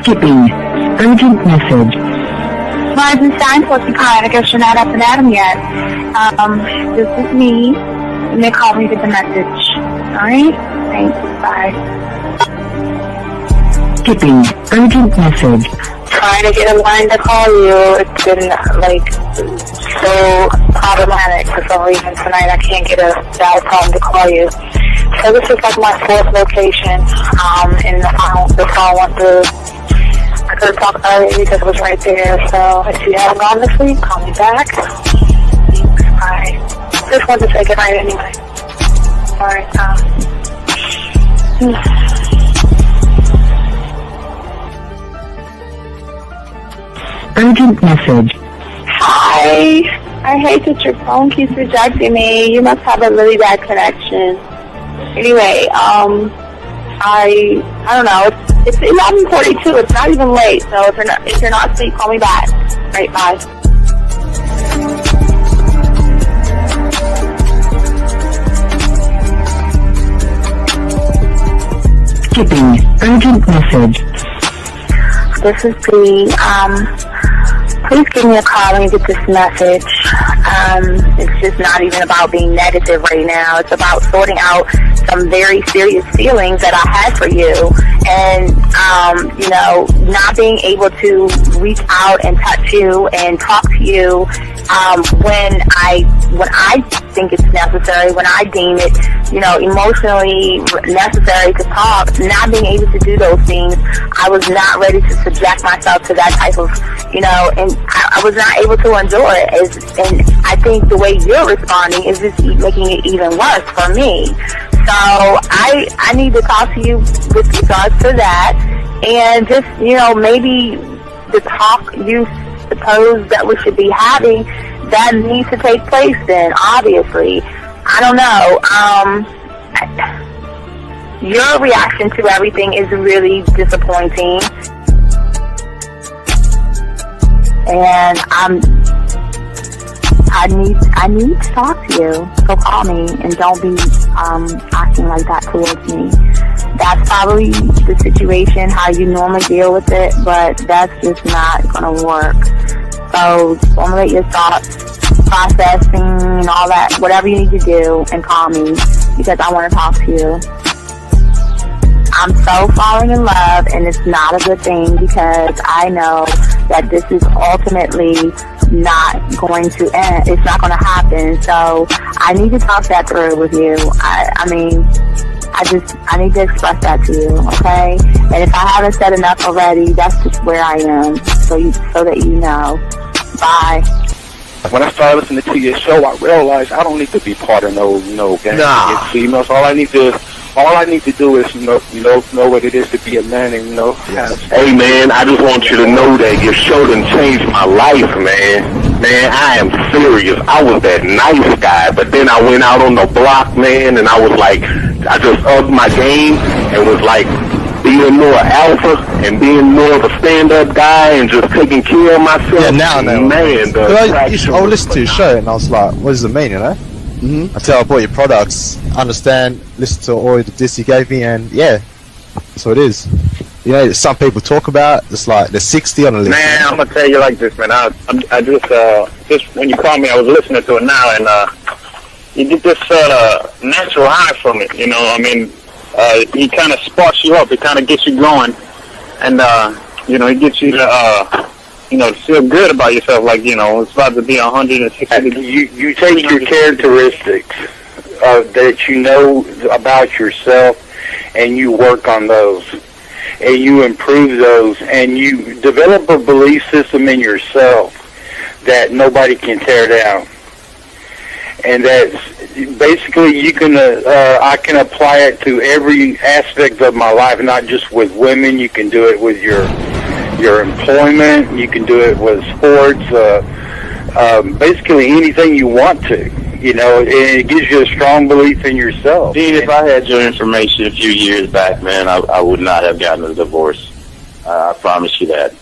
Skipping. Urgent message. Weisenstein, Porcupine. I guess you're not up and at 'em yet. This is me. And they called me with the message. Alright? Thanks. Bye. Skipping. Urgent message. Trying to get a line to call you. It's been, so problematic for some reason tonight. I can't get a dial tone to call you. So this is my 4th location. And the phone went through. I could have talked earlier because it was right there. So if you haven't gone this week, call me back. Thanks. Bye. Just wanted to say goodnight anyway. Alright, Urgent message. Hi. I hate that your phone keeps rejecting me. You must have a really bad connection. Anyway, I don't know. It's 11:42. It's not even late. So if you're not asleep, call me back. Right, bye. Skipping. Urgent message. This is Bree. Please give me a call when you get this message. It's just not even about being negative right now. It's about sorting out some very serious feelings that I had for you. And, not being able to reach out and touch you and talk to you when I think it's necessary, when I deem it, emotionally necessary to talk. Not being able to do those things, I was not ready to subject myself to that type of, and I was not able to endure it. And I think the way you're responding is just making it even worse for me. So I need to talk to you with regards to that, and just, maybe the talk you suppose that we should be having, that needs to take place then, obviously. I don't know. Your reaction to everything is really disappointing. And I need to talk to you. So call me and don't be acting like that towards me. That's probably the situation, how you normally deal with it, but that's just not gonna work. So formulate your thoughts, processing and all that, whatever you need to do, and call me because I want to talk to you. I'm so falling in love, and it's not a good thing because I know that this is ultimately not going to end. It's not going to happen. So I need to talk that through with you. I need to express that to you, okay? And if I haven't said enough already, that's just where I am, so that you know. Bye. When I started listening to your show, I realized I don't need to be part of no gang against females. All I need to do is know what it is to be a man, and Yes. Hey man, I just want you to know that your show done changed my life, man. Man, I am serious. I was that nice guy, but then I went out on the block, man, and I was like, I just upped my game and was like being more alpha and being more of a stand-up guy and just taking care of myself. Yeah, now, man. I would listen to your show and I was like, what does it mean, Mm-hmm. Until I bought your products, understand, listen to all the discs you gave me, and yeah, that's what it is. Some people talk about it's like they're 60 on the list. Man, I'm gonna tell you like this, man. I just when you called me, I was listening to it now, and you get this natural high from it. He kind of sparks you up. It kind of gets you going, and it gets you to feel good about yourself. Like it's about to be 160. You take your characteristics that you know about yourself, and you work on those, and you improve those, and you develop a belief system in yourself that nobody can tear down. And that's basically I can apply it to every aspect of my life, not just with women. You can do it with your employment. You can do it with sports. Basically anything you want to. And it gives you a strong belief in yourself. Dean, if I had your information a few years back, man, I would not have gotten a divorce. I promise you that.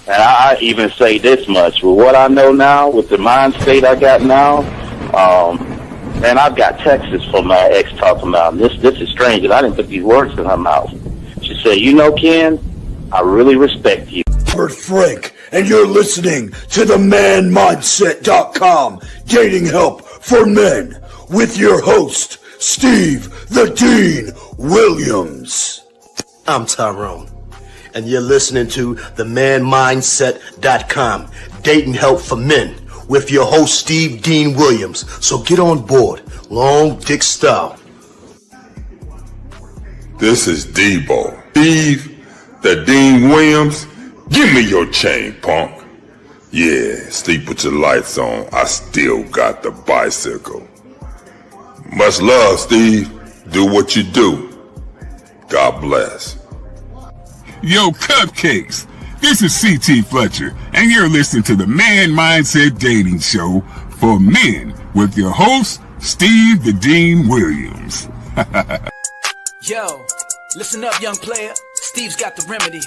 And I even say this much: with what I know now, with the mind state I got now, man, I've got texts from my ex talking about this is strange, and I didn't put these words in her mouth. She said, Ken, I really respect you. Robert Frank, and you're listening to the ManMindset.com Dating Help for Men with your host, Steve the Dean Williams. I'm Tyrone, and you're listening to the ManMindset.com Dating Help for Men with your host, Steve Dean Williams. So get on board, long dick style. This is Debo. Steve the Dean Williams. Give me your chain, punk. Yeah, sleep with your lights on. I still got the bicycle. Much love, Steve. Do what you do. God bless. Yo, cupcakes. This is C.T. Fletcher, and you're listening to the Man Mindset Dating Show for men with your host, Steve the Dean Williams. Yo, listen up, young player. Steve's got the remedy.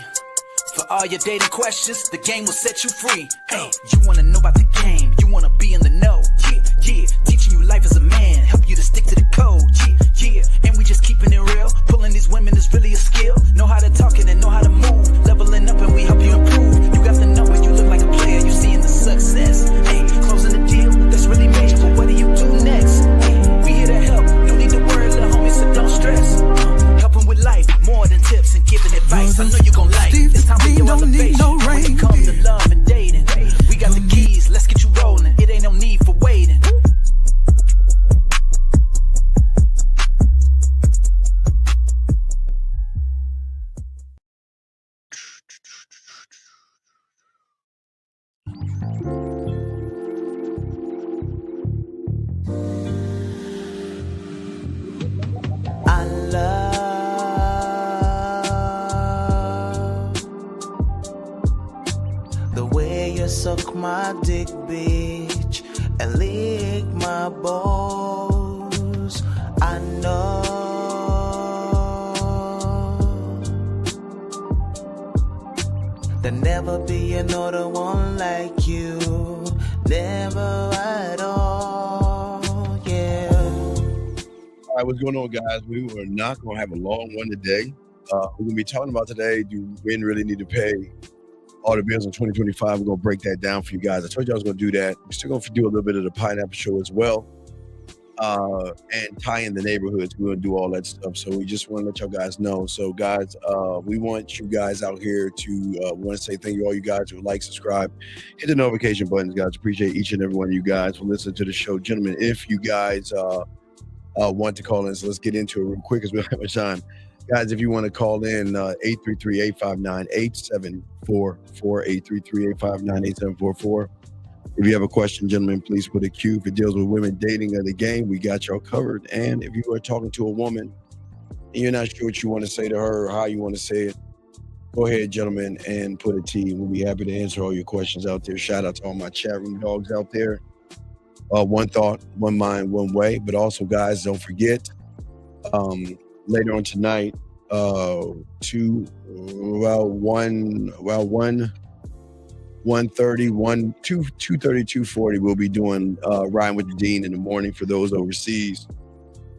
For all your dating questions, the game will set you free. Hey, you wanna know about the game, you wanna be in the know. Yeah, yeah, teaching you life as a man, help you to stick to the code. Yeah, yeah, and we just keeping it real. Pulling these women is really a skill. Know how to talk and know how to move. Leveling up and we help you improve. You got the number, you look like a player, you seeing the success. Hey, closing the deal, that's really major, but what do you do next? Hey, we here to help, no need to worry, little homie, so don't stress. Helping with life, more than tips and giving advice. I know you gon' like it. It's time for your elevation. No when it comes to love and dating, we got the keys, let's get you rolling. It ain't no need for waiting. I love the way you suck my dick, bitch, and lick my balls. I know there'll never be another one like you, never at all, yeah. All right, what's going on, guys? We are not going to have a long one today. We're going to be talking about today, do men really need to pay all the bills in 2025? We're going to break that down for you guys. I told you I was going to do that. We're still going to do a little bit of the Pineapple Show as well, and tie in the neighborhoods. We're going to do all that stuff. So we just want to let y'all guys know. So, guys, we want you guys out here to want to say thank you to all you guys who like, subscribe, hit the notification buttons, guys. Appreciate each and every one of you guys for listening to the show. Gentlemen, if you guys want to call in, so let's get into it real quick because we don't have much time. Guys, if you want to call in, 833-859-8744, 833-859-8744. If you have a question, gentlemen, please put a Q. If it deals with women dating or the game, we got y'all covered. And if you are talking to a woman and you're not sure what you want to say to her or how you want to say it, go ahead, gentlemen, and put a T. We'll be happy to answer all your questions out there. Shout out to all my chat room dogs out there. One thought, one mind, one way. But also, guys, don't forget, later on tonight, 2:40, we'll be doing Riding with the Dean in the morning for those overseas.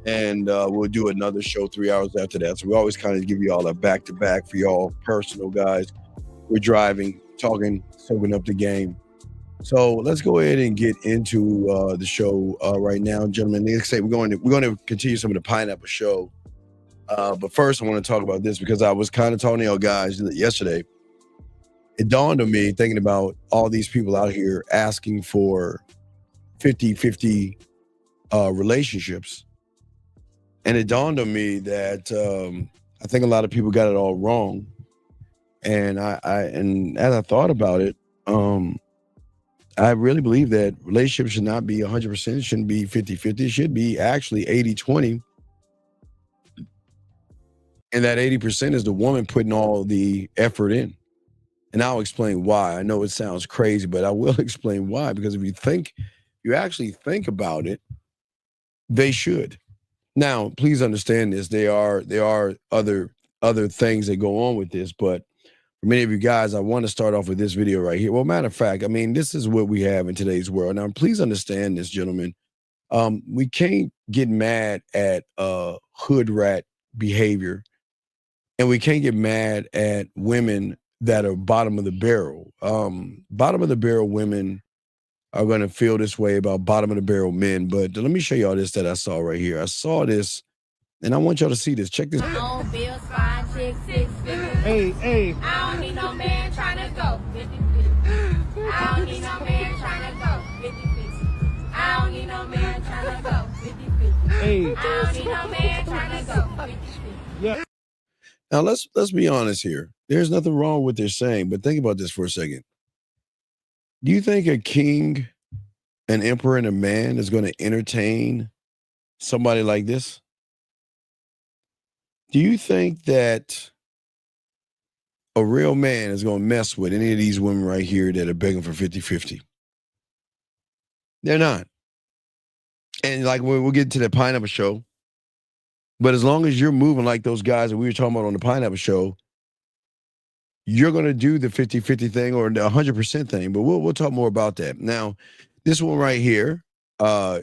And we'll do another show 3 hours after that. So we always kind of give you all a back-to-back for y'all personal guys. We're driving, talking, soaking up the game. So let's go ahead and get into the show right now, gentlemen. Like I say, we're going to continue some of the Pineapple Show. But first, I want to talk about this because I was kind of talking to y'all guys yesterday. It dawned on me, thinking about all these people out here asking for 50-50 relationships. And it dawned on me that I think a lot of people got it all wrong. And and as I thought about it, I really believe that relationships should not be 100%. It shouldn't be 50-50. It should be actually 80-20. And that 80% is the woman putting all the effort in. And I'll explain why. I know it sounds crazy, but I will explain why. Because if you actually think about it, they should. Now, please understand this. There are other things that go on with this, but for many of you guys, I want to start off with this video right here. Well, matter of fact, I mean, this is what we have in today's world. Now, please understand this, gentlemen. We can't get mad at hood rat behavior And we can't get mad at women that are bottom of the barrel. Bottom of the barrel women are going to feel this way about bottom of the barrel men. But let me show y'all this that I saw right here. I saw this, and I want y'all to see this. Check this. Bills, fine chicks, 6 figures. Hey. I don't need no man trying to go 50-50. I don't need no man trying to go 50-50. I don't need no man trying to go 50-50. Hey. I don't need no man trying to go 50-50. Yeah. Now let's be honest here. There's nothing wrong with what they're saying, but think about this for a second. Do you think a king, an emperor, and a man is going to entertain somebody like this? Do you think that a real man is going to mess with any of these women right here that are begging for 50-50? They're not. And like we'll get to the Pineapple Show. But as long as you're moving like those guys that we were talking about on the Pineapple Show, you're going to do the 50-50 thing or the 100% thing. But we'll talk more about that. Now, this one right here,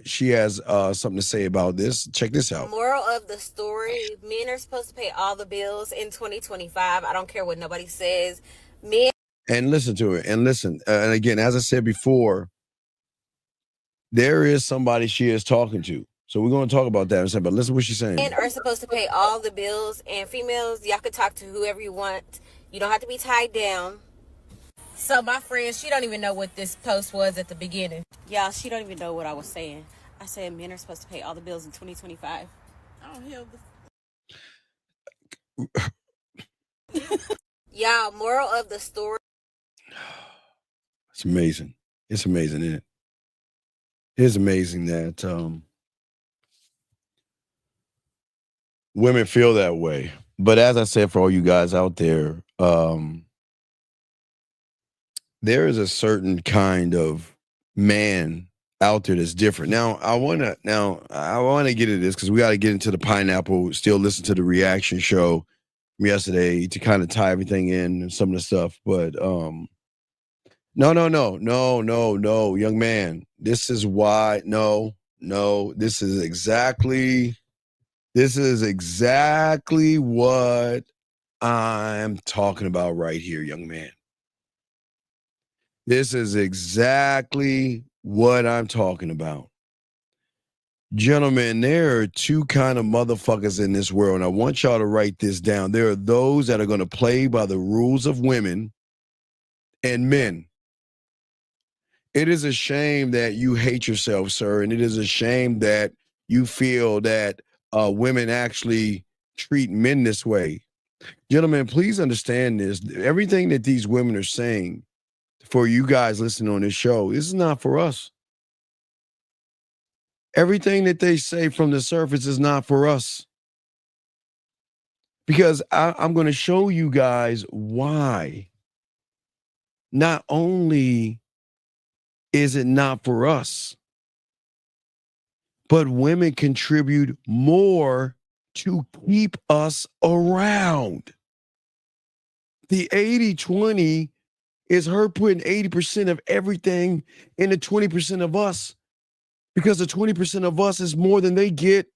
she has something to say about this. Check this out. Moral of the story, men are supposed to pay all the bills in 2025. I don't care what nobody says. Men. And listen to it. And listen. And again, as I said before, there is somebody she is talking to. So we're going to talk about that in a second, but listen to what she's saying. Men are supposed to pay all the bills, and females, y'all can talk to whoever you want. You don't have to be tied down. So my friend, she don't even know what this post was at the beginning. Y'all, she don't even know what I was saying. I said men are supposed to pay all the bills in 2025. Oh, hell. Y'all, moral of the story. It's amazing. It's amazing, isn't it? It's amazing that women feel that way. But as I said, for all you guys out there, there is a certain kind of man out there that's different. Now I want to get into this because we got to get into the Pineapple. Still listen to the reaction show from yesterday to kind of tie everything in and some of the stuff. But no, young man. This is why. No. This is exactly what I'm talking about right here, young man. This is exactly what I'm talking about. Gentlemen, there are two kind of motherfuckers in this world, and I want y'all to write this down. There are those that are going to play by the rules of women and men. It is a shame that you hate yourself, sir, and it is a shame that you feel that women actually treat men this way. Gentlemen, please understand this. Everything that these women are saying for you guys listening on this show, this is not for us. Everything that they say from the surface is not for us. Because I'm going to show you guys why. Not only is it not for us, but women contribute more to keep us around. The 80-20 is her putting 80% of everything into 20% of us, because the 20% of us is more than they get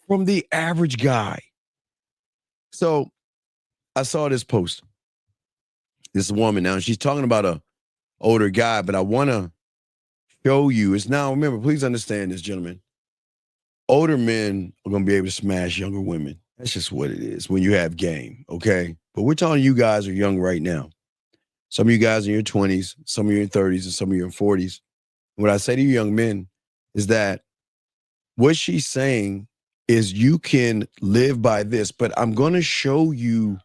from the average guy. So I saw this post. This woman now, she's talking about a older guy, but I want to show you. It's now, remember, please understand this, gentlemen. Older men are going to be able to smash younger women. That's just what it is when you have game, okay? But we're talking you guys are young right now. Some of you guys are in your 20s, some of you in 30s, and some of you in 40s. What I say to you young men is that what she's saying is you can live by this, but I'm going to show you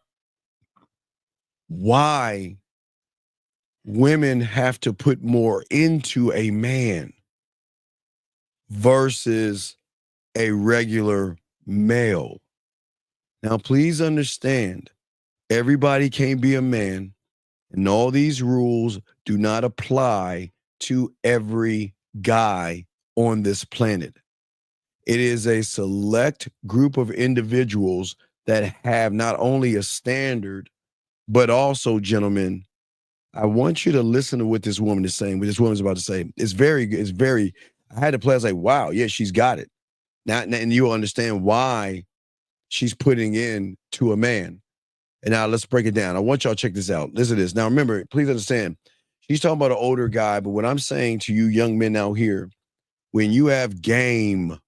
why women have to put more into a man versus a regular male. Now, please understand, everybody can't be a man, and all these rules do not apply to every guy on this planet. It is a select group of individuals that have not only a standard, but also, gentlemen, I want you to listen to what this woman is saying, what this woman's about to say. It's very, I had to play, I was like, wow, yeah, she's got it. Now, and you'll understand why she's putting in to a man. And now let's break it down. I want y'all to check this out. Listen to this. Now remember, please understand, she's talking about an older guy, but what I'm saying to you young men out here, when you have game,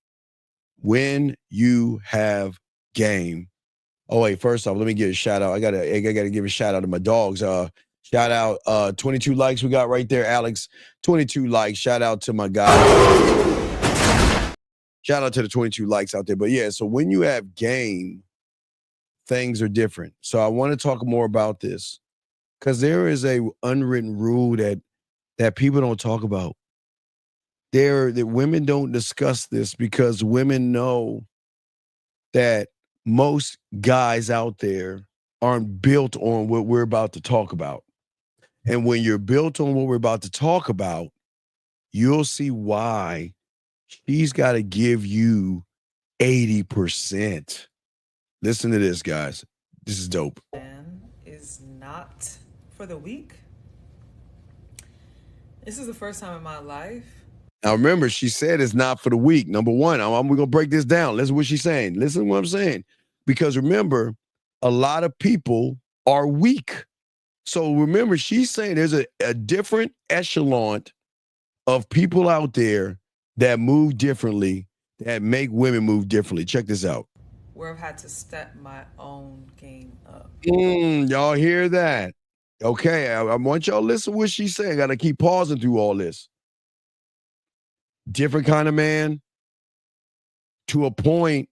oh wait, first off, let me give a shout out. I gotta give a shout out to my dogs. Shout out 22 likes we got right there, Alex. 22 likes. Shout out to my guy. Shout out to the 22 likes out there. But yeah, so when you have game, things are different. So I want to talk more about this because there is a unwritten rule that people don't talk about. That women don't discuss this because women know that most guys out there aren't built on what we're about to talk about. And when you're built on what we're about to talk about, you'll see why she's got to give you 80%. Listen to this, guys. This is dope. Is not for the weak. This is the first time in my life. Now remember, she said it's not for the weak. Number one, we're going to break this down. Listen to what she's saying. Listen to what I'm saying. Because remember, a lot of people are weak. So remember, she's saying there's a different echelon of people out there that move differently, that make women move differently. Check this out. Where I've had to step my own game up. Y'all hear that? Okay, I want y'all to listen to what she's saying. Got to keep pausing through all this. Different kind of man to a point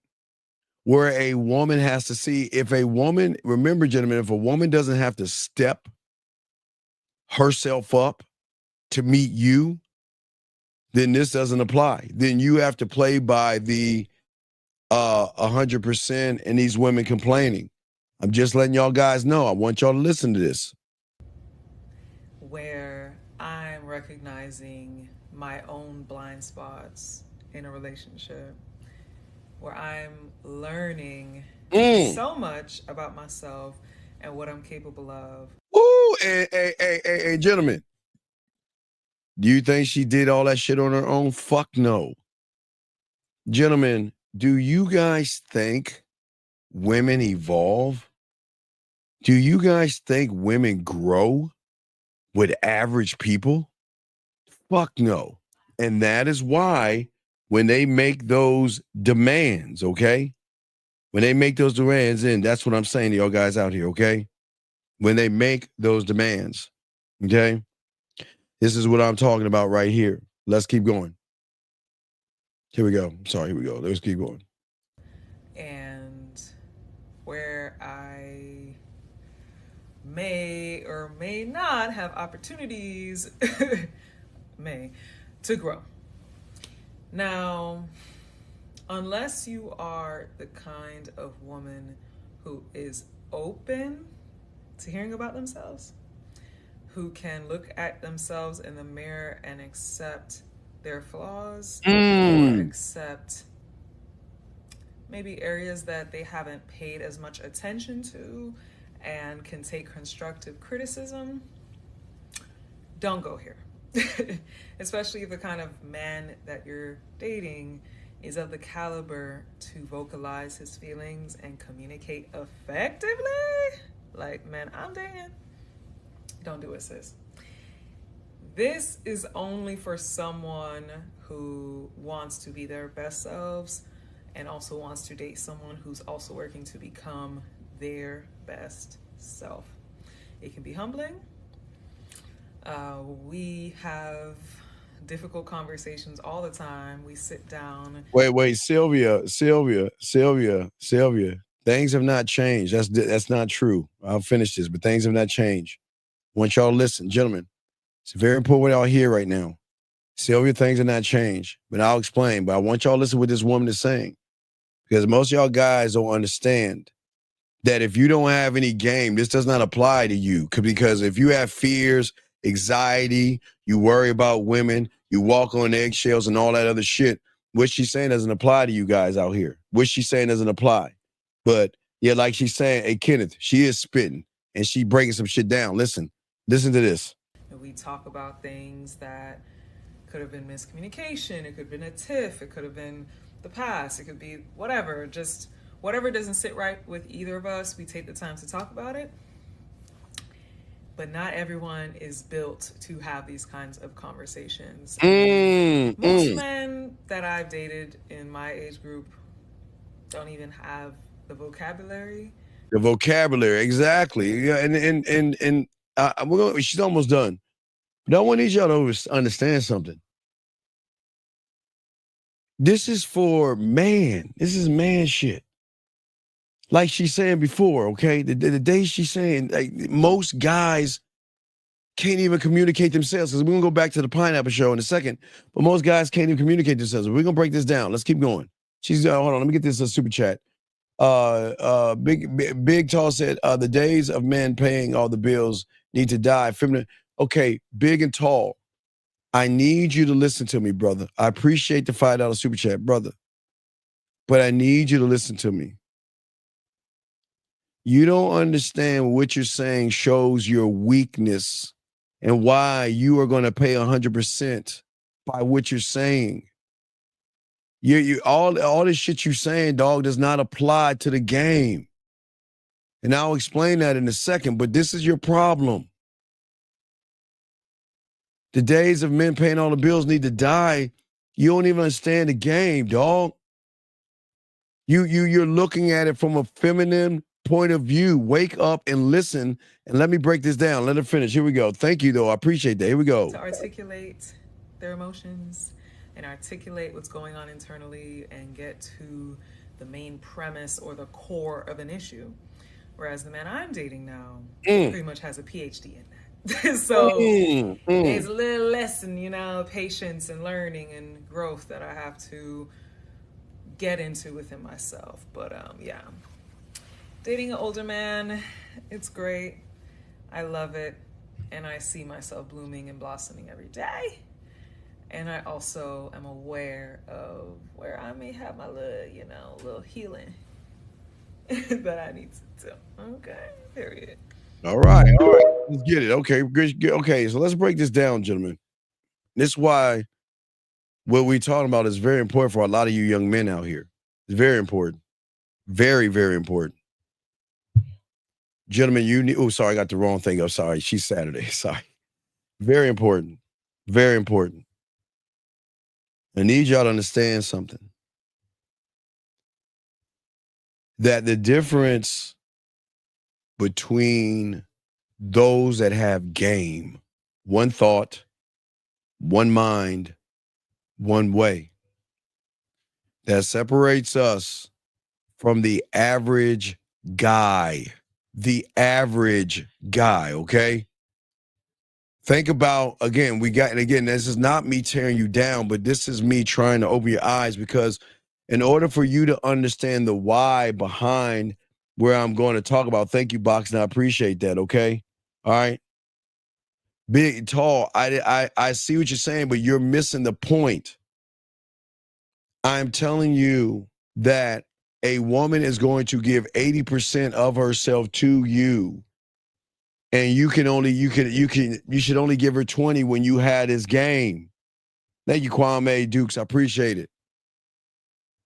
where a woman has to see if a woman, remember, gentlemen, if a woman doesn't have to step herself up to meet you, then this doesn't apply. Then you have to play by the 100% and these women complaining. I'm just letting y'all guys know. I want y'all to listen to this. Where I'm recognizing my own blind spots in a relationship, where I'm learning so much about myself and what I'm capable of. Ooh, hey, gentlemen. Do you think she did all that shit on her own? Fuck no. Gentlemen, do you guys think women evolve? Do you guys think women grow with average people? Fuck no. And that is why when they make those demands, okay? When they make those demands, and that's what I'm saying to y'all guys out here, okay? When they make those demands, okay? This is what I'm talking about right here. Let's keep going. Here we go. Sorry, here we go. Let's keep going. And where I may or may not have opportunities to grow. Now, unless you are the kind of woman who is open to hearing about themselves, who can look at themselves in the mirror and accept their flaws, or accept maybe areas that they haven't paid as much attention to and can take constructive criticism, don't go here. Especially if the kind of man that you're dating is of the caliber to vocalize his feelings and communicate effectively. Like, man, I'm dating. Don't do it, sis. This is only for someone who wants to be their best selves and also wants to date someone who's also working to become their best self. It can be humbling. We have difficult conversations all the time. We sit down. Wait, Sylvia. Things have not changed. That's not true. I'll finish this, but things have not changed. I want y'all to listen, gentlemen. It's very important what y'all hear right now. Sylvia, things have not changed, but I'll explain. But I want y'all to listen to what this woman is saying, because most of y'all guys don't understand that if you don't have any game, this does not apply to you. Because if you have fears, anxiety, you worry about women, you walk on eggshells and all that other shit, what she's saying doesn't apply to you guys out here. What she's saying doesn't apply. But yeah, like she's saying, hey, Kenneth, she is spitting and she breaking some shit down. Listen to this. We talk about things that could have been miscommunication. It could have been a tiff. It could have been the past. It could be whatever. Just whatever doesn't sit right with either of us, we take the time to talk about it. But not everyone is built to have these kinds of conversations. Most men that I've dated in my age group don't even have the vocabulary. The vocabulary, exactly. Yeah, and she's almost done. No one needs y'all to understand something. This is for man. This is man shit. Like she's saying before, okay? The day she's saying, like, most guys can't even communicate themselves, because we're going to go back to the pineapple show in a second, but most guys can't even communicate themselves. We're going to break this down. Let's keep going. She's, hold on, let me get this super chat. Big Tall said, the days of men paying all the bills need to die. Feminine. Okay, Big and Tall, I need you to listen to me, brother. I appreciate the $5 super chat, brother, but I need you to listen to me. You don't understand what you're saying shows your weakness and why you are going to pay 100% by what you're saying. All this shit you're saying, dog, does not apply to the game. And I'll explain that in a second, but this is your problem. The days of men paying all the bills need to die. You don't even understand the game, dog. You're looking at it from a feminine point of view. Wake up and listen, and let me break this down. Let her finish. Here we go. Thank you, though. I appreciate that. Here we go. To articulate their emotions and articulate what's going on internally and get to the main premise or the core of an issue. Whereas the man I'm dating now pretty much has a PhD in that. So there's a little lesson, patience and learning and growth that I have to get into within myself. But yeah, dating an older man, it's great. I love it. And I see myself blooming and blossoming every day. And I also am aware of where I may have my little healing that I need to do. Okay, period. All right. Let's get it. Okay, good. Okay, so let's break this down, gentlemen. This is why what we're talking about is very important for a lot of you young men out here. It's very important. Very, very important. Gentlemen, you need... Oh, sorry, I got the wrong thing up. Sorry, she's Saturday. Sorry. Very important. Very important. I need y'all to understand something. That the difference between those that have game, one thought, one mind, one way, that separates us from the average guy. The average guy, okay? Think about, again, this is not me tearing you down, but this is me trying to open your eyes, because in order for you to understand the why behind where I'm going to talk about, thank you, Box, and I appreciate that, okay? All right? Big, Tall, I see what you're saying, but you're missing the point. I'm telling you that a woman is going to give 80% of herself to you. And you should only give her 20 when you had his game. Thank you, Kwame Dukes. I appreciate it.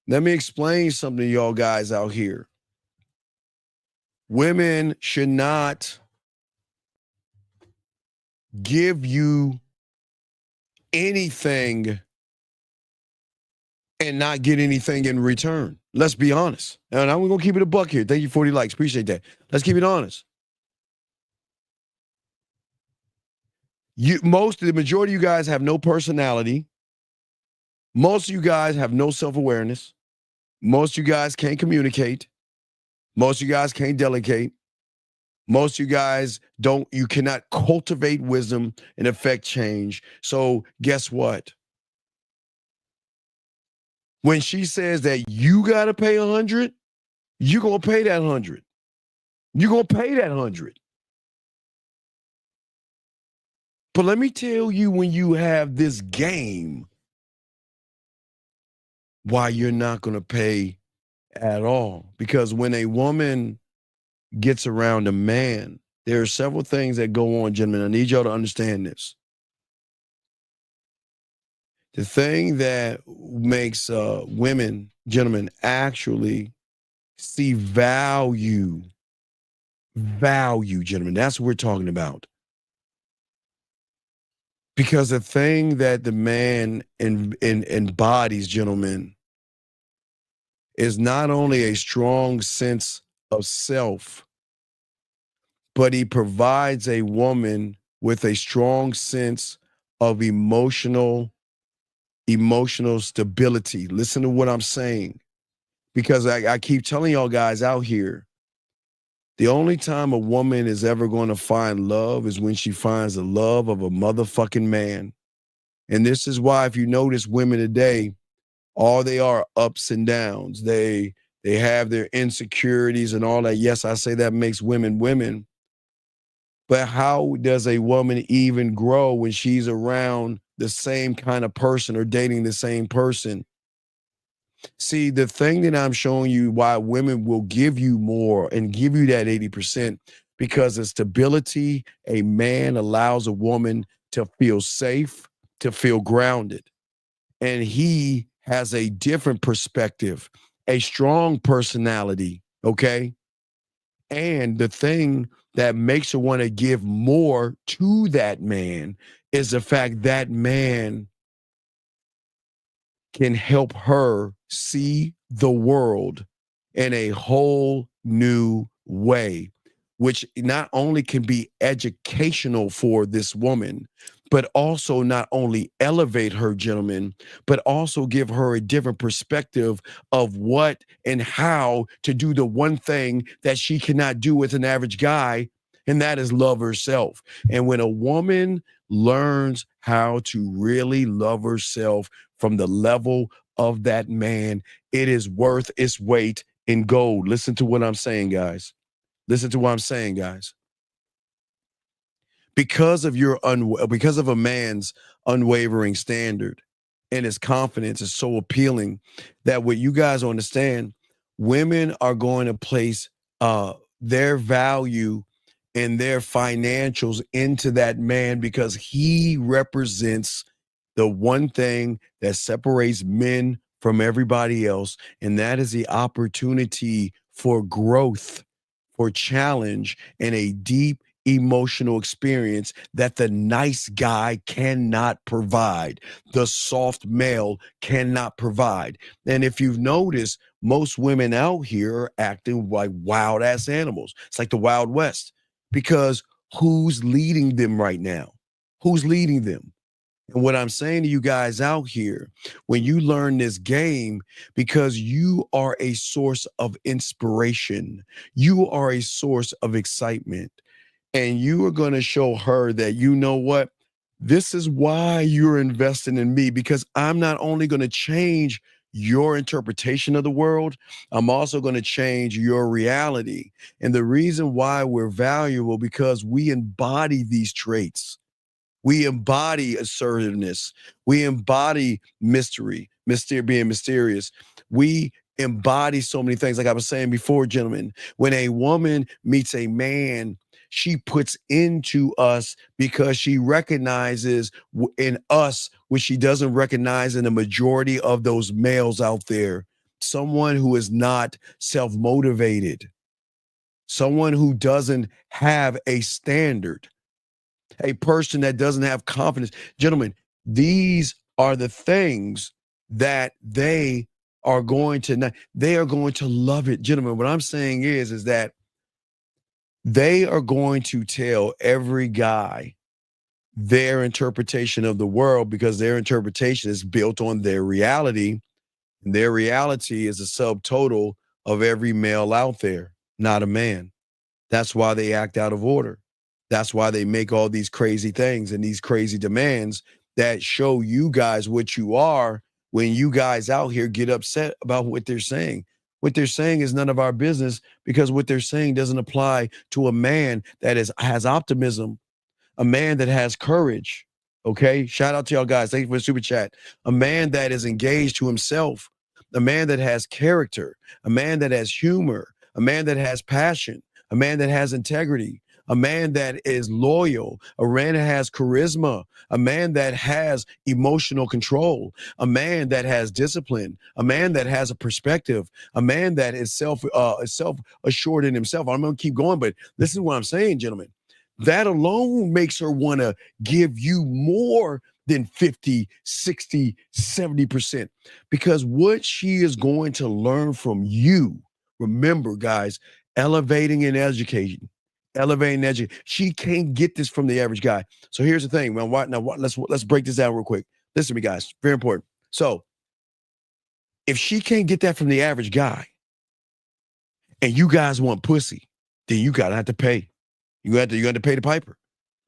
Let me explain something to y'all guys out here. Women should not give you anything and not get anything in return. Let's be honest. And I'm going to keep it a buck here. Thank you, 40 likes. Appreciate that. Let's keep it honest. The majority of you guys have no personality. Most of you guys have no self-awareness. Most of you guys can't communicate. Most of you guys can't delegate. Most of you guys you cannot cultivate wisdom and affect change. So guess what? When she says that you got to pay 100, you're going to pay that 100. You're going to pay that 100. But let me tell you, when you have this game, why you're not going to pay at all. Because when a woman gets around a man, there are several things that go on, gentlemen. I need y'all to understand this. The thing that makes women, gentlemen, actually see value. Value, gentlemen. That's what we're talking about. Because the thing that the man embodies, gentlemen, is not only a strong sense of self, but he provides a woman with a strong sense of emotional stability. Listen to what I'm saying. Because I keep telling y'all guys out here, the only time a woman is ever going to find love is when she finds the love of a motherfucking man. And this is why, if you notice, women today, all they are ups and downs. They have their insecurities and all that. Yes, I say that makes women women. But how does a woman even grow when she's around the same kind of person or dating the same person? See, the thing that I'm showing you why women will give you more and give you that 80%, because of stability, a man allows a woman to feel safe, to feel grounded. And he has a different perspective, a strong personality, okay? And the thing that makes her want to give more to that man is the fact that man can help her see the world in a whole new way, which not only can be educational for this woman, but also not only elevate her, gentlemen, but also give her a different perspective of what and how to do the one thing that she cannot do with an average guy, and that is love herself. And when a woman learns how to really love herself from the level of that man, it is worth its weight in gold. Listen to what I'm saying, guys. Listen to what I'm saying, guys. Because of a man's unwavering standard and his confidence is so appealing that what you guys understand, women are going to place their value and their financials into that man because he represents the one thing that separates men from everybody else, and that is the opportunity for growth, for challenge, and a deep emotional experience that the nice guy cannot provide, the soft male cannot provide. And if you've noticed, most women out here are acting like wild ass animals. It's like the Wild West, because who's leading them right now? Who's leading them? And what I'm saying to you guys out here, when you learn this game, because you are a source of inspiration, you are a source of excitement, and you are going to show her that, you know what, this is why you're investing in me, because I'm not only going to change your interpretation of the world, I'm also going to change your reality. And the reason why we're valuable, because we embody these traits. We embody assertiveness. We embody mystery, being mysterious. We embody so many things. Like I was saying before, gentlemen, when a woman meets a man, she puts into us because she recognizes in us what she doesn't recognize in the majority of those males out there. Someone who is not self-motivated. Someone who doesn't have a standard. A person that doesn't have confidence. Gentlemen, these are the things that they are going to love it. Gentlemen, what I'm saying is that they are going to tell every guy their interpretation of the world, because their interpretation is built on their reality. And their reality is a subtotal of every male out there, not a man. That's why they act out of order. That's why they make all these crazy things and these crazy demands that show you guys what you are when you guys out here get upset about what they're saying. What they're saying is none of our business, because what they're saying doesn't apply to a man that has optimism, a man that has courage. Okay. Shout out to y'all guys. Thank you for the super chat. A man that is engaged to himself, a man that has character, a man that has humor, a man that has passion, a man that has integrity, a man that is loyal, a man that has charisma, a man that has emotional control, a man that has discipline, a man that has a perspective, a man that is self-assured in himself. I'm going to keep going, but listen to what I'm saying, gentlemen. That alone makes her want to give you more than 50, 60, 70%. Because what she is going to learn from you, remember, guys, elevating and education. She can't get this from the average guy. So here's the thing, man. Let's break this down real quick. Listen to me, guys. Very important. So if she can't get that from the average guy, and you guys want pussy, then you gotta have to pay. You have to pay the piper.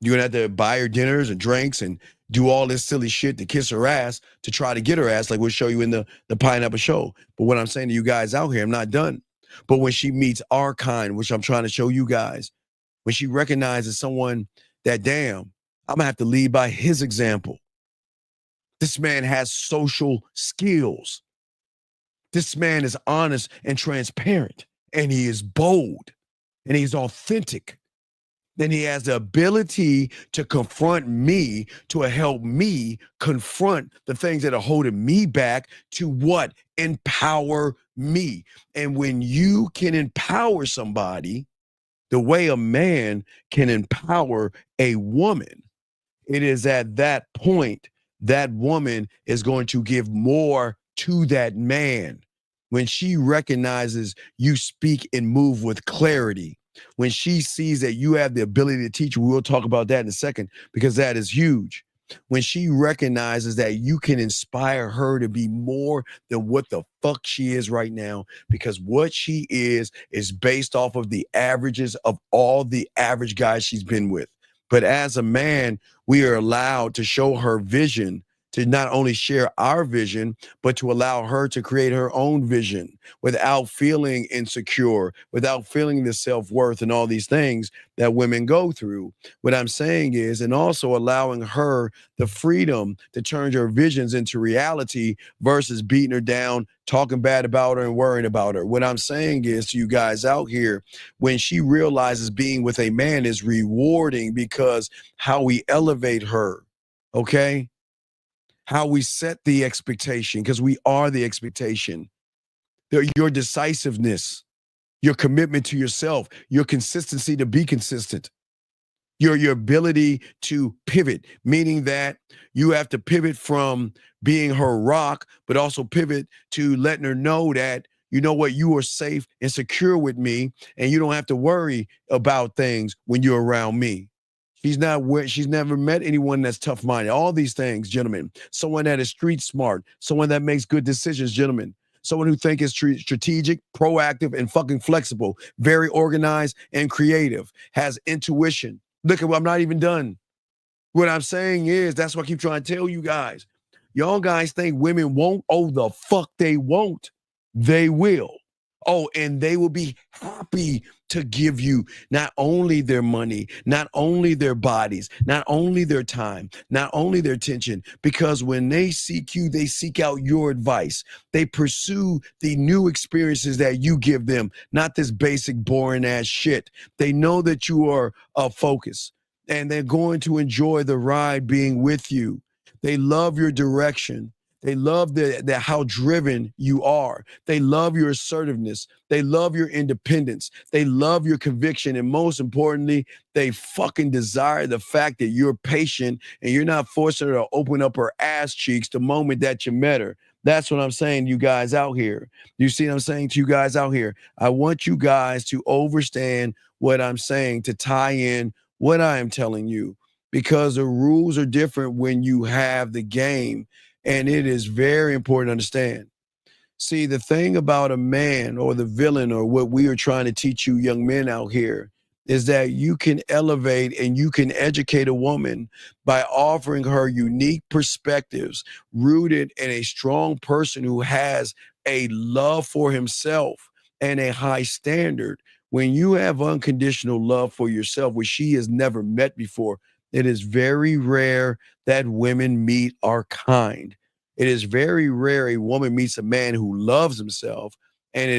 You're gonna have to buy her dinners and drinks and do all this silly shit to kiss her ass to try to get her ass, like we'll show you in the Pineapple Show. But what I'm saying to you guys out here, I'm not done. But when she meets our kind, which I'm trying to show you guys, when she recognizes someone that, damn, I'm gonna have to lead by his example. This man has social skills. This man is honest and transparent, and he is bold, and he's authentic. Then he has the ability to confront me, to help me confront the things that are holding me back, to what? Empower me. And when you can empower somebody the way a man can empower a woman, it is at that point that woman is going to give more to that man. When she recognizes you speak and move with clarity, when she sees that you have the ability to teach, we'll talk about that in a second, because that is huge. When she recognizes that you can inspire her to be more than what the fuck she is right now, because what she is based off of the averages of all the average guys she's been with. But as a man, we are allowed to show her vision, to not only share our vision, but to allow her to create her own vision without feeling insecure, without feeling the self-worth and all these things that women go through. What I'm saying is, and also allowing her the freedom to turn her visions into reality versus beating her down, talking bad about her and worrying about her. What I'm saying is to you guys out here, when she realizes being with a man is rewarding because how we elevate her, okay? How we set the expectation, because we are the expectation. Your decisiveness, your commitment to yourself, your consistency to be consistent, your ability to pivot, meaning that you have to pivot from being her rock, but also pivot to letting her know that, you know what, you are safe and secure with me, and you don't have to worry about things when you're around me. She's never met anyone that's tough-minded. All these things, gentlemen. Someone that is street smart. Someone that makes good decisions, gentlemen. Someone who thinks is strategic, proactive, and fucking flexible. Very organized and creative. Has intuition. Look at what, I'm not even done. What I'm saying is, that's what I keep trying to tell you guys. Y'all guys think women won't? Oh, the fuck they won't. They will. Oh, and they will be happy to give you not only their money, not only their bodies, not only their time, not only their attention, because when they seek you, they seek out your advice. They pursue the new experiences that you give them, not this basic, boring ass shit. They know that you are a focus, and they're going to enjoy the ride being with you. They love your direction. They love the how driven you are. They love your assertiveness. They love your independence. They love your conviction. And most importantly, they fucking desire the fact that you're patient and you're not forcing her to open up her ass cheeks the moment that you met her. That's what I'm saying to you guys out here. You see what I'm saying to you guys out here? I want you guys to understand what I'm saying, to tie in what I am telling you, because the rules are different when you have the game. And it is very important to understand. See, the thing about a man or the villain, or what we are trying to teach you young men out here, is that you can elevate and you can educate a woman by offering her unique perspectives rooted in a strong person who has a love for himself and a high standard. When you have unconditional love for yourself, which she has never met before, it is very rare that women meet our kind. It is very rare a woman meets a man who loves himself, and it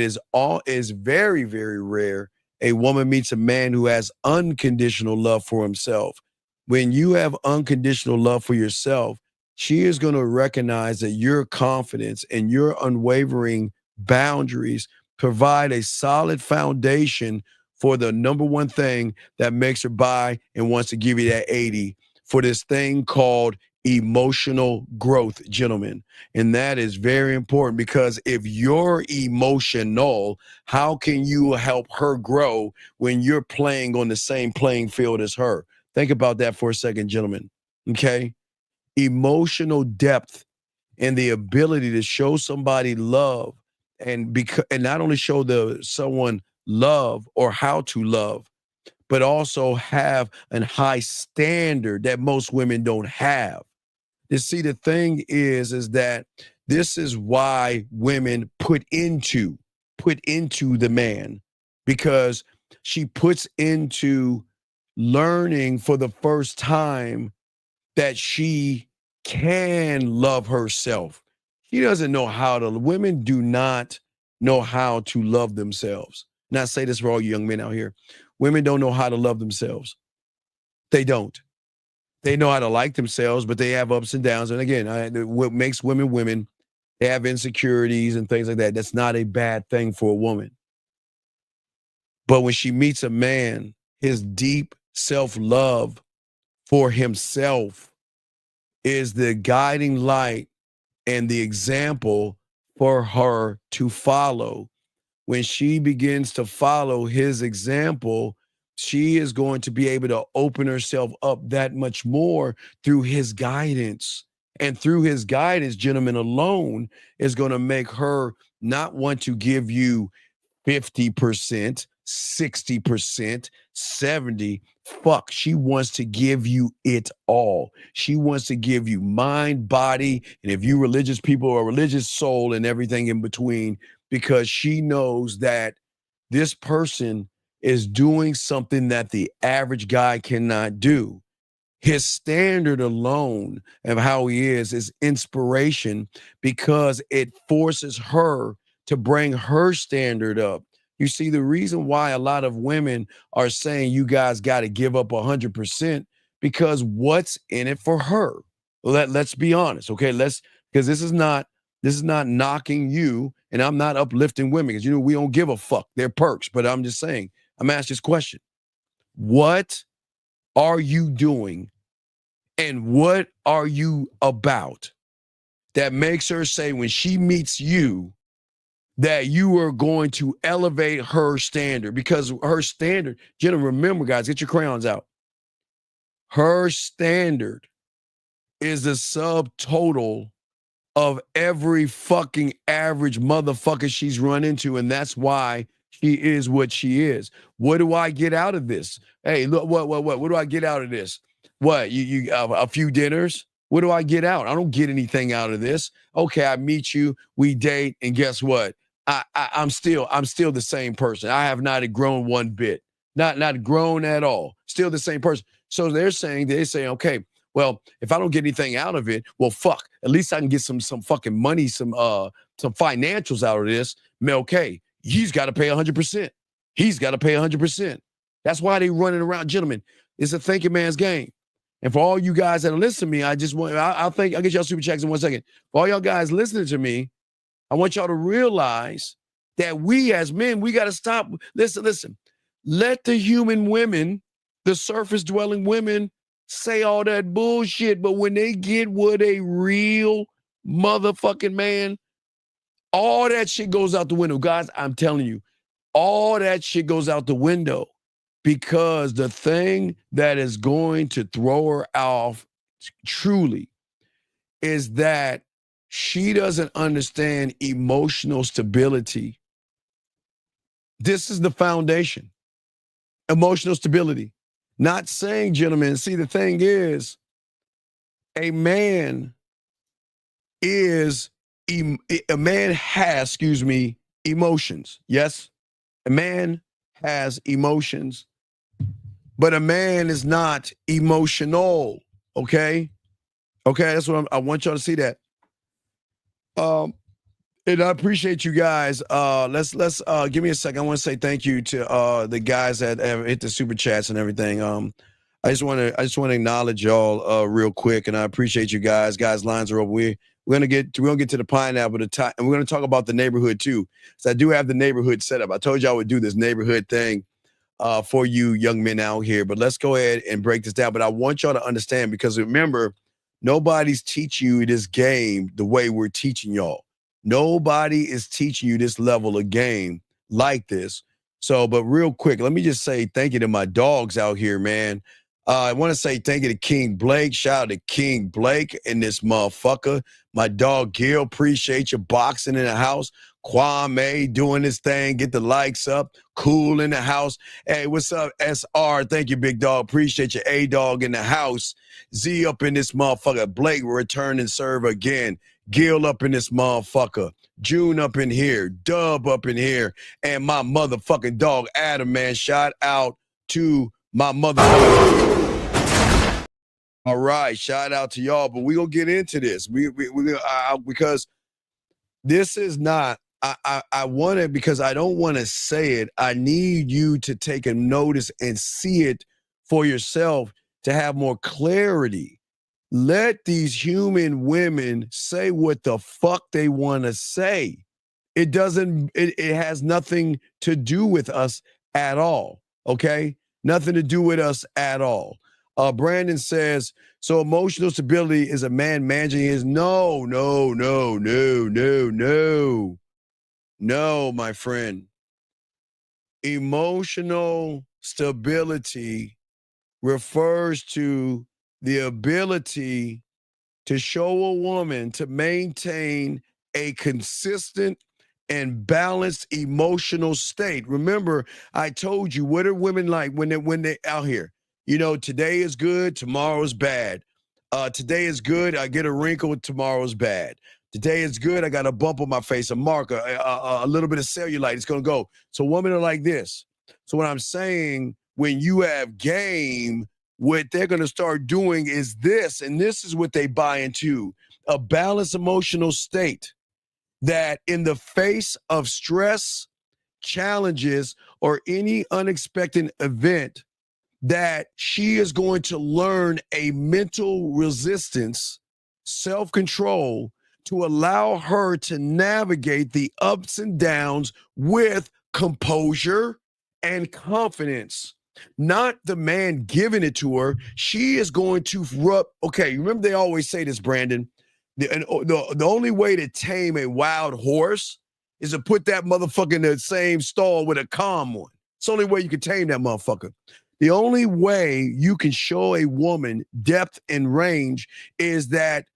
is very, very rare a woman meets a man who has unconditional love for himself. When you have unconditional love for yourself, she is going to recognize that your confidence and your unwavering boundaries provide a solid foundation for the number one thing that makes her buy and wants to give you that 80 for this thing called emotional growth, gentlemen. And that is very important, because if you're emotional, how can you help her grow when you're playing on the same playing field as her? Think about that for a second, gentlemen. Okay? Emotional depth and the ability to show somebody love, and not only show someone love or how to love, but also have a high standard that most women don't have. You see, the thing is that this is why women put into the man, because she puts into learning for the first time that she can love herself. She doesn't know how to. Women do not know how to love themselves. And I say this for all you young men out here. Women don't know how to love themselves. They don't. They know how to like themselves, but they have ups and downs. And again, what makes women women, they have insecurities and things like that. That's not a bad thing for a woman. But when she meets a man, his deep self-love for himself is the guiding light and the example for her to follow. When she begins to follow his example, she is going to be able to open herself up that much more through his guidance. And through his guidance, gentlemen, alone is going to make her not want to give you 50%, 60%, 70%. Fuck, she wants to give you it all. She wants to give you mind, body, and if you religious people, or religious soul, and everything in between, because she knows that this person is doing something that the average guy cannot do. His standard alone of how he is inspiration, because it forces her to bring her standard up. You see, the reason why a lot of women are saying you guys got to give up 100%, because what's in it for her? Let's be honest, okay? Because this is not knocking you, and I'm not uplifting women, because we don't give a fuck. They're perks, but I'm just saying, I'm asking this question: what are you doing, and what are you about that makes her say when she meets you that you are going to elevate her standard? Because her standard, gentlemen, remember, guys, get your crayons out. Her standard is the subtotal of every fucking average motherfucker she's run into, and that's why she is what she is. What do I get out of this? Hey, look, what do I get out of this? What, you a few dinners? What do I get out? I don't get anything out of this. Okay, I meet you, we date, and guess what? I'm still the same person. I have not grown one bit. Not grown at all. Still the same person. So they're saying, okay, well, if I don't get anything out of it, well, fuck. At least I can get some fucking money, some financials out of this. Okay, he's got to pay 100%. He's got to pay 100%. That's why they running around, gentlemen. It's a thinking man's game. And for all you guys that listen to me, I'll get y'all super checks in 1 second. For all y'all guys listening to me, I want y'all to realize that we as men, we got to stop. Listen. Let the human women, the surface dwelling women, say all that bullshit. But when they get with a real motherfucking man, all that shit goes out the window. Guys, I'm telling you, all that shit goes out the window, because the thing that is going to throw her off truly is that she doesn't understand emotional stability. This is the foundation. Emotional stability. Not saying, gentlemen, see, the thing is, a man has, emotions. Yes, a man has emotions, but a man is not emotional. Okay, that's what I want y'all to see that. And I appreciate you guys. Let's give me a second. I want to say thank you to the guys that have hit the super chats and everything. I just want to acknowledge y'all real quick, and I appreciate you guys. Guys, lines are over. We're gonna get to the pineapple and we're gonna talk about the neighborhood too. So I do have the neighborhood set up. I told you I would do this neighborhood thing for you young men out here. But let's go ahead and break this down. But I want y'all to understand, because remember, nobody's teaching you this game the way we're teaching y'all. Nobody is teaching you this level of game like this. So, but real quick, let me just say thank you to my dogs out here, man. I want to say thank you to King Blake. Shout out to King Blake and this motherfucker. My dog Gil, appreciate you boxing in the house. Kwame doing his thing, get the likes up. Cool in the house. Hey, what's up, SR? Thank you, big dog. Appreciate you, A-Dog in the house. Z up in this motherfucker. Blake return and serve again. Gil up in this motherfucker. June up in here. Dub up in here. And my motherfucking dog, Adam, man. Shout out to my motherfucker. All right, shout out to y'all. But we gonna get into this. Because this is not. I want it, because I don't want to say it. I need you to take a notice and see it for yourself to have more clarity. Let these human women say what the fuck they want to say. It has nothing to do with us at all. Okay? Nothing to do with us at all. Brandon says, so emotional stability is a man managing his. No, my friend. Emotional stability refers to the ability to show a woman to maintain a consistent and balanced emotional state. Remember, I told you, what are women like when they out here? You know, today is good, tomorrow's bad. Today is good, I get a wrinkle, tomorrow's bad. Today is good, I got a bump on my face, a mark, a little bit of cellulite, it's gonna go. So women are like this. So what I'm saying, when you have game, what they're gonna start doing is this, and this is what they buy into, a balanced emotional state that in the face of stress, challenges, or any unexpected event, that she is going to learn a mental resistance, self-control, to allow her to navigate the ups and downs with composure and confidence. Not the man giving it to her. She is going to okay, remember they always say this, Brandon, the only way to tame a wild horse is to put that motherfucker in the same stall with a calm one. It's the only way you can tame that motherfucker. The only way you can show a woman depth and range is that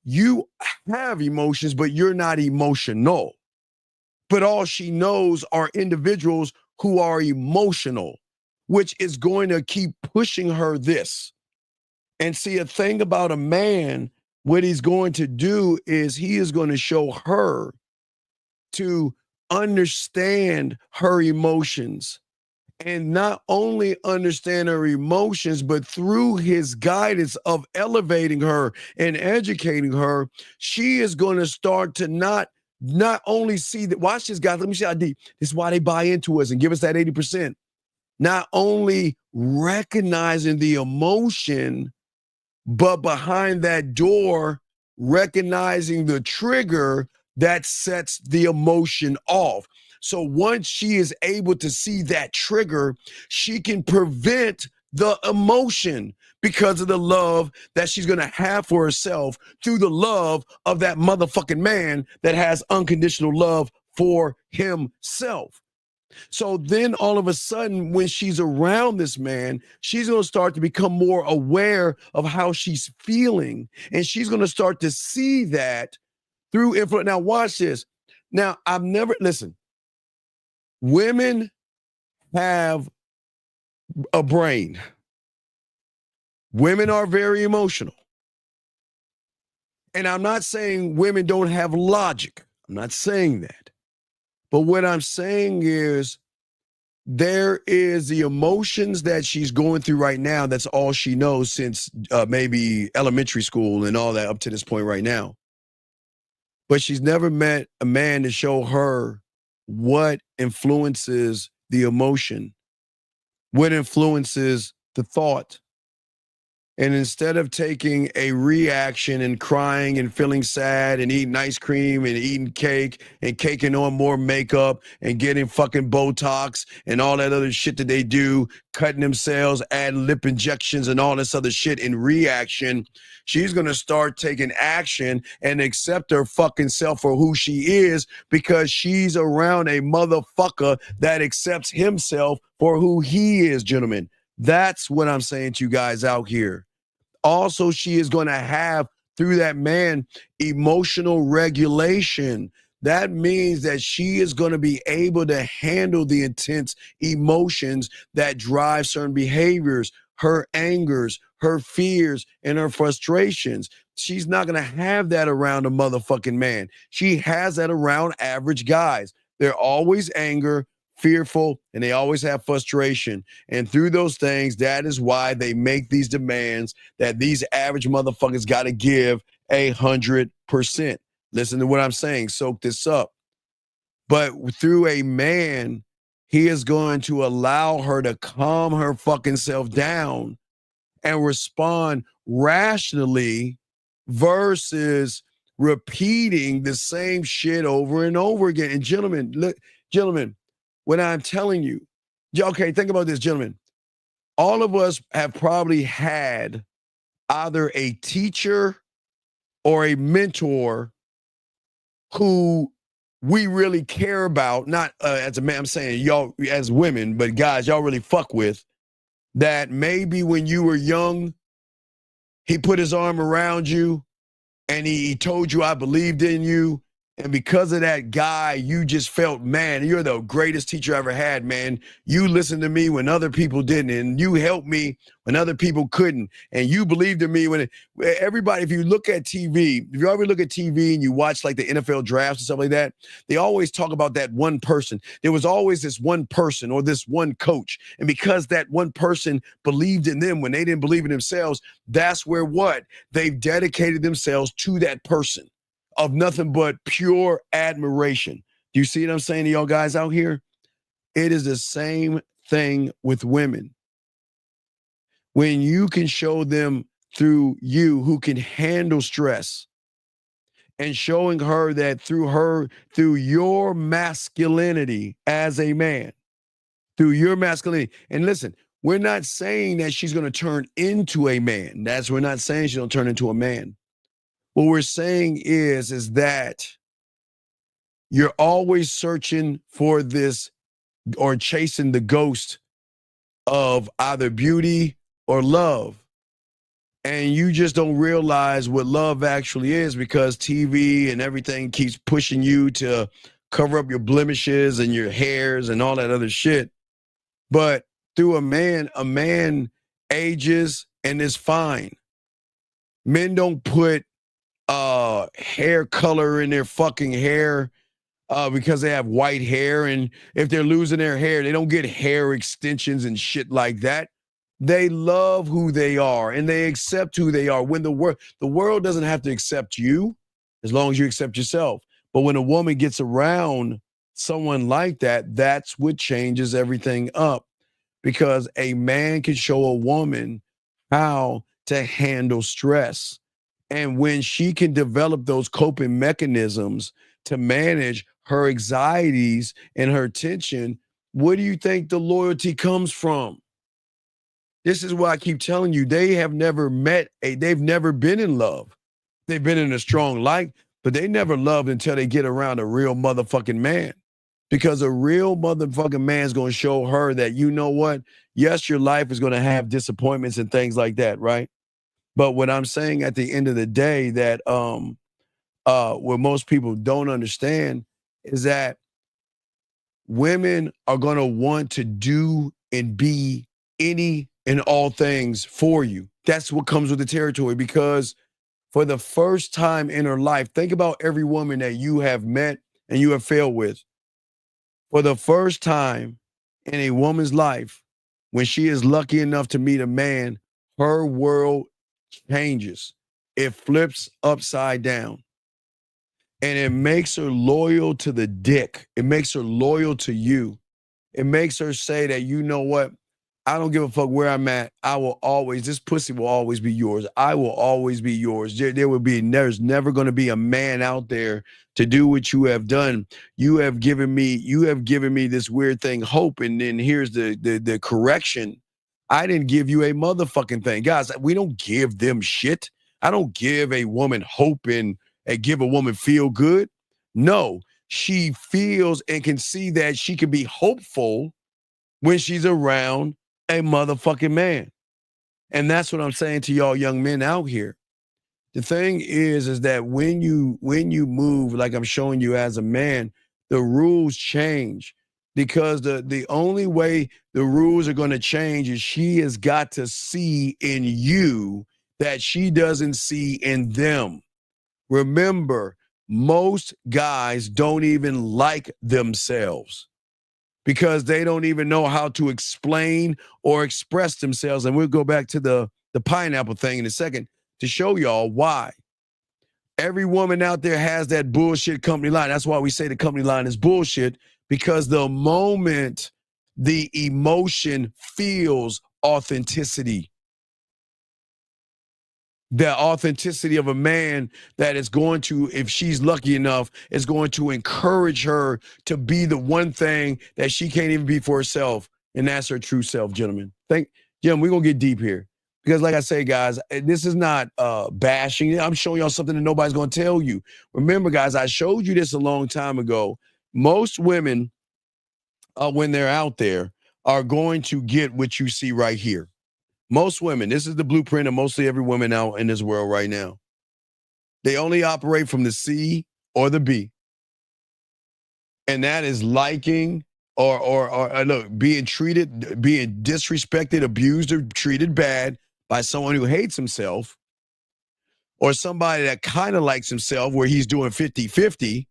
you have emotions, but you're not emotional. But all she knows are individuals who are emotional, which is going to keep pushing her this. And see, a thing about a man, what he's going to do is he is going to show her to understand her emotions. And not only understand her emotions, but through his guidance of elevating her and educating her, she is going to start to not only see that. Watch this, guys. Let me see how deep. This is why they buy into us and give us that 80%. Not only recognizing the emotion, but behind that door, recognizing the trigger that sets the emotion off. So once she is able to see that trigger, she can prevent the emotion because of the love that she's going to have for herself through the love of that motherfucking man that has unconditional love for himself. So then all of a sudden, when she's around this man, she's going to start to become more aware of how she's feeling. And she's going to start to see that through influence. Now, watch this. Now, listen, women have a brain. Women are very emotional. And I'm not saying women don't have logic. I'm not saying that. But what I'm saying is there is the emotions that she's going through right now. That's all she knows since maybe elementary school and all that up to this point right now. but she's never met a man to show her what influences the emotion, what influences the thought. And instead of taking a reaction and crying and feeling sad and eating ice cream and eating cake and caking on more makeup and getting fucking Botox and all that other shit that they do, cutting themselves, adding lip injections and all this other shit in reaction, she's going to start taking action and accept her fucking self for who she is, because she's around a motherfucker that accepts himself for who he is, gentlemen. That's what I'm saying to you guys out here. Also, she is going to have, through that man, emotional regulation. That means that she is going to be able to handle the intense emotions that drive certain behaviors, her angers, her fears, and her frustrations. She's not going to have that around a motherfucking man. She has that around average guys. They're always angry, fearful, and they always have frustration. And through those things, that is why they make these demands that these average motherfuckers got to give 100%. Listen to what I'm saying. Soak this up. But through a man, he is going to allow her to calm her fucking self down and respond rationally versus repeating the same shit over and over again. And gentlemen, look, gentlemen, when I'm telling you, okay, think about this, gentlemen. All of us have probably had either a teacher or a mentor who we really care about, not as a man, I'm saying y'all as women, but guys, y'all really fuck with, that maybe when you were young, he put his arm around you and he told you, I believed in you. And because of that guy, you just felt, man, you're the greatest teacher I ever had, man. You listened to me when other people didn't, and you helped me when other people couldn't. And you believed in me when everybody, if you look at TV, if you ever look at TV and you watch like the NFL drafts and stuff like that, they always talk about that one person. There was always this one person or this one coach. And because that one person believed in them when they didn't believe in themselves, that's where what? They've dedicated themselves to that person of nothing but pure admiration. Do you see what I'm saying to y'all guys out here? It is the same thing with women. When you can show them through you who can handle stress, and showing her that through your masculinity as a man, through your masculinity. And listen, we're not saying that she's going to turn into a man. We're not saying she's going to turn into a man. What we're saying is that you're always searching for this or chasing the ghost of either beauty or love. And you just don't realize what love actually is, because TV and everything keeps pushing you to cover up your blemishes and your hairs and all that other shit. But through a man ages and is fine. Men don't put hair color in their fucking hair because they have white hair, and if they're losing their hair, they don't get hair extensions and shit like that. They love who they are and they accept who they are. When the world doesn't have to accept you as long as you accept yourself. But when a woman gets around someone like that, that's what changes everything up, because a man can show a woman how to handle stress. And when she can develop those coping mechanisms to manage her anxieties and her tension, where do you think the loyalty comes from? This is why I keep telling you, they've never been in love. They've been in a strong light, but they never loved until they get around a real motherfucking man. Because a real motherfucking man is going to show her that, you know what? Yes, your life is going to have disappointments and things like that, right? But what I'm saying at the end of the day, that what most people don't understand is that women are going to want to do and be any and all things for you. That's what comes with the territory, because for the first time in her life, think about every woman that you have met and you have failed with. For the first time in a woman's life, when she is lucky enough to meet a man, her world changes. It flips upside down. And it makes her loyal to the dick. It makes her loyal to you. It makes her say that, you know what? I don't give a fuck where I'm at. This pussy will always be yours. I will always be yours. There's never going to be a man out there to do what you have done. You have given me this weird thing, hope. And then here's the correction. I didn't give you a motherfucking thing. Guys, we don't give them shit. I don't give a woman hope and give a woman feel good. No, she feels and can see that she can be hopeful when she's around a motherfucking man. And that's what I'm saying to y'all young men out here. The thing is that when you move, like I'm showing you as a man, the rules change, because the only way the rules are going to change is she has got to see in you that she doesn't see in them. Remember, most guys don't even like themselves because they don't even know how to explain or express themselves. And we'll go back to the pineapple thing in a second to show y'all why. Every woman out there has that bullshit company line. That's why we say the company line is bullshit, because the moment the emotion feels authenticity, the authenticity of a man that is going to, if she's lucky enough, is going to encourage her to be the one thing that she can't even be for herself. And that's her true self, gentlemen. Jim, we're going to get deep here. Because like I say, guys, this is not bashing. I'm showing y'all something that nobody's going to tell you. Remember, guys, I showed you this a long time ago. Most women, when they're out there, are going to get what you see right here. Most women, this is the blueprint of mostly every woman out in this world right now. They only operate from the C or the B. And that is liking or look, being treated, being disrespected, abused, or treated bad by someone who hates himself, or somebody that kind of likes himself where he's doing 50-50,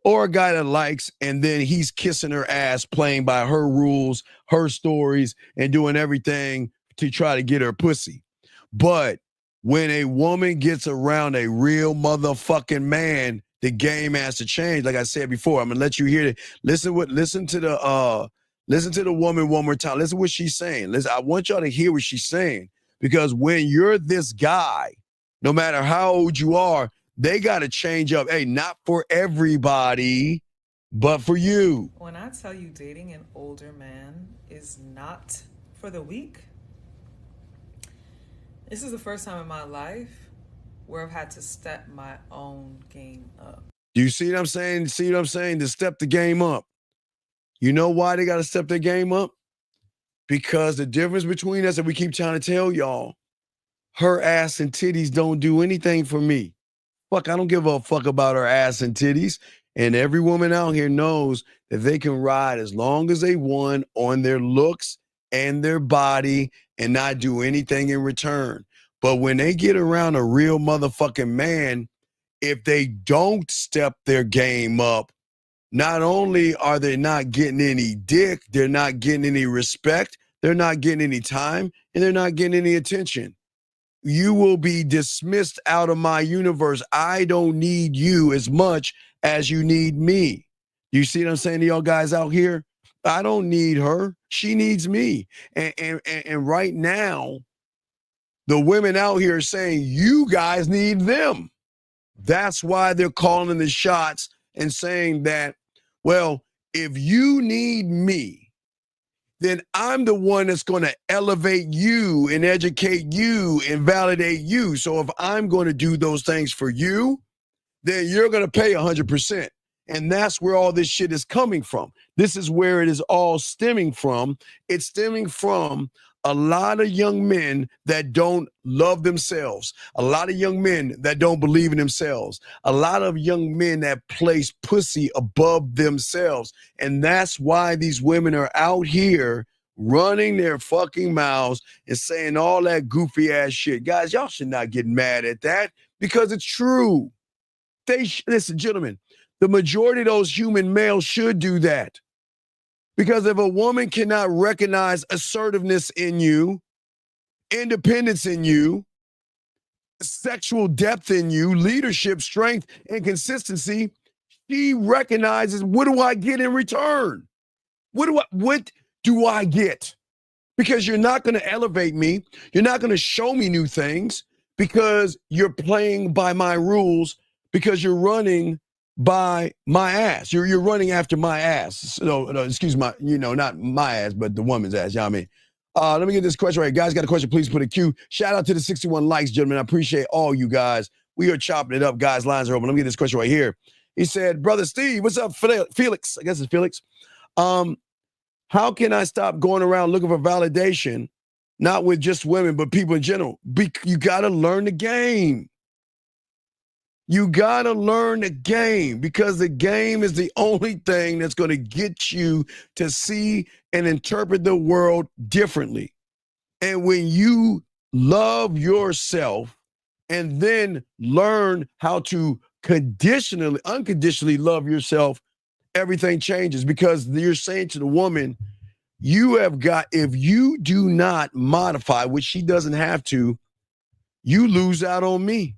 or a guy that likes and then he's kissing her ass, playing by her rules, her stories, and doing everything to try to get her pussy. But when a woman gets around a real motherfucking man, the game has to change. Like I said before, I'm gonna let you hear it. Listen to the woman one more time. Listen to what she's saying. Listen, I want y'all to hear what she's saying, because when you're this guy, no matter how old you are, they gotta change up. Hey, not for everybody, but for you. When I tell you dating an older man is not for the weak, this is the first time in my life where I've had to step my own game up. Do you see what I'm saying? See what I'm saying? To step the game up. You know why they got to step their game up? Because the difference between us, and we keep trying to tell y'all, her ass and titties don't do anything for me. Fuck, I don't give a fuck about her ass and titties. And every woman out here knows that they can ride as long as they want on their looks and their body and not do anything in return. But when they get around a real motherfucking man, if they don't step their game up, not only are they not getting any dick, they're not getting any respect, they're not getting any time, and they're not getting any attention. You will be dismissed out of my universe. I don't need you as much as you need me. You see what I'm saying to y'all guys out here? I don't need her. She needs me. And right now, the women out here are saying, you guys need them. That's why they're calling the shots and saying that, well, if you need me, then I'm the one that's going to elevate you and educate you and validate you. So if I'm going to do those things for you, then you're going to pay 100%. And that's where all this shit is coming from. This is where it is all stemming from. It's stemming from a lot of young men that don't love themselves, a lot of young men that don't believe in themselves, a lot of young men that place pussy above themselves. And that's why these women are out here running their fucking mouths and saying all that goofy ass shit. Guys, y'all should not get mad at that, because it's true. Listen, gentlemen, the majority of those human males should do that. Because if a woman cannot recognize assertiveness in you, independence in you, sexual depth in you, leadership, strength, and consistency, she recognizes, what do I get in return? What do I get? Because you're not going to elevate me. You're not going to show me new things because you're playing by my rules, because you're running by my ass. You're running after my ass. No, excuse my, not my ass, but the woman's ass. You know what I mean? Let me get this question right. Guys, got a question, please put a Q. Shout out to the 61 likes, gentlemen. I appreciate all you guys. We are chopping it up, guys. Lines are open. Let me get this question right here. He said, Brother Steve, what's up, Felix? I guess it's Felix. How can I stop going around looking for validation, not with just women, but people in general? You got to learn the game. You got to learn the game, because the game is the only thing that's going to get you to see and interpret the world differently. And when you love yourself and then learn how to unconditionally love yourself, everything changes, because you're saying to the woman, if you do not modify, which she doesn't have to, you lose out on me.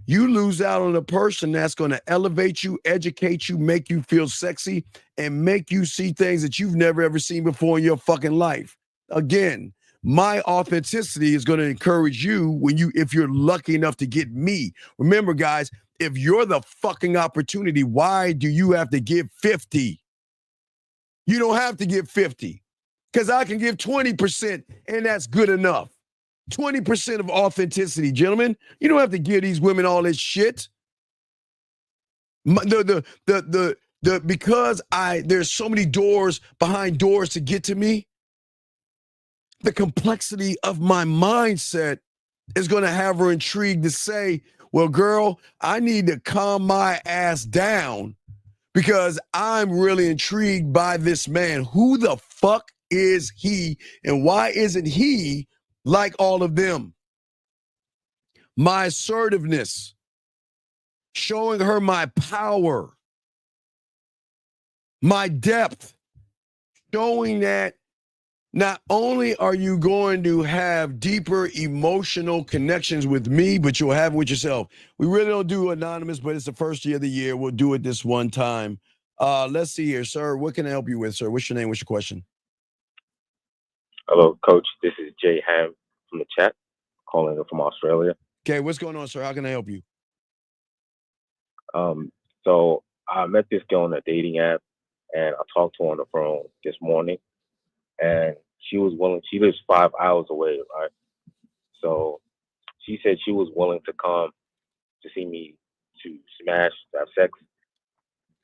You lose out on a person that's going to elevate you, educate you, make you feel sexy, and make you see things that you've never ever seen before in your fucking life. Again, my authenticity is going to encourage you if you're lucky enough to get me. Remember, guys, if you're the fucking opportunity, why do you have to give 50? You don't have to give 50, because I can give 20%, and that's good enough. 20% of authenticity, gentlemen. You don't have to give these women all this shit. Because there's so many doors behind doors to get to me, the complexity of my mindset is going to have her intrigued to say, well, girl, I need to calm my ass down because I'm really intrigued by this man. Who the fuck is he, and why isn't he like all of them? My assertiveness, showing her my power, my depth, showing that not only are you going to have deeper emotional connections with me, but you'll have it with yourself. We really don't do anonymous, but it's the first year of the year. We'll do it this one time. Let's see here, sir. What can I help you with, sir? What's your name? What's your question? Hello, Coach. This is Jay Ham from the chat, calling in from Australia. Okay, what's going on, sir? How can I help you? So I met this girl on a dating app, and I talked to her on the phone this morning, and she was willing. She lives 5 hours away, right? So she said she was willing to come to see me to smash, have sex,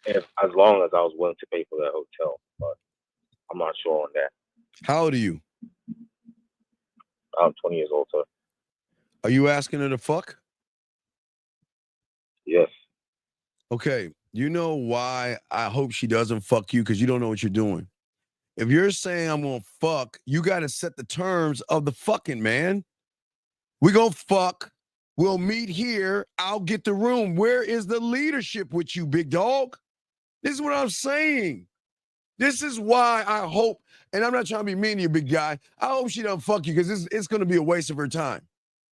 as long as I was willing to pay for the hotel. But I'm not sure on that. How old are you? I'm 20 years old, sir. Are you asking her to fuck? Yes. Okay. You know why I hope she doesn't fuck you? Because you don't know what you're doing. If you're saying I'm going to fuck, you got to set the terms of the fucking, man. We going to fuck. We'll meet here. I'll get the room. Where is the leadership with you, big dog? This is what I'm saying. This is why I hope, and I'm not trying to be mean to you, big guy. I hope she doesn't fuck you, because it's going to be a waste of her time.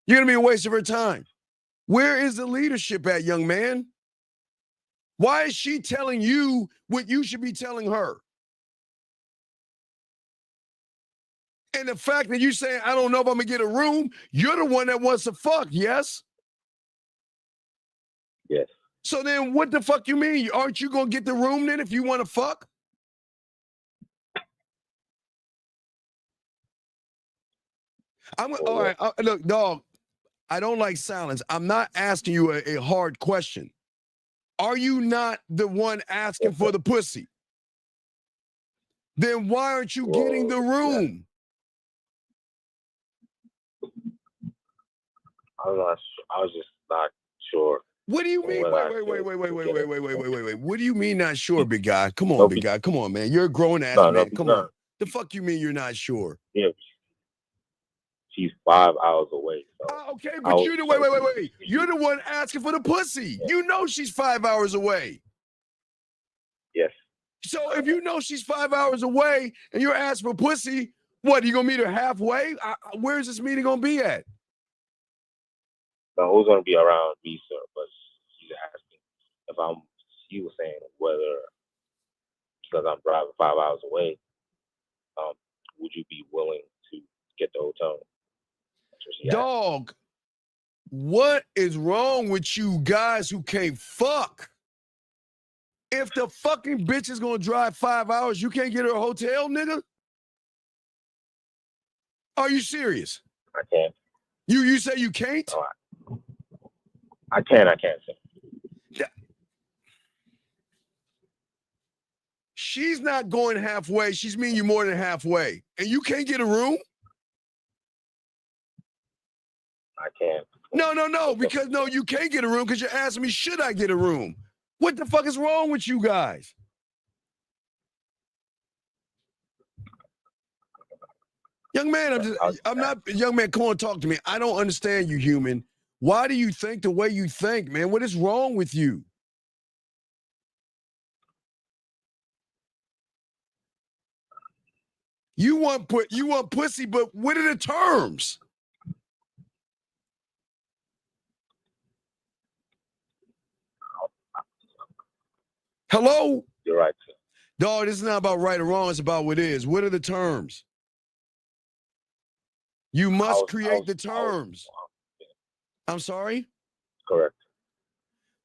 You're going to be a waste of her time. Where is the leadership at, young man? Why is she telling you what you should be telling her? And the fact that you say, I don't know if I'm going to get a room, you're the one that wants to fuck, yes? Yes. So then what the fuck you mean? Aren't you going to get the room then if you want to fuck? All right, look, dog, I don't like silence. I'm not asking you a hard question. Are you not the one asking for the pussy? Then why aren't you getting the room? I was just not sure. What do you mean? Wait. What do you mean not sure, big guy? Come on, big guy. Come on, man. You're a grown ass man. Come on. The fuck you mean you're not sure? Yeah. She's 5 hours away. So okay, but you're the wait. You're the one asking for the pussy. Yeah. You know she's 5 hours away. Yes. So if you know she's 5 hours away and you're asking for pussy, what, are you gonna meet her halfway? Where's this meeting gonna be at? who's gonna be around me, sir? But she's asking if I'm. She was saying whether because I'm driving 5 hours away, would you be willing to get the hotel? That's what she asked. Dog, what is wrong with you guys who can't fuck? If the fucking bitch is gonna drive 5 hours, you can't get her a hotel, nigga? Are you serious? I can't. You say you can't? No, I can't. Sir. She's not going halfway. She's meeting you more than halfway. And you can't get a room? I can't. No, because no, you can't get a room because you're asking me, should I get a room? What the fuck is wrong with you guys? Young man, I'm not, young man, come on, talk to me. I don't understand you, human. Why do you think the way you think, man? What is wrong with you? You want pussy, but what are the terms? Hello? You're right, sir. Dog, this is not about right or wrong. It's about what is. What are the terms? You must create the terms. I'm sorry? Correct.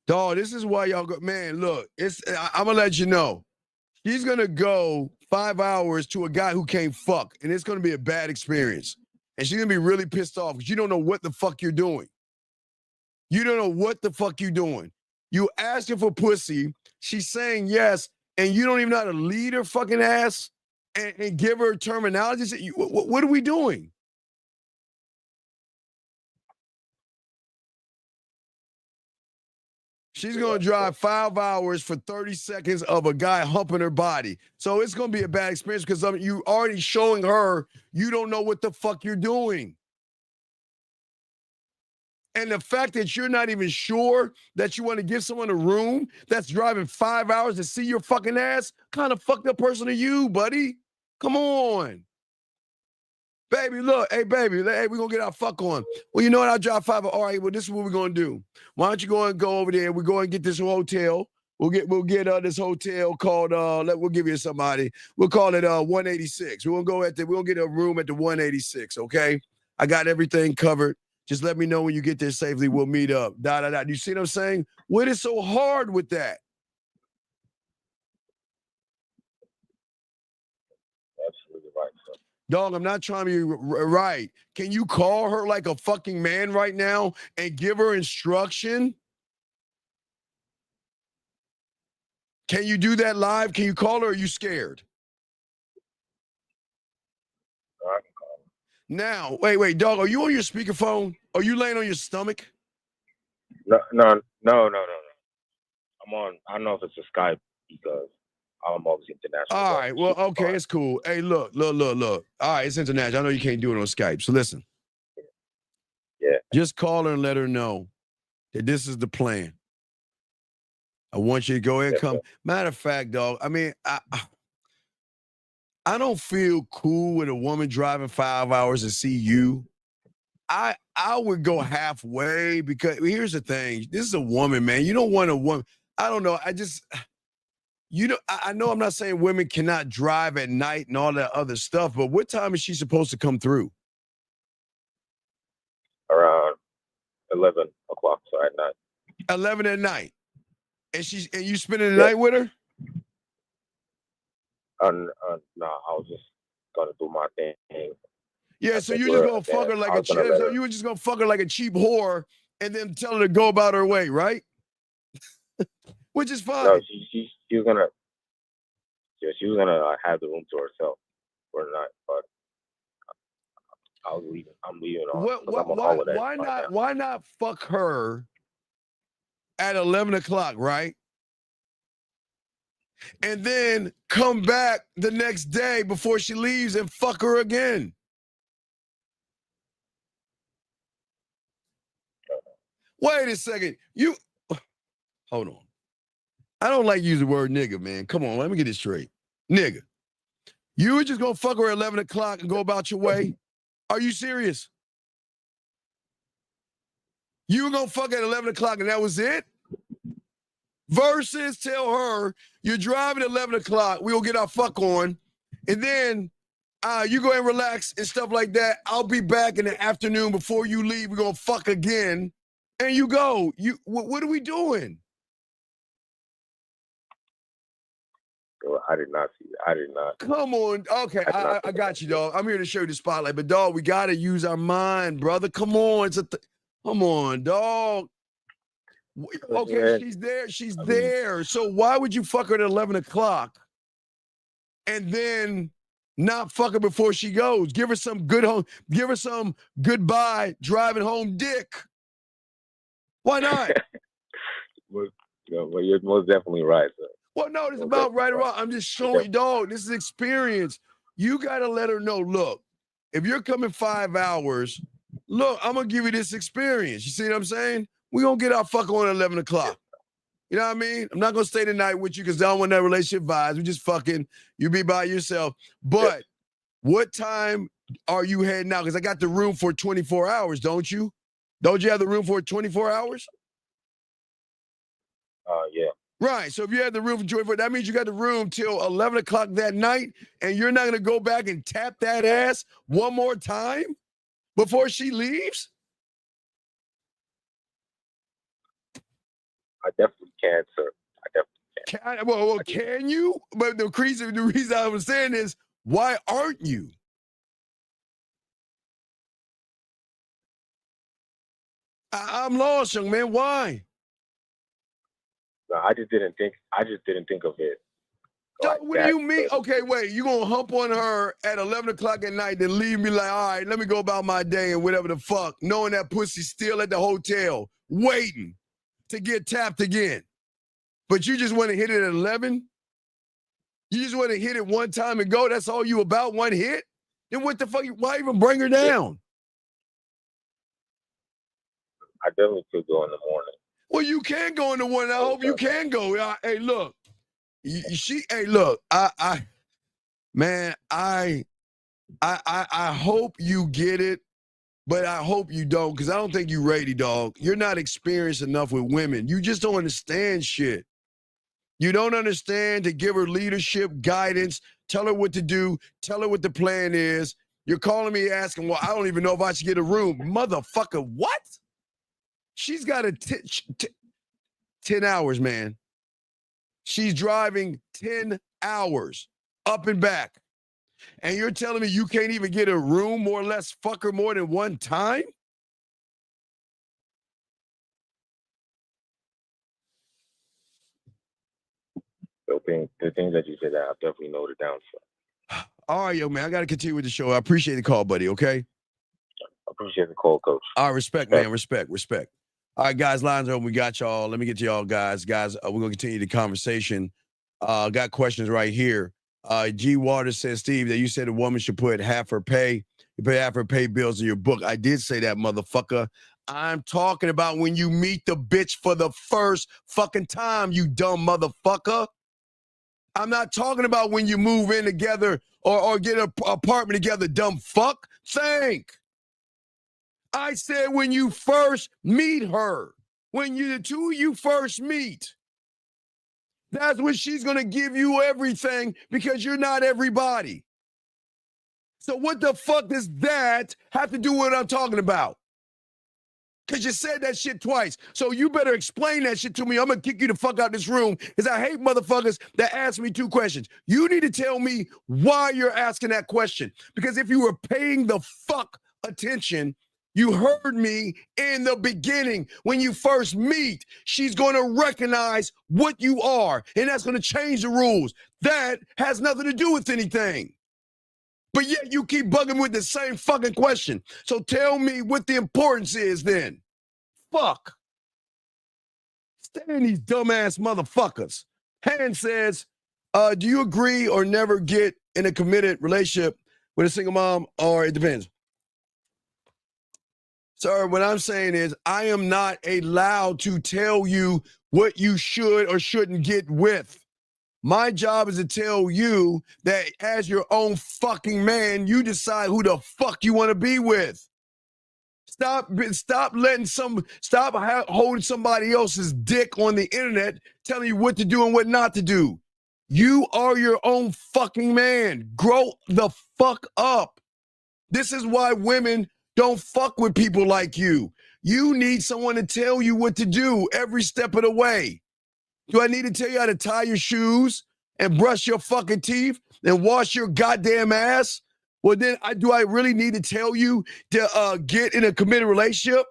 Dog, this is why y'all go. Man, look, I'm going to let you know. She's going to go 5 hours to a guy who can't fuck, and it's going to be a bad experience. And she's going to be really pissed off because you don't know what the fuck you're doing. You don't know what the fuck you're doing. You asking for pussy. She's saying yes, and you don't even know how to lead her fucking ass and give her terminology. What are we doing? She's going to drive 5 hours for 30 seconds of a guy humping her body. So it's going to be a bad experience because you already showing her you don't know what the fuck you're doing. And the fact that you're not even sure that you want to give someone a room that's driving 5 hours to see your fucking ass, kind of fucked up person are you, buddy? Come on. Baby, look, hey, baby, hey, we're going to get our fuck on. Well, you know what? I'll drive 5 hours. All right, well, this is what we're going to do. Why don't you go over there? We're going to get this hotel. We'll get this hotel called, we'll give you somebody. We'll call it 186. We're going to get a room at the 186, okay? I got everything covered. Just let me know when you get there safely. We'll meet up. You see what I'm saying? What is so hard with that? Absolutely right, sir. Dog, I'm not trying to be right. Can you call her like a fucking man right now and give her instruction? Can you do that live? Can you call her or are you scared? I can call her. Now, wait, dog, are you on your speakerphone? Are you laying on your stomach? No. I'm on. I don't know if it's a Skype because I'm obviously international. All right, well, okay, it's cool. Hey, look. All right, it's international. I know you can't do it on Skype, so listen. Yeah. Just call her and let her know that this is the plan. I want you to go ahead and come. Sir. Matter of fact, dog, I mean, I don't feel cool with a woman driving 5 hours to see you. I would go halfway because here's the thing. This is a woman, man. You don't want a woman. I don't know. I know I'm not saying women cannot drive at night and all that other stuff, but what time is she supposed to come through? Around 11 o'clock, so at night. 11 at night. And you spending the night with her? No, I was just gonna do my thing. Yeah, so you're just gonna fuck her like a cheap. So you were just gonna fuck her like a cheap whore and then tell her to go about her way, right? Which is fine. No, she was gonna. Yeah, she was gonna have the room to herself for the night, but I was leaving. I'm leaving on. Why not fuck her at 11 o'clock, right? And then come back the next day before she leaves and fuck her again. Wait a second. Hold on. I don't like using the word nigga, man. Come on, let me get this straight. Nigga. You were just gonna fuck her at 11 o'clock and go about your way? Are you serious? You were going to fuck at 11 o'clock and that was it? Versus tell her, you're driving at 11 o'clock, we'll get our fuck on, and then you go and relax and stuff like that. I'll be back in the afternoon before you leave. We're going to fuck again. And you go. What are we doing? I did not see it. I did not. Come on. Okay, I got you, dog. I'm here to show you the spotlight. But, dog, we got to use our mind, brother. Come on. Come on, dog. Okay, she's there. She's there. So why would you fuck her at 11 o'clock and then not fuck her before she goes? Give her some good home. Give her some goodbye driving home dick. Why not? Well, you're most definitely right, sir. Well, no, it's about right or wrong. I'm just showing you, dog. This is experience. You got to let her know, look, if you're coming 5 hours, look, I'm going to give you this experience. You see what I'm saying? We're going to get our fuck on at 11 o'clock. You know what I mean? I'm not going to stay the night with you because I don't want that relationship vibes. We just fucking, you be by yourself. But what time are you heading out? Because I got the room for 24 hours, don't you? Don't you have the room for 24 hours? Yeah. Right. So if you have the room for 24, that means you got the room till 11 o'clock that night, and you're not going to go back and tap that ass one more time before she leaves? I definitely can, sir. I definitely can. Well, can you? But the reason I was saying is, why aren't you? I'm lost, young man. Why? No, I just didn't think of it. Like what do you mean? Okay, wait. You gonna hump on her at 11 o'clock at night, then leave me like, all right, let me go about my day and whatever the fuck, knowing that pussy's still at the hotel, waiting to get tapped again. But you just want to hit it at 11? You just want to hit it one time and go? That's all you about, one hit? Then what the fuck? Why even bring her down? I definitely could go in the morning. Well, you can go in the morning. I hope you can go. Hey, look. Hey, look. I hope you get it, but I hope you don't, because I don't think you're ready, dog. You're not experienced enough with women. You just don't understand shit. You don't understand to give her leadership, guidance, tell her what to do, tell her what the plan is. You're calling me asking, well, I don't even know if I should get a room. Motherfucker, what? She's got 10 hours, man. She's driving 10 hours up and back. And you're telling me you can't even get a room, more or less, fuck her more than one time? The things that you said, I'll definitely note it down, sir. All right, yo, man, I got to continue with the show. I appreciate the call, buddy, okay? I appreciate the call, coach. All right, respect, man, respect. All right, guys, lines are open. We got y'all. Let me get to y'all, guys. Guys, we're going to continue the conversation. Got questions right here. G. Waters says, Steve, that you said a woman should put half her pay. You pay half her pay bills in your book. I did say that, motherfucker. I'm talking about when you meet the bitch for the first fucking time, you dumb motherfucker. I'm not talking about when you move in together or get an apartment together, dumb fuck. Think. I said when you first meet her, when the two of you first meet, that's when she's going to give you everything because you're not everybody. So what the fuck does that have to do with what I'm talking about? Because you said that shit twice. So you better explain that shit to me. I'm going to kick you the fuck out this room because I hate motherfuckers that ask me two questions. You need to tell me why you're asking that question. Because if you were paying the fuck attention, you heard me in the beginning. When you first meet, she's going to recognize what you are, and that's going to change the rules. That has nothing to do with anything. But yet you keep bugging with the same fucking question. So tell me what the importance is then. Fuck. Stand these dumbass motherfuckers. Han says, do you agree or never get in a committed relationship with a single mom, or it depends? Sir, what I'm saying is I am not allowed to tell you what you should or shouldn't get with. My job is to tell you that as your own fucking man, you decide who the fuck you want to be with. Stop holding somebody else's dick on the internet, telling you what to do and what not to do. You are your own fucking man. Grow the fuck up. This is why women don't fuck with people like you. You need someone to tell you what to do every step of the way. Do I need to tell you how to tie your shoes and brush your fucking teeth and wash your goddamn ass? Well, then do I really need to tell you to get in a committed relationship?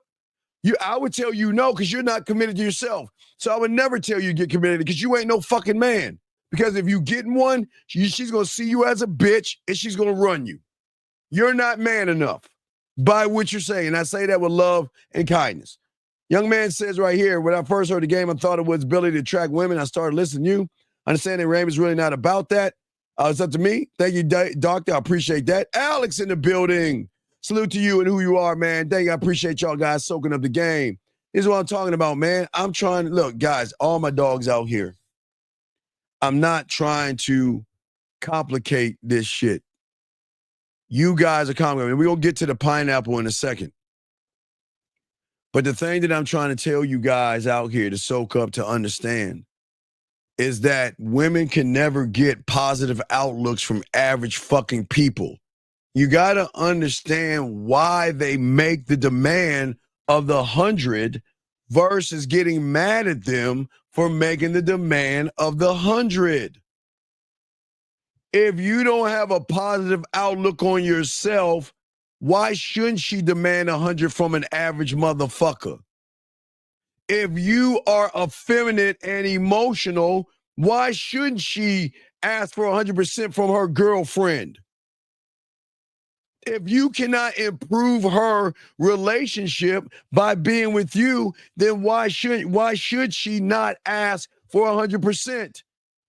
I would tell you no, because you're not committed to yourself. So I would never tell you to get committed because you ain't no fucking man. Because if you get in one, she's going to see you as a bitch and she's going to run you. You're not man enough by what you're saying. I say that with love and kindness. Young man says right here, when I first heard the game, I thought it was ability to attract women. I started listening to you. Understanding Raymond is really not about that. It's up to me. Thank you, Doctor. I appreciate that. Alex in the building. Salute to you and who you are, man. Thank you. I appreciate y'all guys soaking up the game. This is what I'm talking about, man. I'm trying to, look, guys, all my dogs out here. I'm not trying to complicate this shit. You guys are complicated. We're going to get to the pineapple in a second. But the thing that I'm trying to tell you guys out here to soak up, to understand, is that women can never get positive outlooks from average fucking people. You got to understand why they make the demand of the 100 versus getting mad at them for making the demand of the 100. If you don't have a positive outlook on yourself, why shouldn't she demand 100 from an average motherfucker? If you are effeminate and emotional, why shouldn't she ask for 100% from her girlfriend? If you cannot improve her relationship by being with you, then why should she not ask for 100%?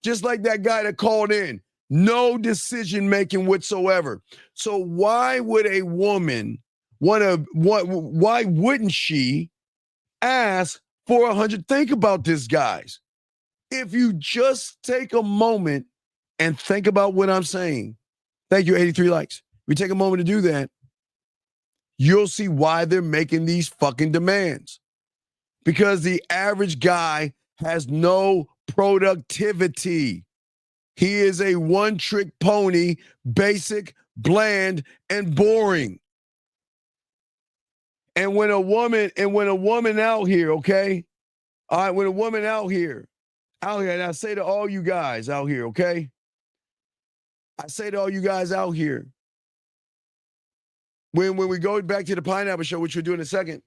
Just like that guy that called in. No decision making whatsoever. So why would a woman why wouldn't she ask for 100? Think about this, guys. If you just take a moment and think about what I'm saying. Thank you, 83 likes. We take a moment to do that. You'll see why they're making these fucking demands. Because the average guy has no productivity. He is a one-trick pony, basic, bland, and boring. And when a woman out here, okay? All right, when a woman out here, and I say to all you guys out here, okay? I say to all you guys out here, when we go back to the Pineapple Show, which we'll do in a second,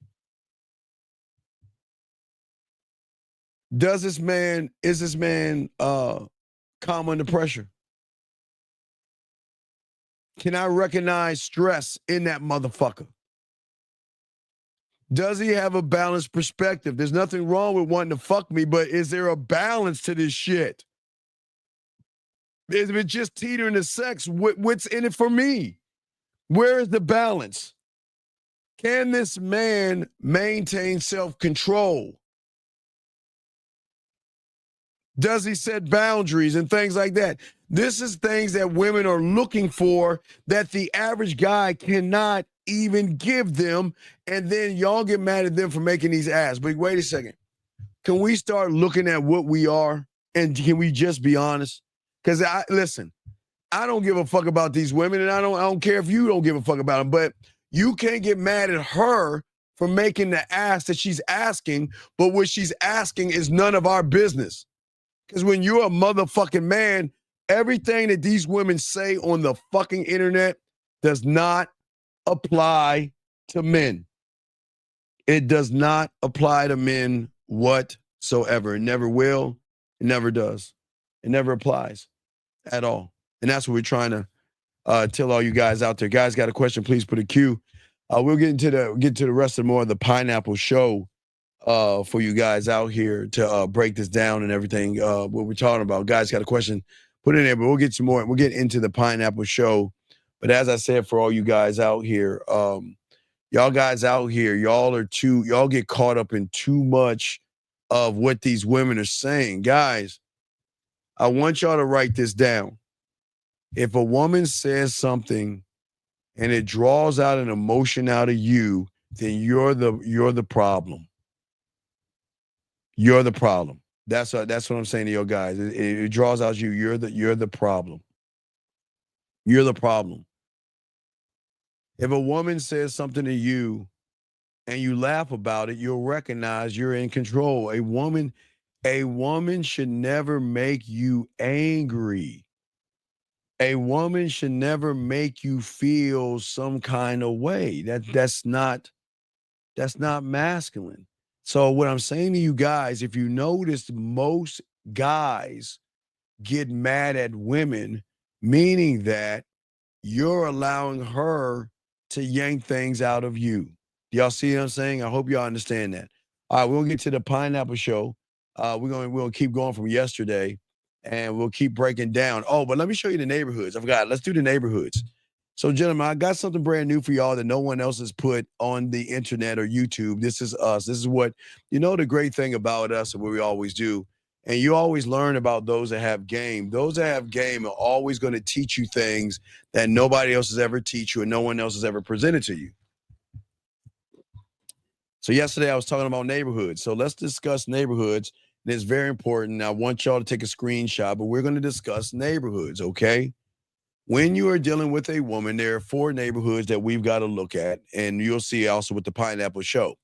is this man calm under pressure? Can I recognize stress in that motherfucker? Does he have a balanced perspective? There's nothing wrong with wanting to fuck me, but is there a balance to this shit? Is it just teetering to sex? What's in it for me? Where is the balance? Can this man maintain self-control? Does he set boundaries and things like that? This is things that women are looking for that the average guy cannot even give them, and then y'all get mad at them for making these asks. But wait a second. Can we start looking at what we are, and can we just be honest? Because listen, I don't give a fuck about these women, and I don't care if you don't give a fuck about them, but you can't get mad at her for making the ask that she's asking, but what she's asking is none of our business. Because when you're a motherfucking man, everything that these women say on the fucking internet does not apply to men. It does not apply to men whatsoever. It never will. It never does. It never applies at all. And that's what we're trying to tell all you guys out there. Guys, got a question? Please put a Q. We'll get to the rest of more of the Pineapple Show for you guys out here to break this down and everything. What we're talking about. Guys, got a question? Put it in there. But we'll get some more. We'll get into the Pineapple Show. But as I said, for all you guys out here, y'all guys out here, y'all get caught up in too much of what these women are saying. Guys, I want y'all to write this down. If a woman says something and it draws out an emotion out of you, then you're the problem. You're the problem. That's what I'm saying to you guys. It draws out you. You're the problem. You're the problem. If a woman says something to you and you laugh about it, you'll recognize you're in control. A woman should never make you angry. A woman should never make you feel some kind of way. That's not masculine. So what I'm saying to you guys, if you notice, most guys get mad at women, meaning that you're allowing her to yank things out of you. Y'all see what I'm saying? I hope y'all understand that. All right, we'll get to the Pineapple Show. We'll keep going from yesterday, and we'll keep breaking down. Oh, but let me show you the neighborhoods. I forgot. Let's do the neighborhoods. So, gentlemen, I got something brand new for y'all that no one else has put on the internet or YouTube. This is us. This is what, the great thing about us and what we always do. And you always learn about those that have game. Those that have game are always going to teach you things that nobody else has ever teach you and no one else has ever presented to you. So yesterday I was talking about neighborhoods. So let's discuss neighborhoods. And it's very important. I want y'all to take a screenshot, but we're going to discuss neighborhoods, okay? When you are dealing with a woman, there are 4 neighborhoods that we've got to look at, and you'll see also with the Pineapple Show.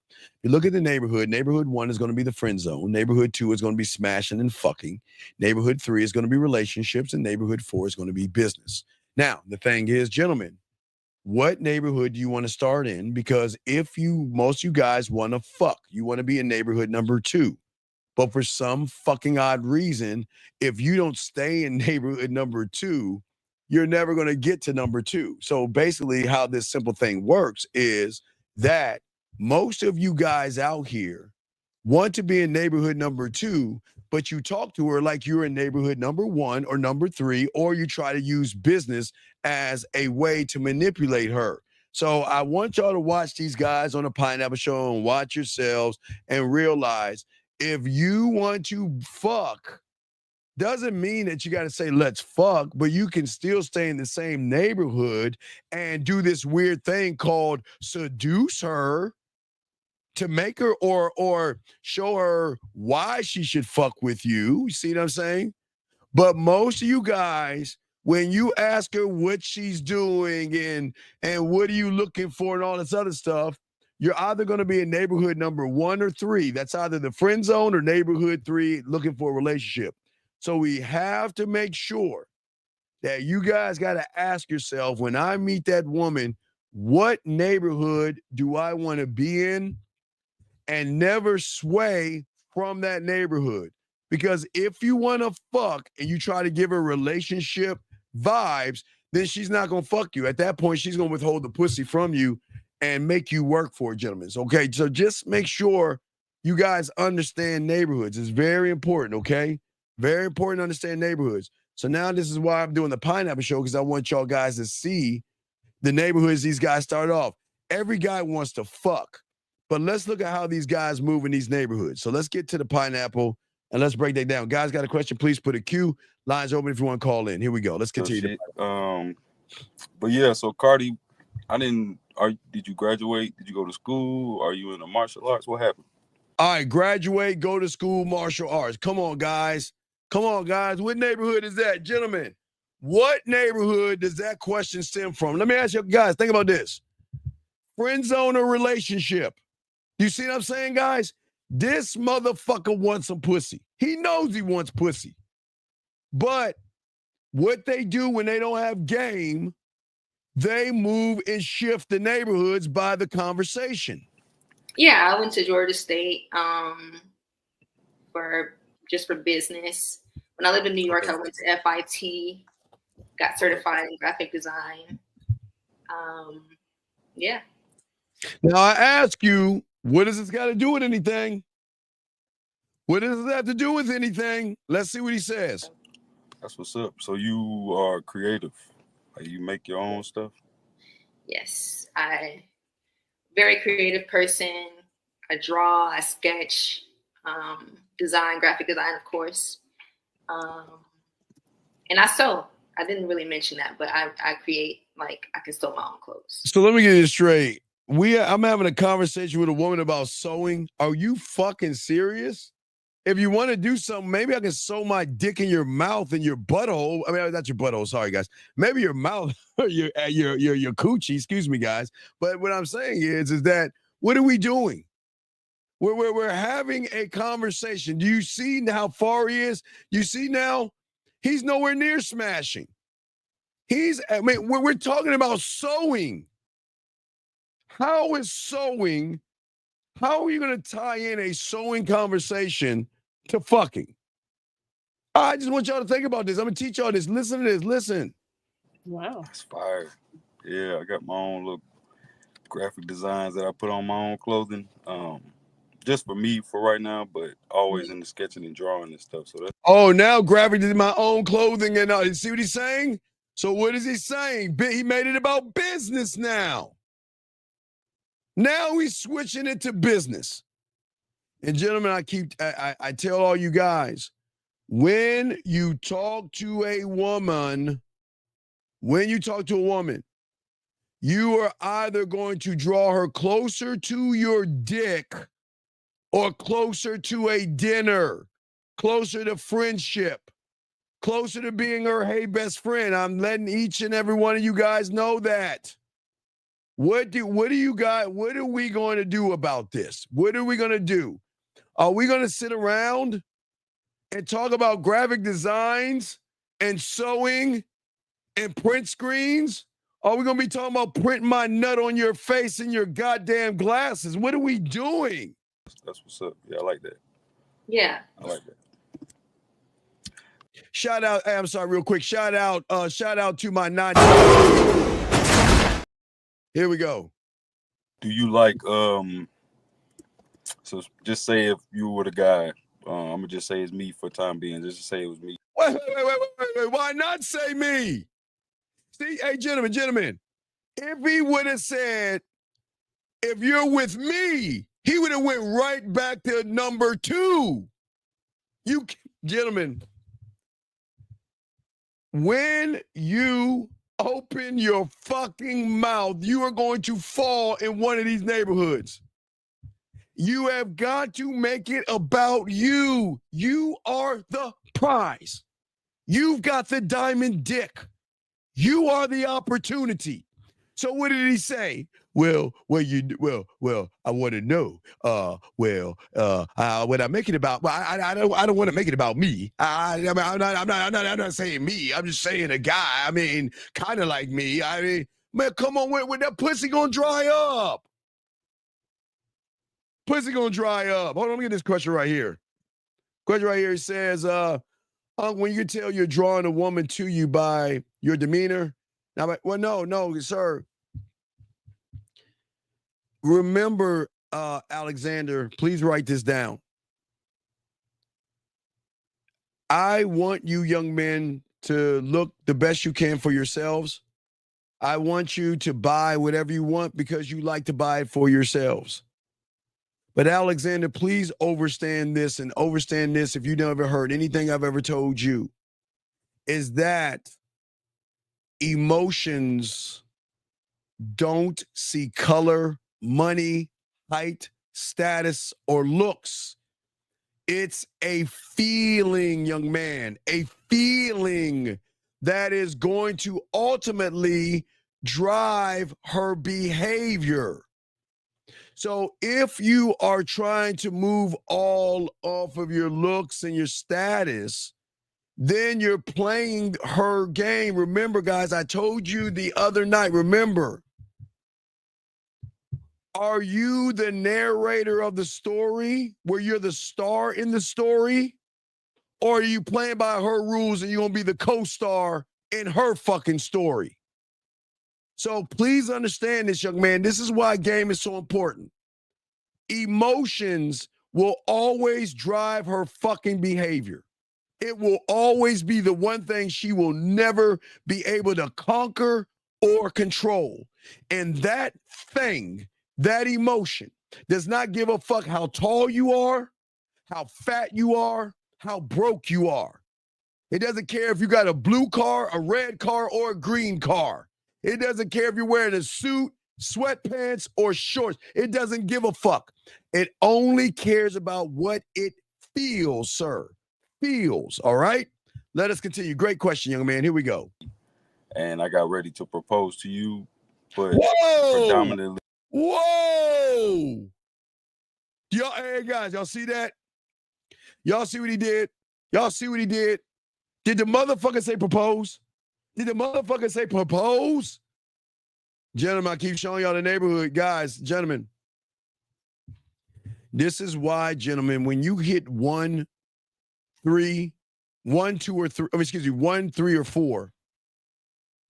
You look at the neighborhood. Neighborhood 1 is going to be the friend zone. Neighborhood 2 is going to be smashing and fucking. Neighborhood 3 is going to be relationships, and neighborhood 4 is going to be business. Now, the thing is, gentlemen, what neighborhood do you want to start in? Because most of you guys want to fuck, you want to be in neighborhood number 2. But for some fucking odd reason, if you don't stay in neighborhood number 2, you're never going to get to number 2. So basically how this simple thing works is that most of you guys out here want to be in neighborhood number 2, but you talk to her like you're in neighborhood number 1 or number 3, or you try to use business as a way to manipulate her. So I want y'all to watch these guys on the Pineapple Show and watch yourselves and realize if you want to fuck, doesn't mean that you got to say, let's fuck, but you can still stay in the same neighborhood and do this weird thing called seduce her to make her or show her why she should fuck with you. You see what I'm saying? But most of you guys, when you ask her what she's doing and what are you looking for and all this other stuff, you're either going to be in neighborhood number 1 or 3. That's either the friend zone or neighborhood 3 looking for a relationship. So we have to make sure that you guys got to ask yourself, when I meet that woman, what neighborhood do I want to be in? And never sway from that neighborhood. Because if you want to fuck and you try to give her relationship vibes, then she's not going to fuck you. At that point, she's going to withhold the pussy from you and make you work for it, gentlemen. Okay, so just make sure you guys understand neighborhoods. It's very important, okay? Very important to understand neighborhoods. So now this is why I'm doing the Pineapple Show, because I want y'all guys to see the neighborhoods these guys start off. Every guy wants to fuck, but let's look at how these guys move in these neighborhoods. So let's get to the Pineapple and let's break that down. Guys, got a question? Please put a Q. Lines open if you want to call in. Here we go. Let's continue. But yeah, so Cardi, did you graduate? Did you go to school? Are you in the martial arts? What happened? All right, graduate, go to school, martial arts. Come on, guys. Come on, guys. What neighborhood is that? Gentlemen, what neighborhood does that question stem from? Let me ask you guys, think about this. Friend zone or relationship? You see what I'm saying, guys? This motherfucker wants some pussy. He knows he wants pussy. But what they do when they don't have game, they move and shift the neighborhoods by the conversation. Yeah, I went to Georgia State for business. When I lived in New York, I went to FIT, got certified in graphic design. Yeah. Now I ask you, what does this got to do with anything? What does it have to do with anything? Let's see what he says. That's what's up. So you are creative. Like you make your own stuff? Yes. Very creative person. I draw, I sketch, design, graphic design, of course. And I sew. I didn't really mention that, but I create, like, I can sew my own clothes. So let me get this straight. I'm having a conversation with a woman about sewing. Are you fucking serious? If you want to do something, maybe I can sew my dick in your mouth and your butthole. I mean, not your butthole. Sorry, guys. Maybe your mouth or your coochie. Excuse me, guys. But what I'm saying is that what are we doing? We're having a conversation. Do you see how far he is? You see now, he's nowhere near smashing. We're talking about sewing. How are you going to tie in a sewing conversation to fucking? I just want y'all to think about this. I'm going to teach y'all this. Listen to this. Listen. Wow. It's fire. Yeah, I got my own little graphic designs that I put on my own clothing. Just for me for right now, but always in the sketching and drawing and stuff. So that's Now graphic is my own clothing. And you see what he's saying? So what is he saying? He made it about business now. Now he's switching it to business. And gentlemen, I tell all you guys, when you talk to a woman, you are either going to draw her closer to your dick or closer to a dinner, closer to friendship, closer to being her hey best friend. I'm letting each and every one of you guys know that. What are we going to do about this? What are we going to do? Are we going to sit around and talk about graphic designs and sewing and print screens? Are we going to be talking about printing my nut on your face and your goddamn glasses? What are we doing? That's what's up. Yeah, I like that. Yeah. I like that. Shout out, I'm sorry, real quick. Shout out to my 9. Here we go. Do you like so just say if you were the guy, I'm gonna just say it's me for time being, just to say it was me. Wait. Why not say me? See, hey, gentlemen, if he would have said, if you're with me, he would have went right back to number 2. You gentlemen, when you open your fucking mouth, you are going to fall in one of these neighborhoods. You have got to make it about you. You are the prize. You've got the diamond dick. You are the opportunity. So what did he say? Well, I want to know. What I make it about? Well, I don't want to make it about me. I'm not saying me. I'm just saying a guy. I mean, kind of like me. I mean, man, come on, when that pussy gonna dry up? Pussy gonna dry up. Hold on, let me get this question right here. Question right here. It says, when you tell you're drawing a woman to you by your demeanor. Now, well, no, sir. Remember, Alexander, please write this down. I want you young men to look the best you can for yourselves. I want you to buy whatever you want because you like to buy it for yourselves. But Alexander, please understand this if you never heard anything I've ever told you, is that emotions don't see color, money, height, status, or looks. It's a feeling, young man, a feeling that is going to ultimately drive her behavior. So if you are trying to move all off of your looks and your status, then you're playing her game. Remember, guys, I told you the other night, remember, are you the narrator of the story where you're the star in the story? Or are you playing by her rules and you're going to be the co-star in her fucking story? So please understand this, young man. This is why game is so important. Emotions will always drive her fucking behavior. It will always be the one thing she will never be able to conquer or control. And that thing, that emotion, does not give a fuck how tall you are, how fat you are, how broke you are. It doesn't care if you got a blue car, a red car, or a green car. It doesn't care if you're wearing a suit, sweatpants, or shorts. It doesn't give a fuck. It only cares about what it feels, sir. Feels, all right? Let us continue. Great question, young man. Here we go. And I got ready to propose to you, but Whoa! predominantly. Whoa! Y'all, hey guys, y'all see that? Y'all see what he did? Y'all see what he did? Did the motherfucker say propose? Did the motherfucker say propose? Gentlemen, I keep showing y'all the neighborhood. Guys, gentlemen, this is why, gentlemen, when you hit 1, 3, 1, 2, or 3, excuse me, 1, 3, or 4,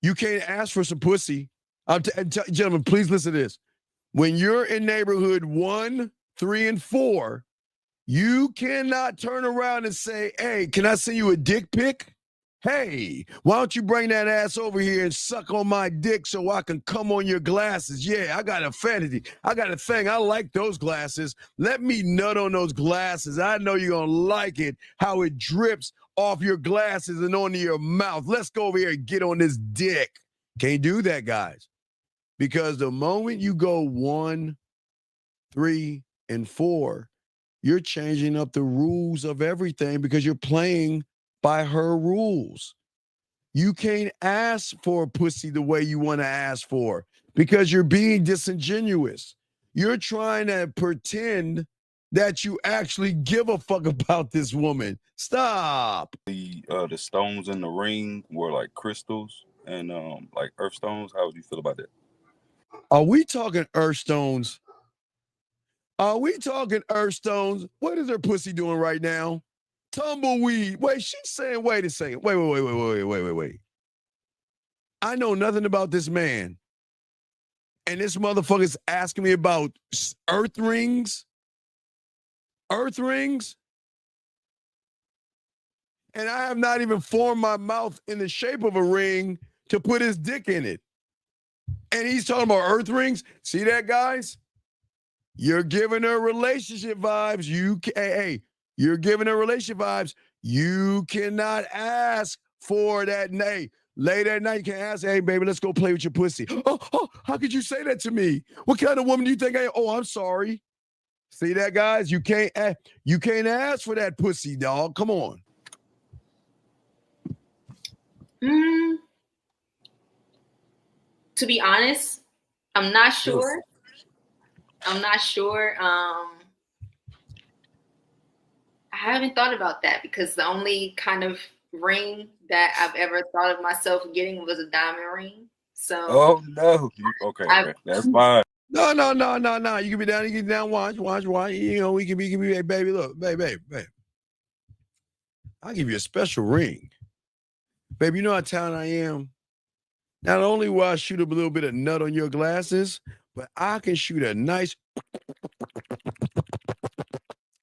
you can't ask for some pussy. Gentlemen, please listen to this. When you're in neighborhood 1, 3, and 4, you cannot turn around and say, hey, can I send you a dick pic? Hey, why don't you bring that ass over here and suck on my dick so I can come on your glasses? Yeah, I got a fantasy. I got a thing. I like those glasses. Let me nut on those glasses. I know you're going to like it, how it drips off your glasses and onto your mouth. Let's go over here and get on this dick. Can't do that, guys. Because the moment you go 1, 3, and 4, you're changing up the rules of everything because you're playing by her rules. You can't ask for a pussy the way you want to ask for because you're being disingenuous. You're trying to pretend that you actually give a fuck about this woman. Stop. The stones in the ring were like crystals and like earth stones. How would you feel about that? Are we talking earth stones? Are we talking earth stones? What is her pussy doing right now? Tumbleweed. Wait, she's saying, wait a second. Wait. I know nothing about this man. And this motherfucker's asking me about earth rings? Earth rings? And I have not even formed my mouth in the shape of a ring to put his dick in it. And he's talking about earth rings? See that, guys? You're giving her relationship vibes. You're giving her relationship vibes. You cannot ask for that. Nay, late at night, you can ask, hey, baby, let's go play with your pussy. Oh, how could you say that to me? What kind of woman do you think I am? Oh, I'm sorry. See that, guys? You can't ask for that pussy, dog. Come on. To be honest, I'm not sure. I haven't thought about that because the only kind of ring that I've ever thought of myself getting was a diamond ring. So. Oh no. Okay, that's fine. No. You can be down. You can get down. Watch. You know, we can be. Hey, baby, look, babe. I'll give you a special ring, baby. You know how talented I am. Not only will I shoot a little bit of nut on your glasses, but I can shoot a nice.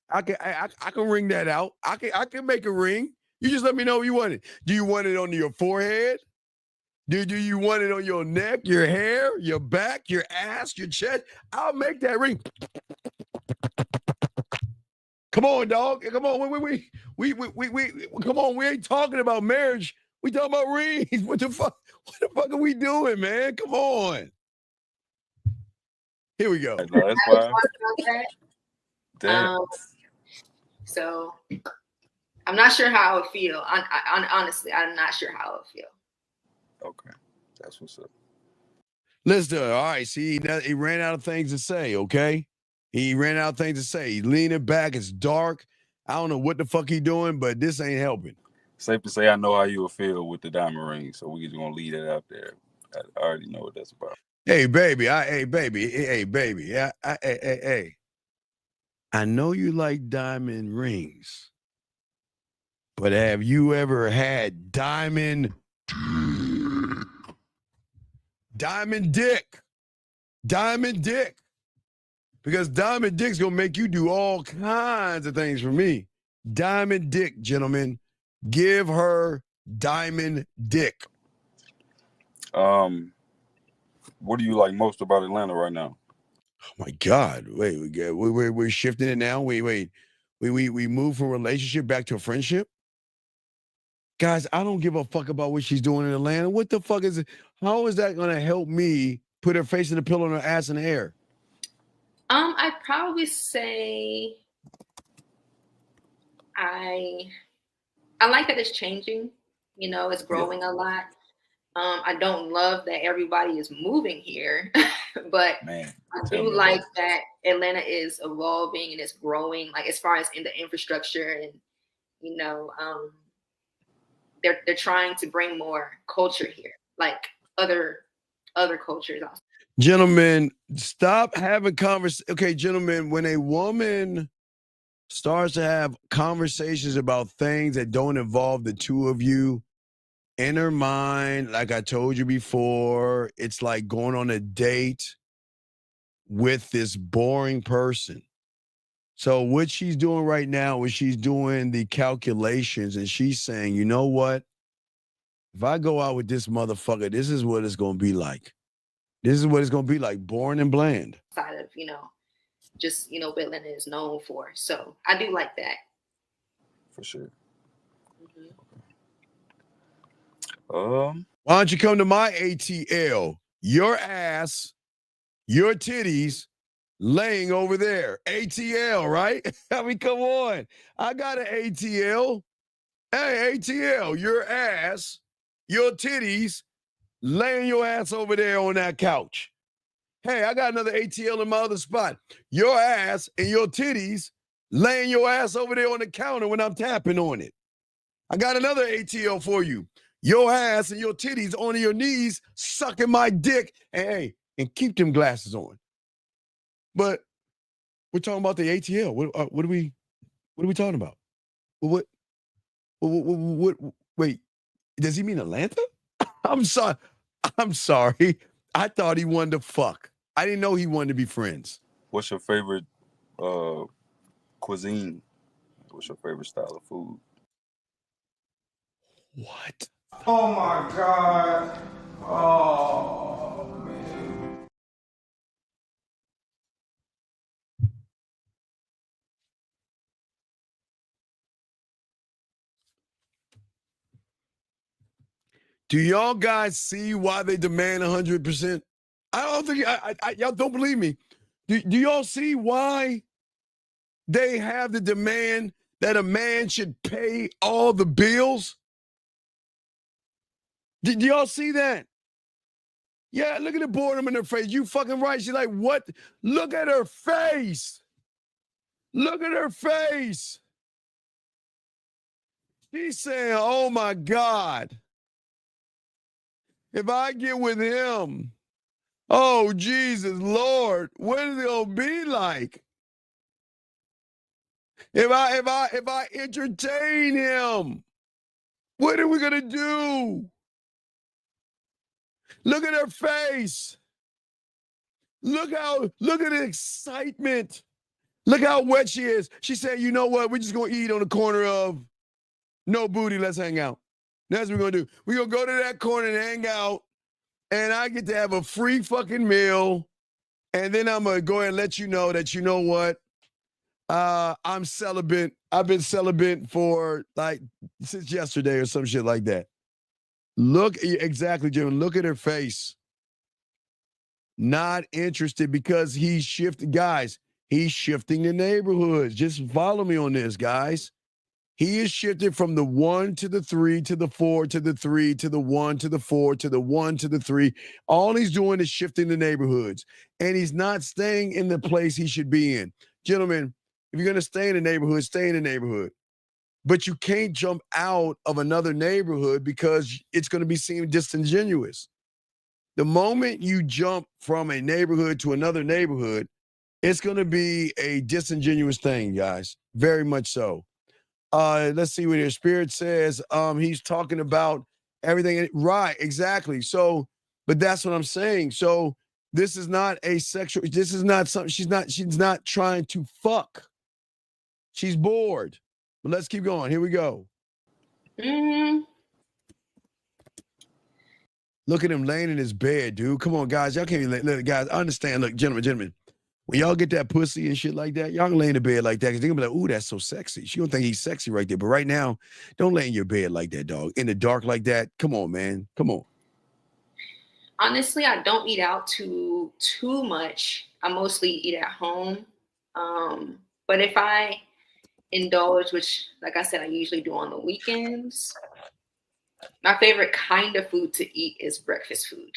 I can ring that out. I can make a ring. You just let me know what you want it. Do you want it on your forehead? Do you want it on your neck, your hair, your back, your ass, your chest? I'll make that ring. Come on, dog. Come on. We come on. We ain't talking about marriage. We talking about rings. What the fuck are we doing, man? Come on. Here we go. No, that's fine. Damn. So I'm not sure how I would feel. Honestly, I'm not sure how I would feel. Okay, that's what's up. Let's do it. All right. See, he ran out of things to say. Okay, he ran out of things to say. He's leaning back. It's dark. I don't know what the fuck he doing, but this ain't helping. Safe to say, I know how you will feel with the diamond ring, so we're just gonna leave that out there. I already know what that's about. Hey, baby. Hey. I know you like diamond rings, but have you ever had diamond dick? Because diamond dick's gonna make you do all kinds of things for me. Diamond dick, gentlemen. Give her diamond dick. What do you like most about Atlanta right now? Oh my God! Wait, we're shifting it now. We move from relationship back to a friendship. Guys, I don't give a fuck about what she's doing in Atlanta. What the fuck is it? How is that gonna help me put her face in the pillow and her ass in the air? I'd probably say I like that it's changing. You know, it's growing a lot. I don't love that everybody is moving here, but I do like that Atlanta is evolving and it's growing, like as far as in the infrastructure, and you know, they're trying to bring more culture here, like other cultures also. Gentlemen, stop having conversations. Okay, gentlemen, when a woman starts to have conversations about things that don't involve the two of you, in her mind, like I told you before, it's like going on a date with this boring person. So what she's doing right now is she's doing the calculations and she's saying, you know what? If I go out with this motherfucker, this is what it's going to be like. This is what it's going to be like, boring and bland. Side of, you know, just, you know, what Atlanta is known for. So I do like that. For sure. Why don't you come to my ATL? Your ass, your titties laying over there. ATL, right? I mean, come on. I got an ATL. Hey, ATL, your ass, your titties laying your ass over there on that couch. Hey, I got another ATL in my other spot. Your ass and your titties laying your ass over there on the counter when I'm tapping on it. I got another ATL for you. Your ass and your titties on your knees sucking my dick. And hey, and keep them glasses on. But we're talking about the ATL. What are we talking about? What? Wait, does he mean Atlanta? I'm sorry. I thought he wanted to fuck. I didn't know he wanted to be friends. What's your favorite cuisine? What's your favorite style of food? What? Oh my God. Oh, man. Do y'all guys see why they demand 100%? I don't think y'all don't believe me. Do y'all see why they have the demand that a man should pay all the bills? Did y'all see that? Yeah, look at the boredom in her face. You fucking right. She's like, what? Look at her face. Look at her face. She's saying, oh my God. If I get with him, oh Jesus, Lord, what is it gonna be like? If I entertain him, what are we gonna do? Look at her face. Look at the excitement. Look how wet she is. She said, you know what? We're just gonna eat on the corner of No Booty. Let's hang out. That's what we're gonna do. We're gonna go to that corner and hang out, and I get to have a free fucking meal. And then I'm gonna go ahead and let you know that, you know what? I'm celibate. I've been celibate for like since yesterday or some shit like that. Look, exactly, Jim. Look at her face. Not interested because he's shifting. Guys, he's shifting the neighborhoods. Just follow me on this, guys. He is shifted from the 1 to the 3 to the 4 to the 3 to the 1 to the 4 to the 1 to the 3. All he's doing is shifting the neighborhoods. And he's not staying in the place he should be in. Gentlemen, if you're going to stay in the neighborhood, stay in the neighborhood. But you can't jump out of another neighborhood because it's going to be seen disingenuous. The moment you jump from a neighborhood to another neighborhood, it's going to be a disingenuous thing, guys. Very much so. Let's see what your spirit says. He's talking about everything. Right, exactly. So, but that's what I'm saying. So this is not a sexual, this is not something, she's not trying to fuck. She's bored. But let's keep going. Here we go. Mm-hmm. Look at him laying in his bed, dude. Come on, guys. Y'all can't even look, guys. I understand. Look, gentlemen. When y'all get that pussy and shit like that, y'all can lay in the bed like that because they're gonna be like, ooh, that's so sexy. She gonna think he's sexy right there. But right now, don't lay in your bed like that, dog. In the dark like that. Come on, man. Come on. Honestly, I don't eat out too much. I mostly eat at home. But if I indulge, which, like I said, I usually do on the weekends, my favorite kind of food to eat is breakfast food.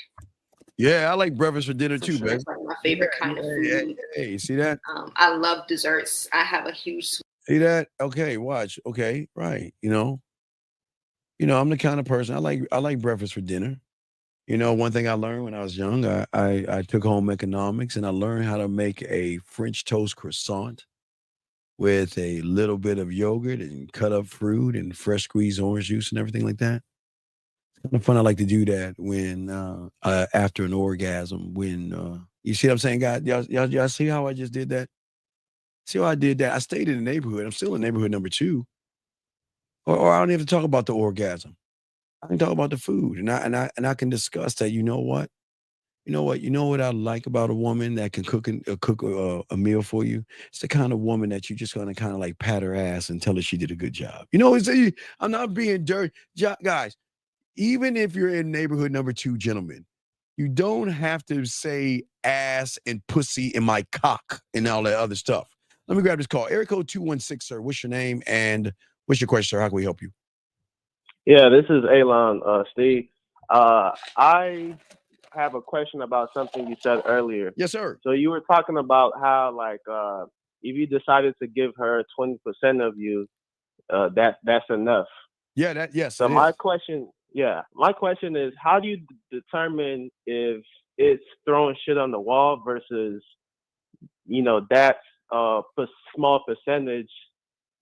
Yeah, I like breakfast for dinner For too, sure. baby. It's like my favorite kind of food. Hey, you see that? I love desserts. I have a huge See that? Okay, watch. Okay, right. You know, I'm the kind of person I like breakfast for dinner. You know, one thing I learned when I was young, I took home economics and I learned how to make a French toast croissant with a little bit of yogurt and cut up fruit and fresh squeezed orange juice and everything like that. It's kind of fun. I like to do that when after an orgasm. When you see what I'm saying, guys? Y'all see how I just did that? See how I did that? I stayed in the neighborhood. I'm still in neighborhood number 2. Or I don't even have to talk about the orgasm. I can talk about the food, and I can discuss that. You know what I like about a woman that can cook a meal for you. It's the kind of woman that you're just gonna kind of like pat her ass and tell her she did a good job. You know, I'm not being dirty, guys. Even if you're in neighborhood number 2, gentlemen, you don't have to say ass and pussy and my cock and all that other stuff. Let me grab this call. Area code 216, sir. What's your name and what's your question, sir? How can we help you? Yeah, this is Elon, Steve. I have a question about something you said earlier. Yes, sir. So you were talking about how, like, if you decided to give her 20% of you, that's enough. Yeah, yes. So my question is, how do you determine if it's throwing shit on the wall versus, that small percentage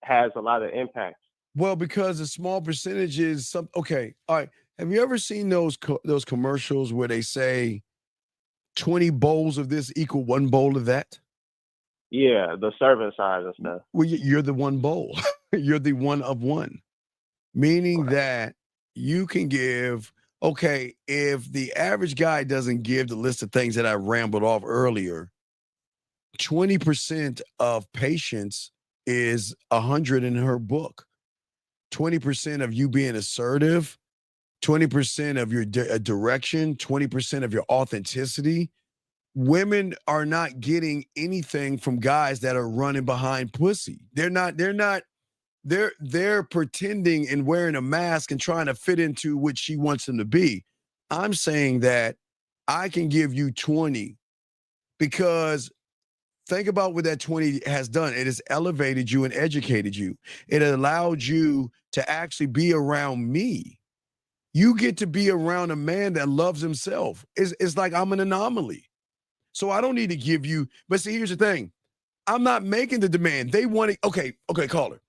has a lot of impact? Well, because a small percentage is okay. All right. Have you ever seen those commercials where they say 20 bowls of this equal 1 bowl of that? Yeah, the serving size and stuff. Well, you're the 1 bowl. You're the 1 of 1, meaning that you can give. Okay, if the average guy doesn't give the list of things that I rambled off earlier, 20% of patience is 100 in her book. 20% of you being assertive, 20% of your direction, 20% of your authenticity. Women are not getting anything from guys that are running behind pussy. They're pretending and wearing a mask and trying to fit into what she wants them to be. I'm saying that I can give you 20 because think about what that 20 has done. It has elevated you and educated you. It allowed you to actually be around me. You get to be around a man that loves himself. It's like I'm an anomaly. So I don't need to give you, but see, here's the thing. I'm not making the demand. They want it. Okay, caller.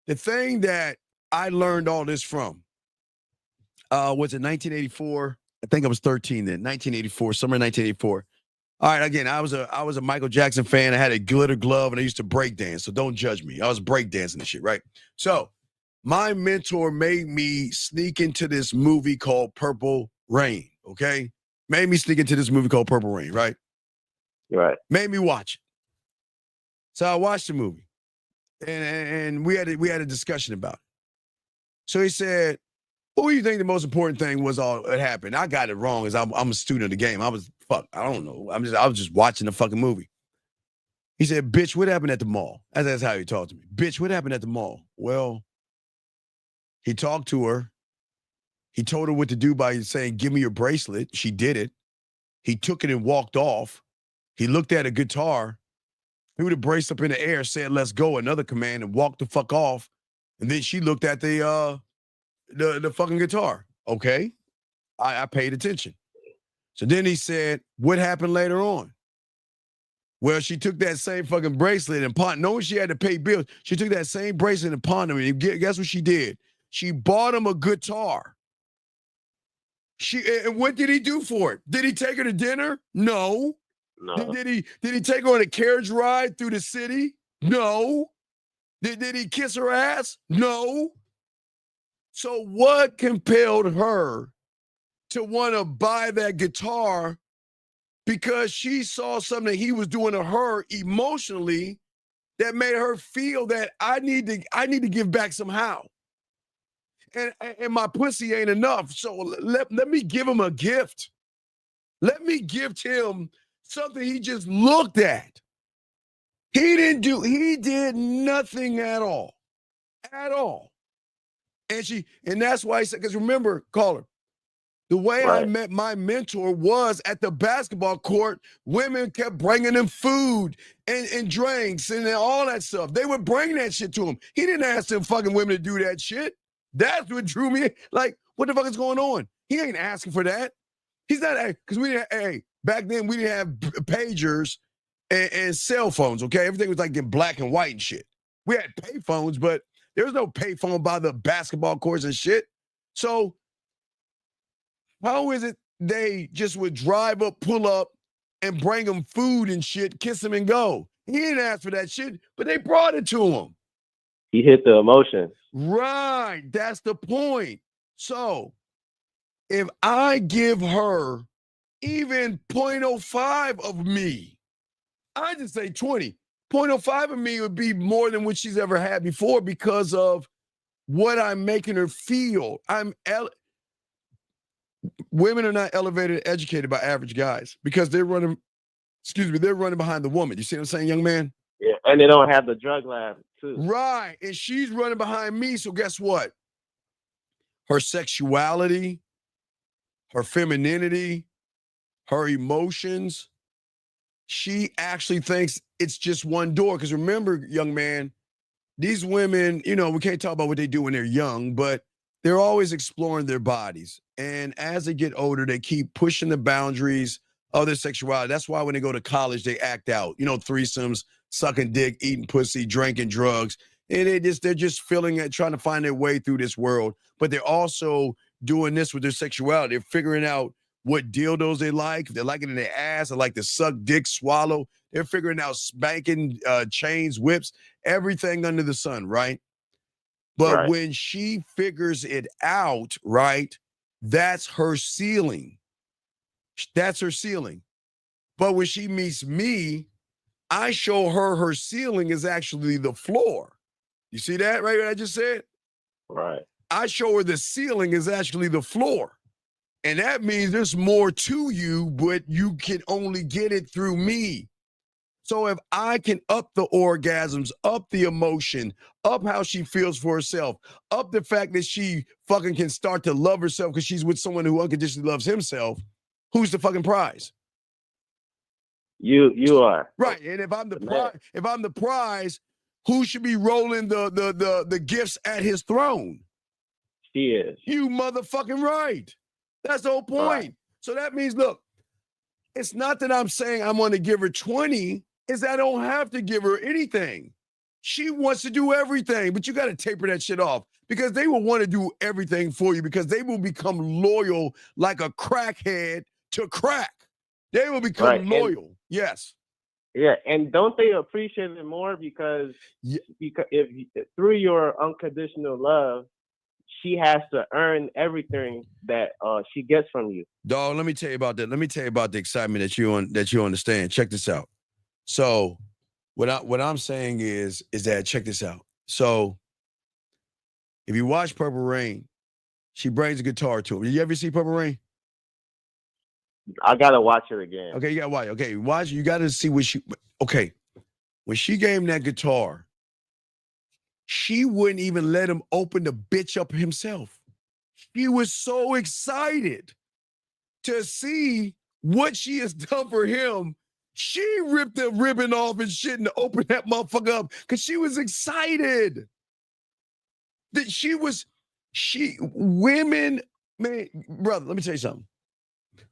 The thing that I learned all this from was in 1984. I think I was 13 then, 1984, summer 1984. All right, again, I was a Michael Jackson fan. I had a glitter glove and I used to break dance. So don't judge me. I was break dancing and shit, right? So my mentor made me sneak into this movie called Purple Rain, okay? Made me sneak into this movie called Purple Rain, right? Right. Made me watch it. So I watched the movie. And we had a discussion about it. So he said, what do you think the most important thing was all that happened? I got it wrong as I'm a student of the game. I don't know. I was just watching the fucking movie. He said, bitch, what happened at the mall? That's how he talked to me. Bitch, what happened at the mall? Well, he talked to her. He told her what to do by saying, give me your bracelet. She did it. He took it and walked off. He looked at a guitar, threw the bracelet up in the air, said, let's go, another command, and walked the fuck off. And then she looked at the fucking guitar. Okay. I paid attention. So then he said, what happened later on? Well, she took that same fucking bracelet and pawned, knowing she had to pay bills, she took that same bracelet and pawned him. And guess what she did? She bought him a guitar. And what did he do for it? Did he take her to dinner? No. Did he take her on a carriage ride through the city? No. Did he kiss her ass? No. So what compelled her to want to buy that guitar? Because she saw something he was doing to her emotionally that made her feel that I need to give back somehow. And my pussy ain't enough. So let me give him a gift. Let me gift him something he just looked at. He did nothing at all. At all. And that's why he said, because remember, caller, the way I met my mentor was at the basketball court. Women kept bringing him food and drinks and all that stuff. They would bring that shit to him. He didn't ask them fucking women to do that shit. That's what drew me. Like, what the fuck is going on? He ain't asking for that. He's not, because we didn't, back then we didn't have pagers and cell phones, okay? Everything was like in black and white and shit. We had pay phones, but there was no pay phone by the basketball courts and shit. So how is it they just would drive up, pull up, and bring him food and shit, kiss him and go? He didn't ask for that shit, but they brought it to him. He hit the emotions. Right. That's the point. So if I give her even 0.05 of me, I just say 20. 0.05 of me would be more than what she's ever had before because of what I'm making her feel. Women are not elevated and educated by average guys because they're running behind the woman. You see what I'm saying, young man? Yeah, and they don't have the drug lab too. Right, and she's running behind me, so guess what? Her sexuality, her femininity, her emotions, she actually thinks it's just one door. Because remember, young man, these women, we can't talk about what they do when they're young, but they're always exploring their bodies. And as they get older, they keep pushing the boundaries of their sexuality. That's why when they go to college, they act out. Threesomes, sucking dick, eating pussy, drinking drugs. And they're just feeling it, trying to find their way through this world. But they're also doing this with their sexuality. They're figuring out what dildos they like. If they like it in their ass, they like to suck dick, swallow. They're figuring out spanking, chains, whips, everything under the sun, right? But when she figures it out, right, that's her ceiling. That's her ceiling. But when she meets me, I show her ceiling is actually the floor. You see that, right? What I just said? Right. I show her the ceiling is actually the floor. And that means there's more to you, but you can only get it through me. So if I can up the orgasms, up the emotion, up how she feels for herself, up the fact that she fucking can start to love herself because she's with someone who unconditionally loves himself, who's the fucking prize? You are. Right. And if I'm the prize, who should be rolling the gifts at his throne? She is. You motherfucking right. That's the whole point. Right. So that means, look, it's not that I'm saying I'm going to give her 20, is that I don't have to give her anything. She wants to do everything, but you got to taper that shit off because they will want to do everything for you because they will become loyal like a crackhead to crack. They will become loyal. Yes. Yeah, and don't they appreciate it more because if through your unconditional love, she has to earn everything that she gets from you. Dog, let me tell you about that. Let me tell you about the excitement that you understand. Check this out. So what I'm saying is that, check this out. So if you watch Purple Rain, she brings a guitar to him. Did you ever see Purple Rain? I gotta watch it again. Okay, you gotta watch. Okay, watch. You gotta see what she. Okay, when she gave him that guitar, she wouldn't even let him open the bitch up himself. She was so excited to see what she has done for him. She ripped the ribbon off and shit and opened that motherfucker up because she was excited. That women, man, brother, let me tell you something.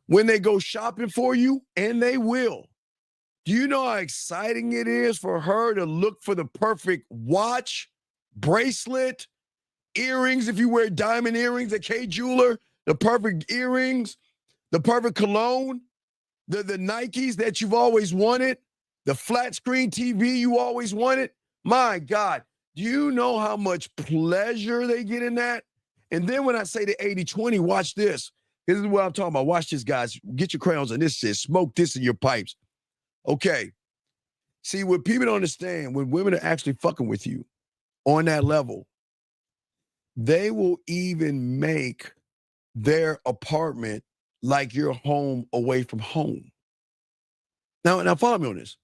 When they go shopping for you, and they will, do you know how exciting it is for her to look for the perfect watch, bracelet, earrings, if you wear diamond earrings at K Jeweler, the perfect earrings, the perfect cologne, the Nikes that you've always wanted, the flat screen TV you always wanted? My God, do you know how much pleasure they get in that? And then when I say the 80-20, watch this. This is what I'm talking about. Watch this, guys. Get your crayons on this shit. Smoke this in your pipes. Okay. See, what people don't understand, when women are actually fucking with you on that level, they will even make their apartment like you're home away from home. Now follow me on this.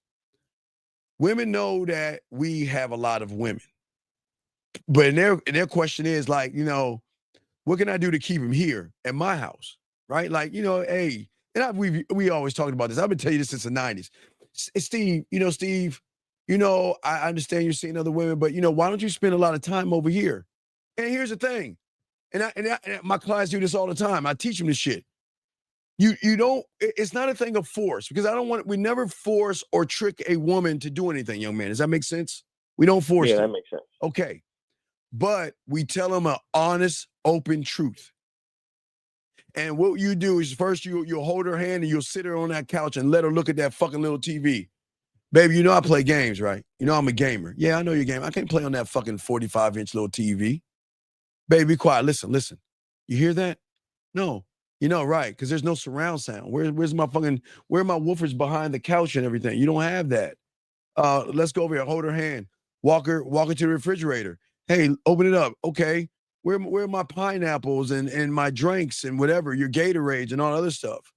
Women know that we have a lot of women. But their question is like, what can I do to keep him here at my house? Right? Like, hey, and we always talked about this. I've been telling you this since the 90s. Steve, I understand you're seeing other women, but why don't you spend a lot of time over here? And here's the thing. And my clients do this all the time. I teach them this shit. You don't, it's not a thing of force, because we never force or trick a woman to do anything, young man. Does that make sense? We don't force them. Yeah, that makes sense. Okay. But we tell them an honest, open truth. And what you do is first you'll hold her hand and you'll sit her on that couch and let her look at that fucking little TV. Baby, I play games, right? I'm a gamer. Yeah, I know you're a gamer. I can't play on that fucking 45-inch little TV. Baby, be quiet. Listen. You hear that? No. Right, because there's no surround sound. Where are my woofers behind the couch and everything? You don't have that. Let's go over here. Hold her hand. Walk her to the refrigerator. Hey, open it up. Okay. Where are my pineapples and my drinks and whatever, your Gatorades and all other stuff?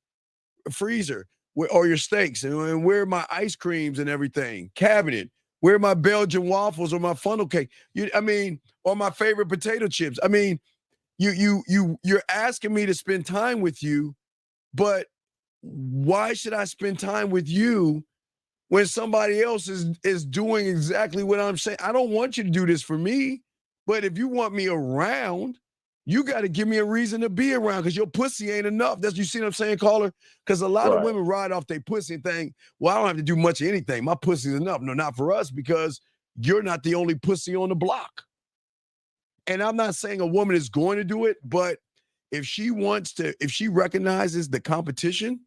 Freezer. Or your steaks. And where are my ice creams and everything? Cabinet. Where are my Belgian waffles or my funnel cake? Or my favorite potato chips. You're asking me to spend time with you, but why should I spend time with you when somebody else is doing exactly what I'm saying? I don't want you to do this for me, but if you want me around, you got to give me a reason to be around, because your pussy ain't enough. You see what I'm saying, caller? Because a lot of women ride off their pussy and think, well, I don't have to do much of anything. My pussy's enough. No, not for us, because you're not the only pussy on the block. And I'm not saying a woman is going to do it, but if she recognizes the competition,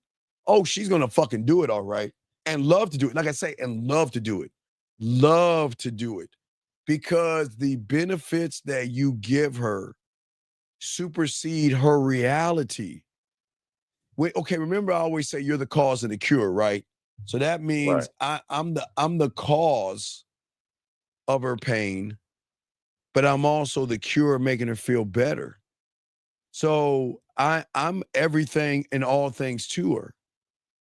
she's going to fucking do it, all right. And love to do it. Like I say, and love to do it. Love to do it. Because the benefits that you give her supersede her reality. Remember I always say you're the cause of the cure, right? So that means I'm the cause of her pain, but I'm also the cure making her feel better. So I'm everything and all things to her.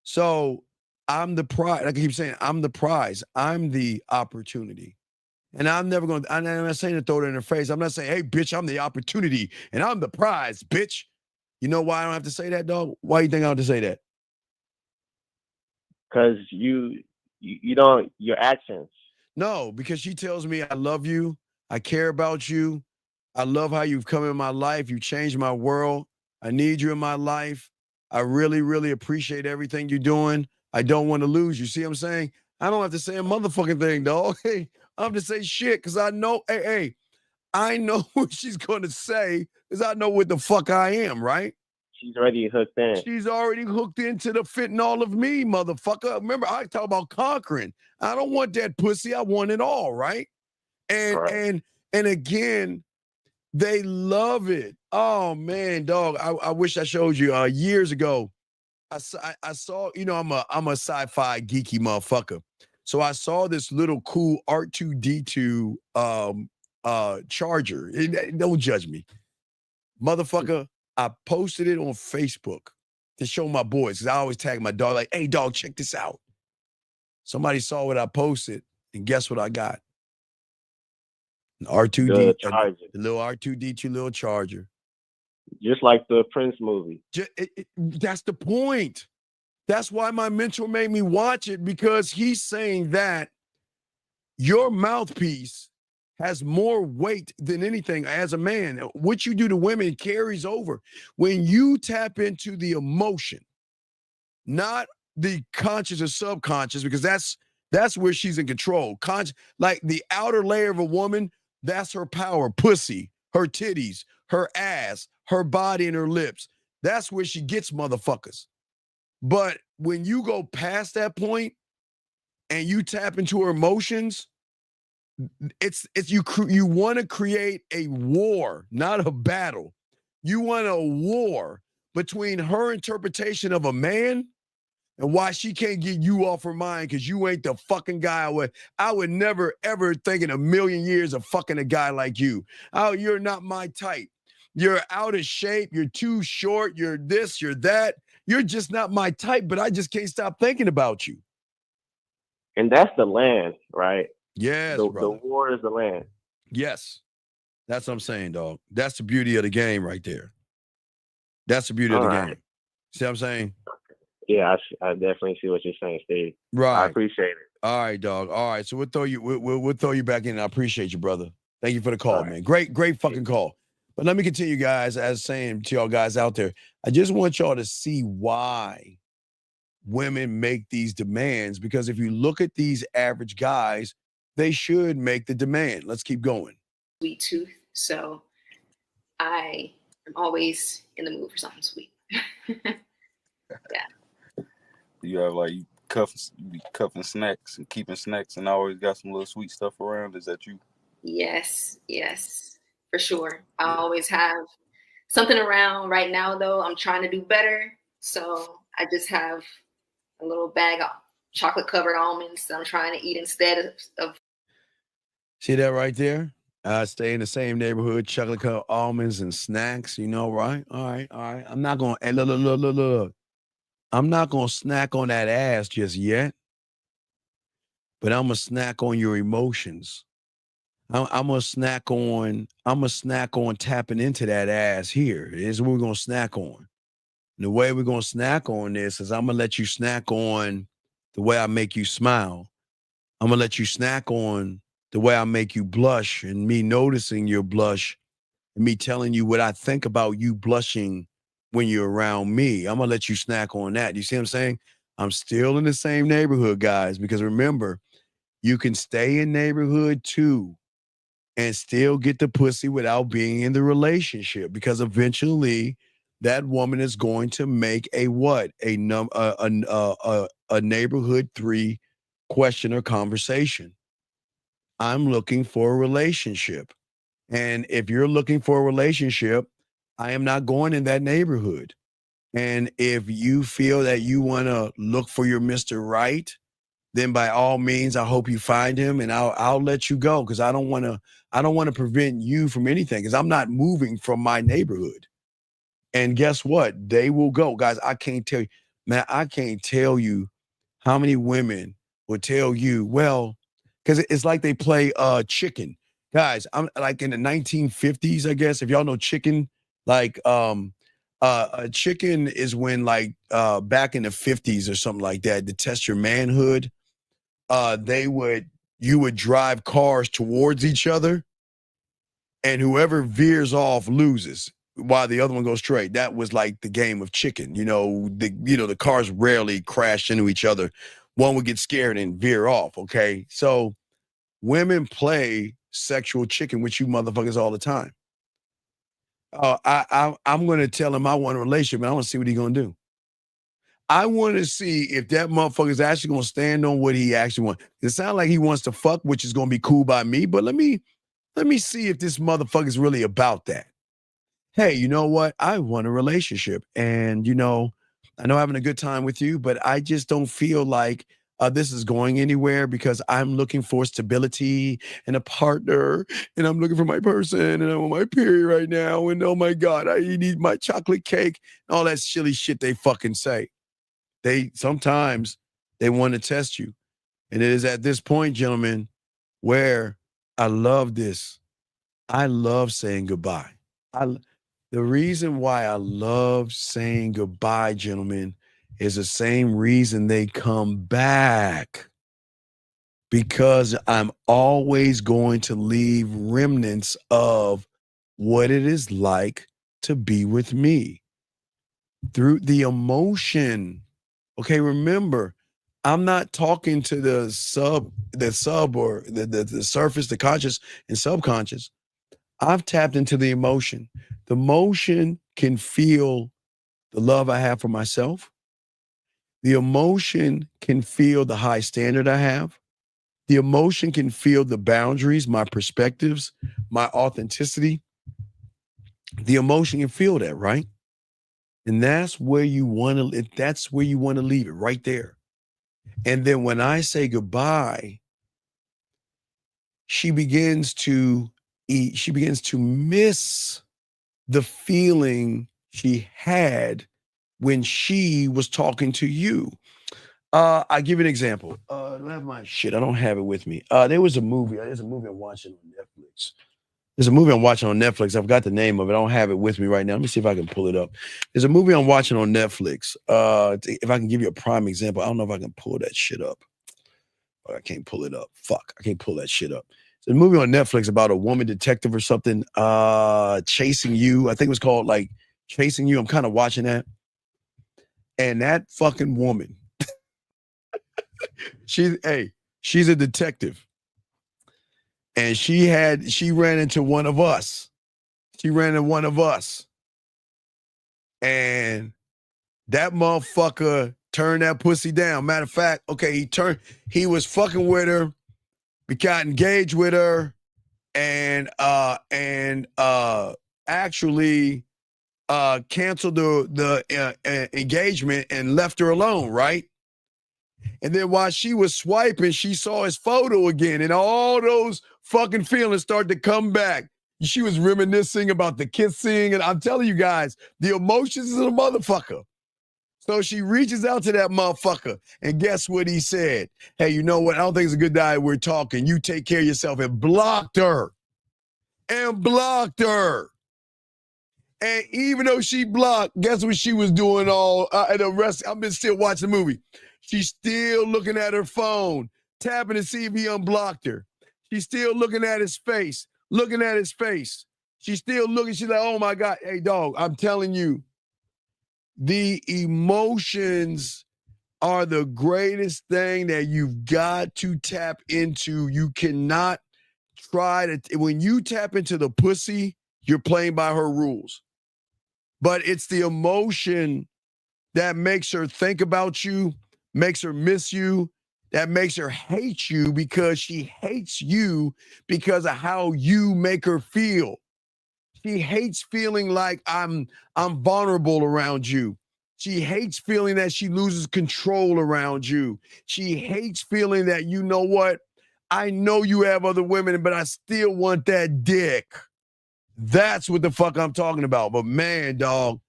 So I'm the prize. Like I keep saying, I'm the prize. I'm the opportunity. And I'm never going to, I'm not saying to throw it in her face. I'm not saying, hey, bitch, I'm the opportunity and I'm the prize, bitch. You know why I don't have to say that, dog? Why do you think I have to say that? Because you don't, your actions. No, because she tells me I love you. I care about you. I love how you've come in my life. You changed my world. I need you in my life. I really, really appreciate everything you're doing. I don't want to lose you. See what I'm saying? I don't have to say a motherfucking thing, dog. Hey, I have to say shit because I know, I know what she's going to say because I know what the fuck I am, right? She's already hooked in. She's already hooked into the fitting all of me, motherfucker. Remember, I talk about conquering. I don't want that pussy. I want it all, right? And again, they love it. Oh man, dog. I wish I showed you years ago. I saw, I'm a sci-fi geeky motherfucker. So I saw this little cool R2D2 charger. Don't judge me. Motherfucker, I posted it on Facebook to show my boys, because I always tag my dog like, hey dog, check this out. Somebody saw what I posted, and guess what I got? An R2D, the little R2D2 little charger. Just like the Prince movie. That's the point. That's why my mentor made me watch it, because he's saying that your mouthpiece has more weight than anything as a man. What you do to women carries over. When you tap into the emotion, not the conscious or subconscious, because that's where she's in control. Like the outer layer of a woman, that's her power, pussy, her titties, her ass, her body and her lips. That's where she gets motherfuckers. But when you go past that point and you tap into her emotions, it's you want to create a war, not a battle. You want a war between her interpretation of a man and why she can't get you off her mind because you ain't the fucking guy I would never, ever think in a million years of fucking a guy like you. Oh, you're not my type. You're out of shape. You're too short. You're this, you're that. You're just not my type, but I just can't stop thinking about you. And that's the land, right? Yes, the brother. war is the land. Yes. That's what I'm saying, dog. That's the beauty of the game right there. That's the beauty of All the right. game. See what I'm saying? Yeah, I definitely see what you're saying, Steve. Right. I appreciate it. All right, dog. All right. So we'll throw you back in. I appreciate you, brother. Thank you for the call, man. Great fucking call. But let me continue, guys, as saying to y'all guys out there, I just want y'all to see why women make these demands, because if you look at these average guys, they should make the demand. Let's keep going. Sweet tooth, so I am always in the mood for something sweet. Yeah. You have like you be cuffing snacks and keeping snacks and always got some little sweet stuff around. Is that you? Yes, for sure. I always have something around. Right now, though, I'm trying to do better, so I just have a little bag of chocolate-covered almonds that I'm trying to eat instead of. See that right there? I stay in the same neighborhood, chocolate covered almonds and snacks, right? All right. I'm not going to, look. I'm not going to snack on that ass just yet, but I'm going to snack on your emotions. I'm going to snack on tapping into that ass here. This is what we're going to snack on. And the way we're going to snack on this is I'm going to let you snack on the way I make you smile. I'm going to let you snack on the way I make you blush, and me noticing your blush and me telling you what I think about you blushing when you're around me. I'm going to let you snack on that. You see what I'm saying? I'm still in the same neighborhood, guys, because remember, you can stay in neighborhood too and still get the pussy without being in the relationship, because eventually that woman is going to make a what? A neighborhood 3 question or conversation. I'm looking for a relationship. And if you're looking for a relationship, I am not going in that neighborhood. And if you feel that you want to look for your Mr. Right, then by all means, I hope you find him, and I'll let you go, because I don't want to prevent you from anything, because I'm not moving from my neighborhood. And guess what? They will go. Guys, I can't tell you, man, I can't tell you how many women will tell you, well, because it's like they play chicken. Guys, I'm like in the 1950s, I guess, if y'all know chicken, like chicken is when like back in the 50s or something like that, to test your manhood, you would drive cars towards each other, and whoever veers off loses while the other one goes straight. That was like the game of chicken. The cars rarely crashed into each other. One would get scared and veer off. Okay. So women play sexual chicken with you motherfuckers all the time. I'm going to tell him I want a relationship, and I want to see what he's going to do. I want to see if that motherfucker is actually going to stand on what he actually wants. It sounds like he wants to fuck, which is going to be cool by me, but let me see if this motherfucker is really about that. Hey, you know what? I want a relationship, and I know I'm having a good time with you, but I just don't feel like this is going anywhere, because I'm looking for stability and a partner, and I'm looking for my person, and I'm on my period right now, and oh my God, I need my chocolate cake, all that silly shit they fucking say. Sometimes they want to test you. And it is at this point, gentlemen, where I love this. I love saying goodbye. The reason why I love saying goodbye, gentlemen, is the same reason they come back. Because I'm always going to leave remnants of what it is like to be with me through the emotion. Okay, remember, I'm not talking to the sub or the surface, the conscious and subconscious. I've tapped into the emotion. The emotion can feel the love I have for myself. The emotion can feel the high standard I have. The emotion can feel the boundaries, my perspectives, my authenticity. The emotion can feel that, right? And that's where you want to leave it, right there. And then when I say goodbye, she begins to miss the feeling she had when she was talking to you. I'll give you an example. Do I have my shit? I don't have it with me. There's a movie I'm watching on Netflix. I've got the name of it. I don't have it with me right now. Let me see if I can pull it up. There's a movie I'm watching on Netflix. If I can give you a prime example, I don't know if I can pull that shit up. But I can't pull it up. Fuck, I can't pull that shit up. There's a movie on Netflix about a woman detective or something chasing you. I think it was called like Chasing You. I'm kind of watching that. And that fucking woman, she's a detective. And she ran into one of us. And that motherfucker turned that pussy down. Matter of fact, okay, he was fucking with her, we got engaged with her, and actually canceled the engagement and left her alone, right? And then while she was swiping, she saw his photo again, and all those fucking feelings started to come back. She was reminiscing about the kissing, and I'm telling you guys, the emotions is a motherfucker. So she reaches out to that motherfucker, and guess what he said? Hey, you know what? I don't think it's a good idea we're talking. You take care of yourself, and blocked her. And even though she blocked, guess what she was doing all the rest? I've been still watching the movie. She's still looking at her phone, tapping to see if he unblocked her. She's still looking at his face, She's still looking. She's like, oh, my God. Hey, dog, I'm telling you, the emotions are the greatest thing that you've got to tap into. You cannot when you tap into the pussy, you're playing by her rules. But it's the emotion that makes her think about you, makes her miss you, that makes her hate you because she hates you because of how you make her feel. She hates feeling like I'm vulnerable around you. She hates feeling that she loses control around you. She hates feeling that, you know what? I know you have other women, but I still want that dick. That's what the fuck I'm talking about. But man, dog,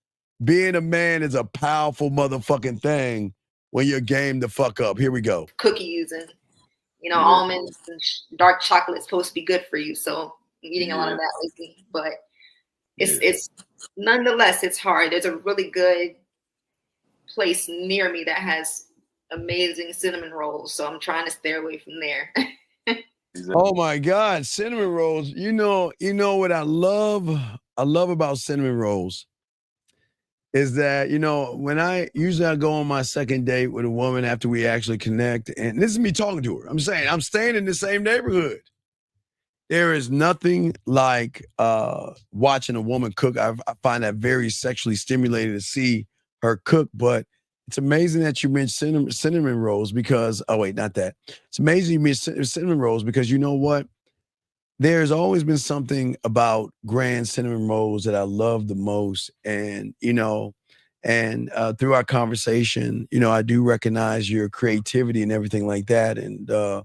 being a man is a powerful motherfucking thing when you're game the fuck up. Here we go. Cookies and, almonds and dark chocolate is supposed to be good for you. So I'm eating a lot of that lately. But it's nonetheless, it's hard. There's a really good place near me that has amazing cinnamon rolls. So I'm trying to stay away from there. Oh my God, cinnamon rolls. You know what I love about cinnamon rolls is that, when I go on my second date with a woman after we actually connect, and this is me talking to her. I'm saying I'm staying in the same neighborhood. There is nothing like watching a woman cook. I find that very sexually stimulating to see her cook, but it's amazing that you mentioned cinnamon rolls because, oh wait, not that. It's amazing you mentioned cinnamon rolls because you know what? There's always been something about Grand cinnamon rolls that I love the most. And, through our conversation, I do recognize your creativity and everything like that. And I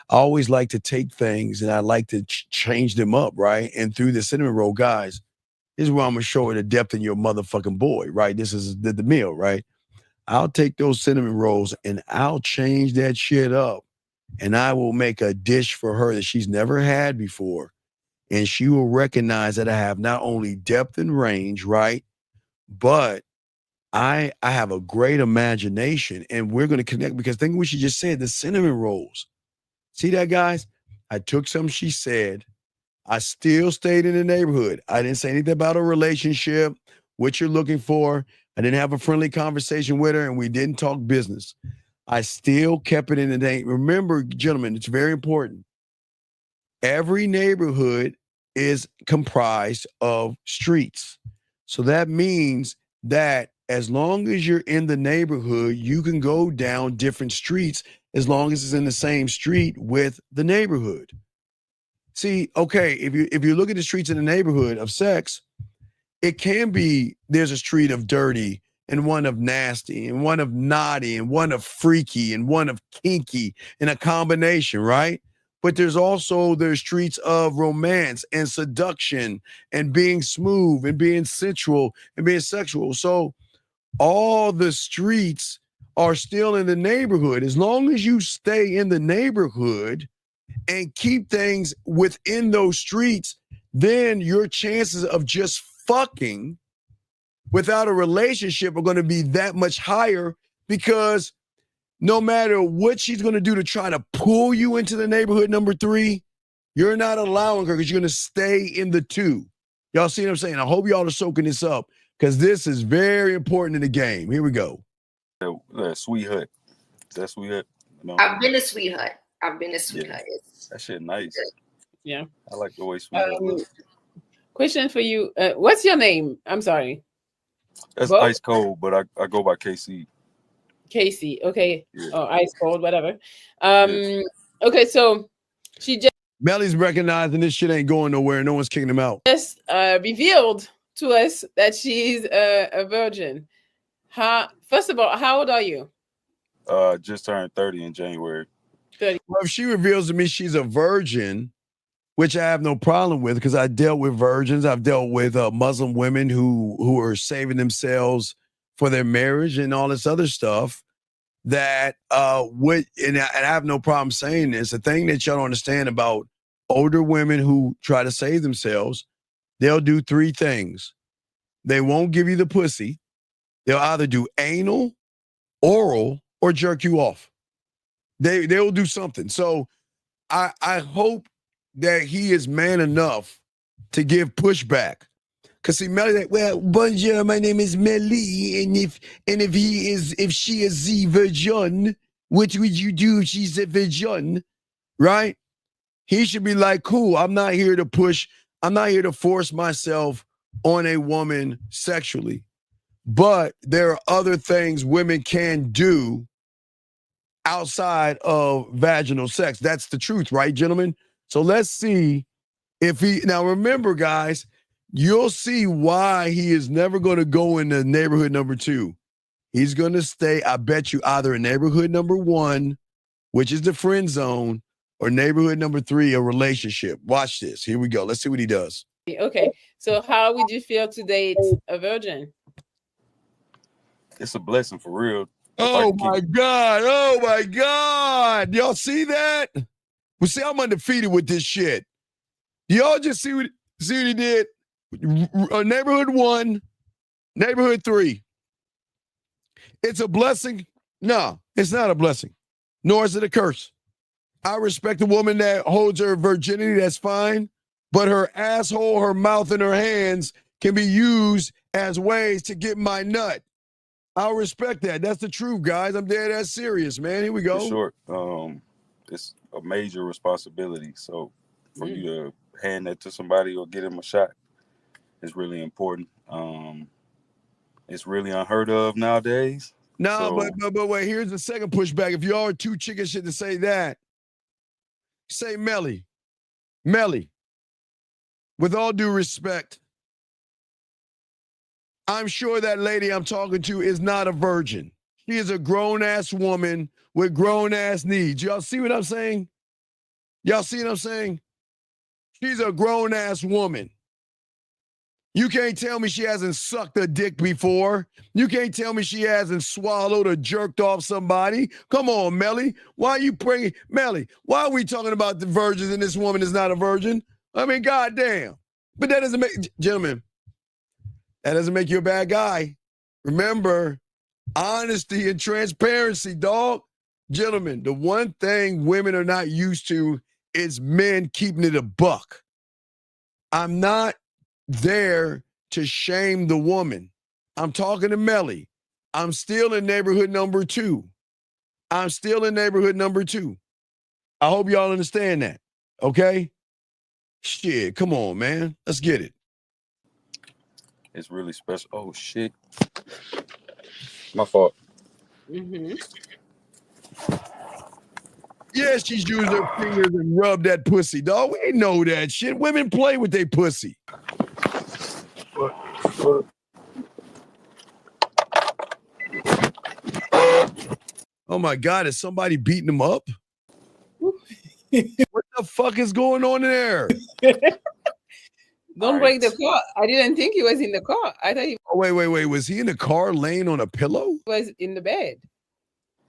always like to take things and I like to change them up, right? And through the cinnamon roll, guys, this is where I'm going to show her the depth in your motherfucking boy, right? This is the meal, right? I'll take those cinnamon rolls and I'll change that shit up. And I will make a dish for her that she's never had before. And she will recognize that I have not only depth and range, right? But I have a great imagination. And we're going to connect because think of what she just said, the cinnamon rolls. See that, guys? I took something she said. I still stayed in the neighborhood. I didn't say anything about a relationship, what you're looking for. I didn't have a friendly conversation with her, and we didn't talk business. I still kept it in the name. Remember, gentlemen, it's very important. Every neighborhood is comprised of streets. So that means that as long as you're in the neighborhood, you can go down different streets as long as it's in the same street with the neighborhood. See, okay, if you look at the streets in the neighborhood of sex, it can be there's a street of dirty and one of nasty and one of naughty and one of freaky and one of kinky in a combination, right? But there's streets of romance and seduction and being smooth and being sensual and being sexual. So all the streets are still in the neighborhood. As long as you stay in the neighborhood and keep things within those streets, then your chances of just fucking without a relationship are going to be that much higher, because no matter what she's going to do to try to pull you into the neighborhood number 3, you're not allowing her, because you're going to stay in the 2. Y'all see what I'm saying? I hope y'all are soaking this up, because this is very important in the game. Here we go. Sweet Hut. That Sweet Hut. No. I've been to Sweet Hut. It's that shit nice. Yeah. I like the way Sweet Hut looks. Question for you. What's your name? I'm sorry. That's Bo? Ice Cold, but I go by KC. Casey. Okay. Yeah. Oh, Ice Cold, whatever. Okay, so she Melly's recognizing this shit ain't going nowhere. No one's kicking him out. just revealed to us that she's a virgin. First of all, how old are you? Just turned 30 in January. 30. Well, if she reveals to me she's a virgin, which I have no problem with, because I dealt with virgins. I've dealt with Muslim women who are saving themselves for their marriage and all this other stuff. That and I have no problem saying this. The thing that y'all don't understand about older women who try to save themselves, they'll do 3 things. They won't give you the pussy. They'll either do anal, oral, or jerk you off. They'll do something. So I hope that he is man enough to give pushback. Cause see, Melly, like, well, bonjour, my name is Melly, and if she is the virgin, what would you do if she's a virgin, right? He should be like, cool. I'm not here to force myself on a woman sexually, but there are other things women can do outside of vaginal sex. That's the truth, right, gentlemen? So let's see if now remember, guys, you'll see why he is never going to go into neighborhood number 2. He's going to stay, I bet you, either in neighborhood number 1, which is the friend zone, or neighborhood number 3, a relationship. Watch this. Here we go. Let's see what he does. Okay, so how would you feel to date a virgin? It's a blessing for real. Oh my God. Oh my God. Y'all see that? Well, see, I'm undefeated with this shit. Y'all just see what he did? Neighborhood 1, neighborhood 3. It's a blessing? No, it's not a blessing. Nor is it a curse. I respect a woman that holds her virginity, that's fine. But her asshole, her mouth, and her hands can be used as ways to get my nut. I'll respect that. That's the truth, guys. I'm dead ass serious, man. Here we go. For sure. It's a major responsibility. So for you to hand that to somebody or get him a shot is really important. It's really unheard of nowadays. No, but wait, here's the second pushback. If y'all are too chicken shit to say that, say Melly. Melly, with all due respect, I'm sure that lady I'm talking to is not a virgin. She is a grown-ass woman with grown-ass needs. Y'all see what I'm saying? Y'all see what I'm saying? She's a grown-ass woman. You can't tell me she hasn't sucked a dick before. You can't tell me she hasn't swallowed or jerked off somebody. Come on, Melly. Why are you bringing Melly? Why are we talking about the virgins and this woman is not a virgin? I mean, goddamn. But that doesn't make, gentlemen, that doesn't make you a bad guy. Remember, honesty and transparency, dog. Gentlemen, the one thing women are not used to is men keeping it a buck. I'm not there to shame the woman. I'm talking to Melly. I'm still in neighborhood number 2. I'm still in neighborhood number 2. I hope y'all understand that. Okay? Shit, come on, man. Let's get it. It's really special. Oh, shit. My fault. Mm-hmm. Yeah, she's used her fingers and rubbed that pussy, dog. We ain't know that shit. Women play with their pussy. Oh my God, is somebody beating him up? What the fuck is going on there? Don't break the car. I didn't think he was in the car. I thought he Oh, wait. Was he in the car laying on a pillow? was in the bed.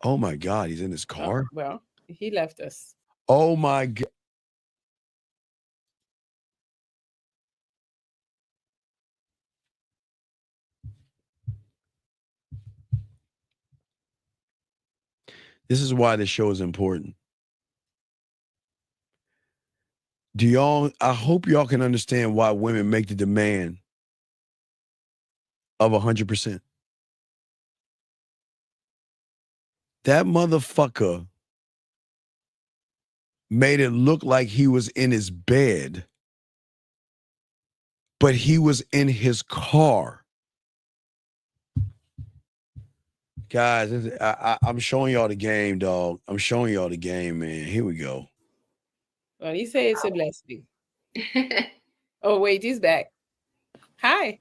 Oh my God, he's in his car. Well, he left us. Oh my God. This is why this show is important. I hope y'all can understand why women make the demand of 100%. That motherfucker made it look like he was in his bed, but he was in his car. Guys, I'm showing y'all the game, dog. I'm showing y'all the game, man. Here we go. Well, he said it's a blessing. Oh, wait, he's back. Hi.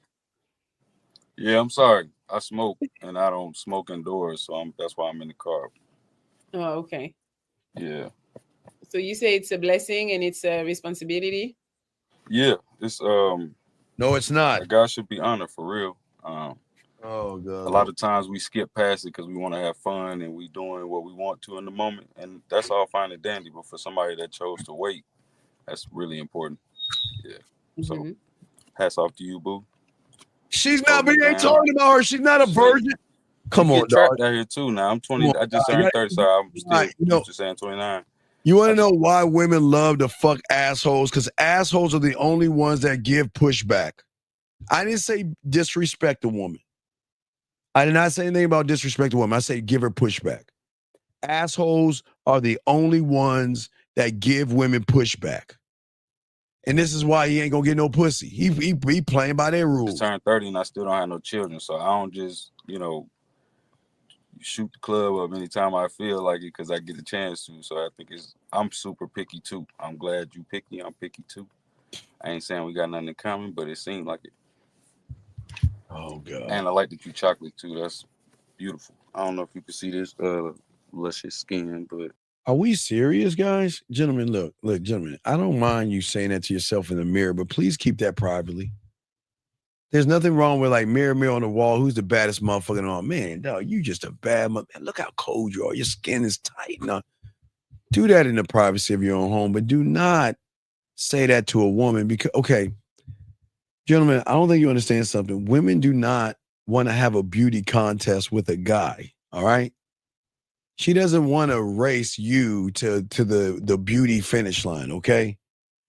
Yeah, I'm sorry. I smoke, and I don't smoke indoors, so that's why I'm in the car. Oh, okay. Yeah. So you say it's a blessing and it's a responsibility? Yeah, it's No, it's not. A guy should be honored for real. Oh God. A lot of times we skip past it because we want to have fun and we doing what we want to in the moment, and that's all fine and dandy. But for somebody that chose to wait, that's really important. Yeah. So, hats off to you, boo. She's not. We ain't talking about her. She's not a virgin. Come on, trapped dog. out here too. Now I'm 20. Come on, I just dog. turned 30, so I'm still just saying 29. You want to know why women love to fuck assholes? Because assholes are the only ones that give pushback. I didn't say disrespect a woman. I did not say anything about disrespect a woman. I say give her pushback. Assholes are the only ones that give women pushback. And this is why he ain't gonna get no pussy. He playing by their rules. Just turned 30 and I still don't have no children, so I don't just, shoot the club up anytime I feel like it because I get a chance to. So I think I'm super picky too. I'm glad you picked me. I'm picky too. I ain't saying we got nothing in common, but it seemed like it. Oh God. And I like that you chocolate too. That's beautiful. I don't know if you can see this luscious skin, but Are we serious, guys? Gentlemen, look, gentlemen, I don't mind you saying that to yourself in the mirror, but please keep that privately. There's nothing wrong with like mirror on the wall. Who's the baddest motherfucker? Oh man, dog, you just a bad mother. Look how cold you are. Your skin is tight. Now, do that in the privacy of your own home, but do not say that to a woman because, okay, gentlemen, I don't think you understand something. Women do not want to have a beauty contest with a guy. All right. She doesn't want to race you to the beauty finish line, okay?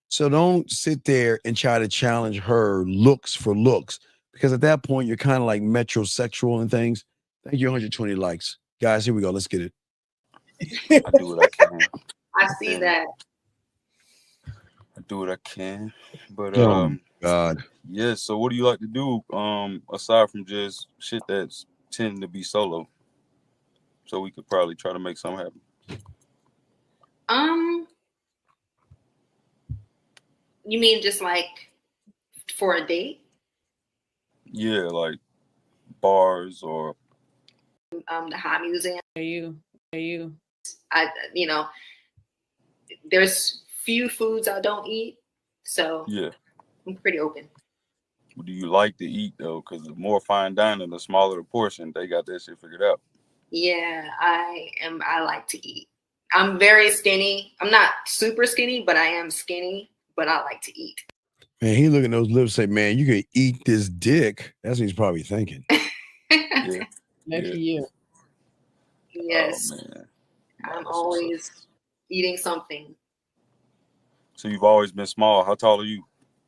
So don't sit there and try to challenge her looks for looks because at that point, you're kind of like metrosexual and things. Thank you, 120 likes. Guys, here we go. Let's get it. I do what I can. I see that. I do what I can. But Oh, God. Yeah, so what do you like to do aside from just shit that's tending to be solo? So we could probably try to make something happen. You mean just like for a date? Yeah, like bars or The Hot Museum. Are you? There's few foods I don't eat, so yeah. I'm pretty open. What do you like to eat though? Because the more fine dining, the smaller the portion. They got that shit figured out. Yeah, I like to eat. I'm very skinny. I'm not super skinny, but I am skinny, but I like to eat. Man, he look at those lips and say, man, you can eat this dick. That's what he's probably thinking. Yeah. Lucky you. Yes. Oh, man. I'm always eating something. So you've always been small. How tall are you?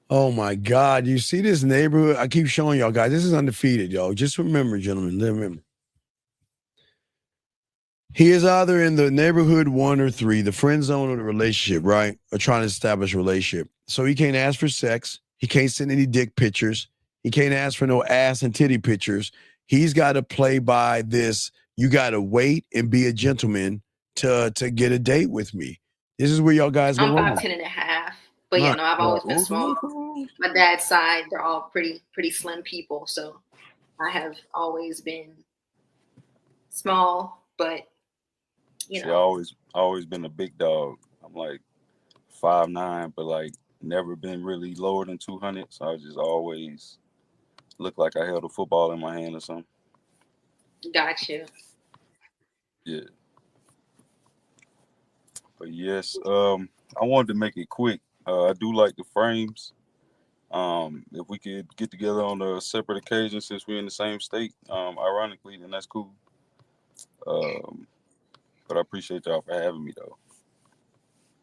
Oh my God. You see this neighborhood? I keep showing y'all guys. This is undefeated, y'all. Just remember, gentlemen, remember. He is either in the neighborhood 1 or 3, the friend zone or the relationship, right? Or trying to establish a relationship. So he can't ask for sex. He can't send any dick pictures. He can't ask for no ass and titty pictures. He's got to play by this. You got to wait and be a gentleman to get a date with me. This is where y'all guys go I'm wrong. 5'10" and a half. But yeah, no, I've always been small. My dad's side, they're all pretty slim people. So I have always been small, but I've always been a big dog. I'm like 5'9", but like never been really lower than 200, so I just always looked like I held a football in my hand or something. Got you. Yeah. But yes, I wanted to make it quick. I do like the frames. If we could get together on a separate occasion since we're in the same state, ironically, then that's cool. But I appreciate y'all for having me, though.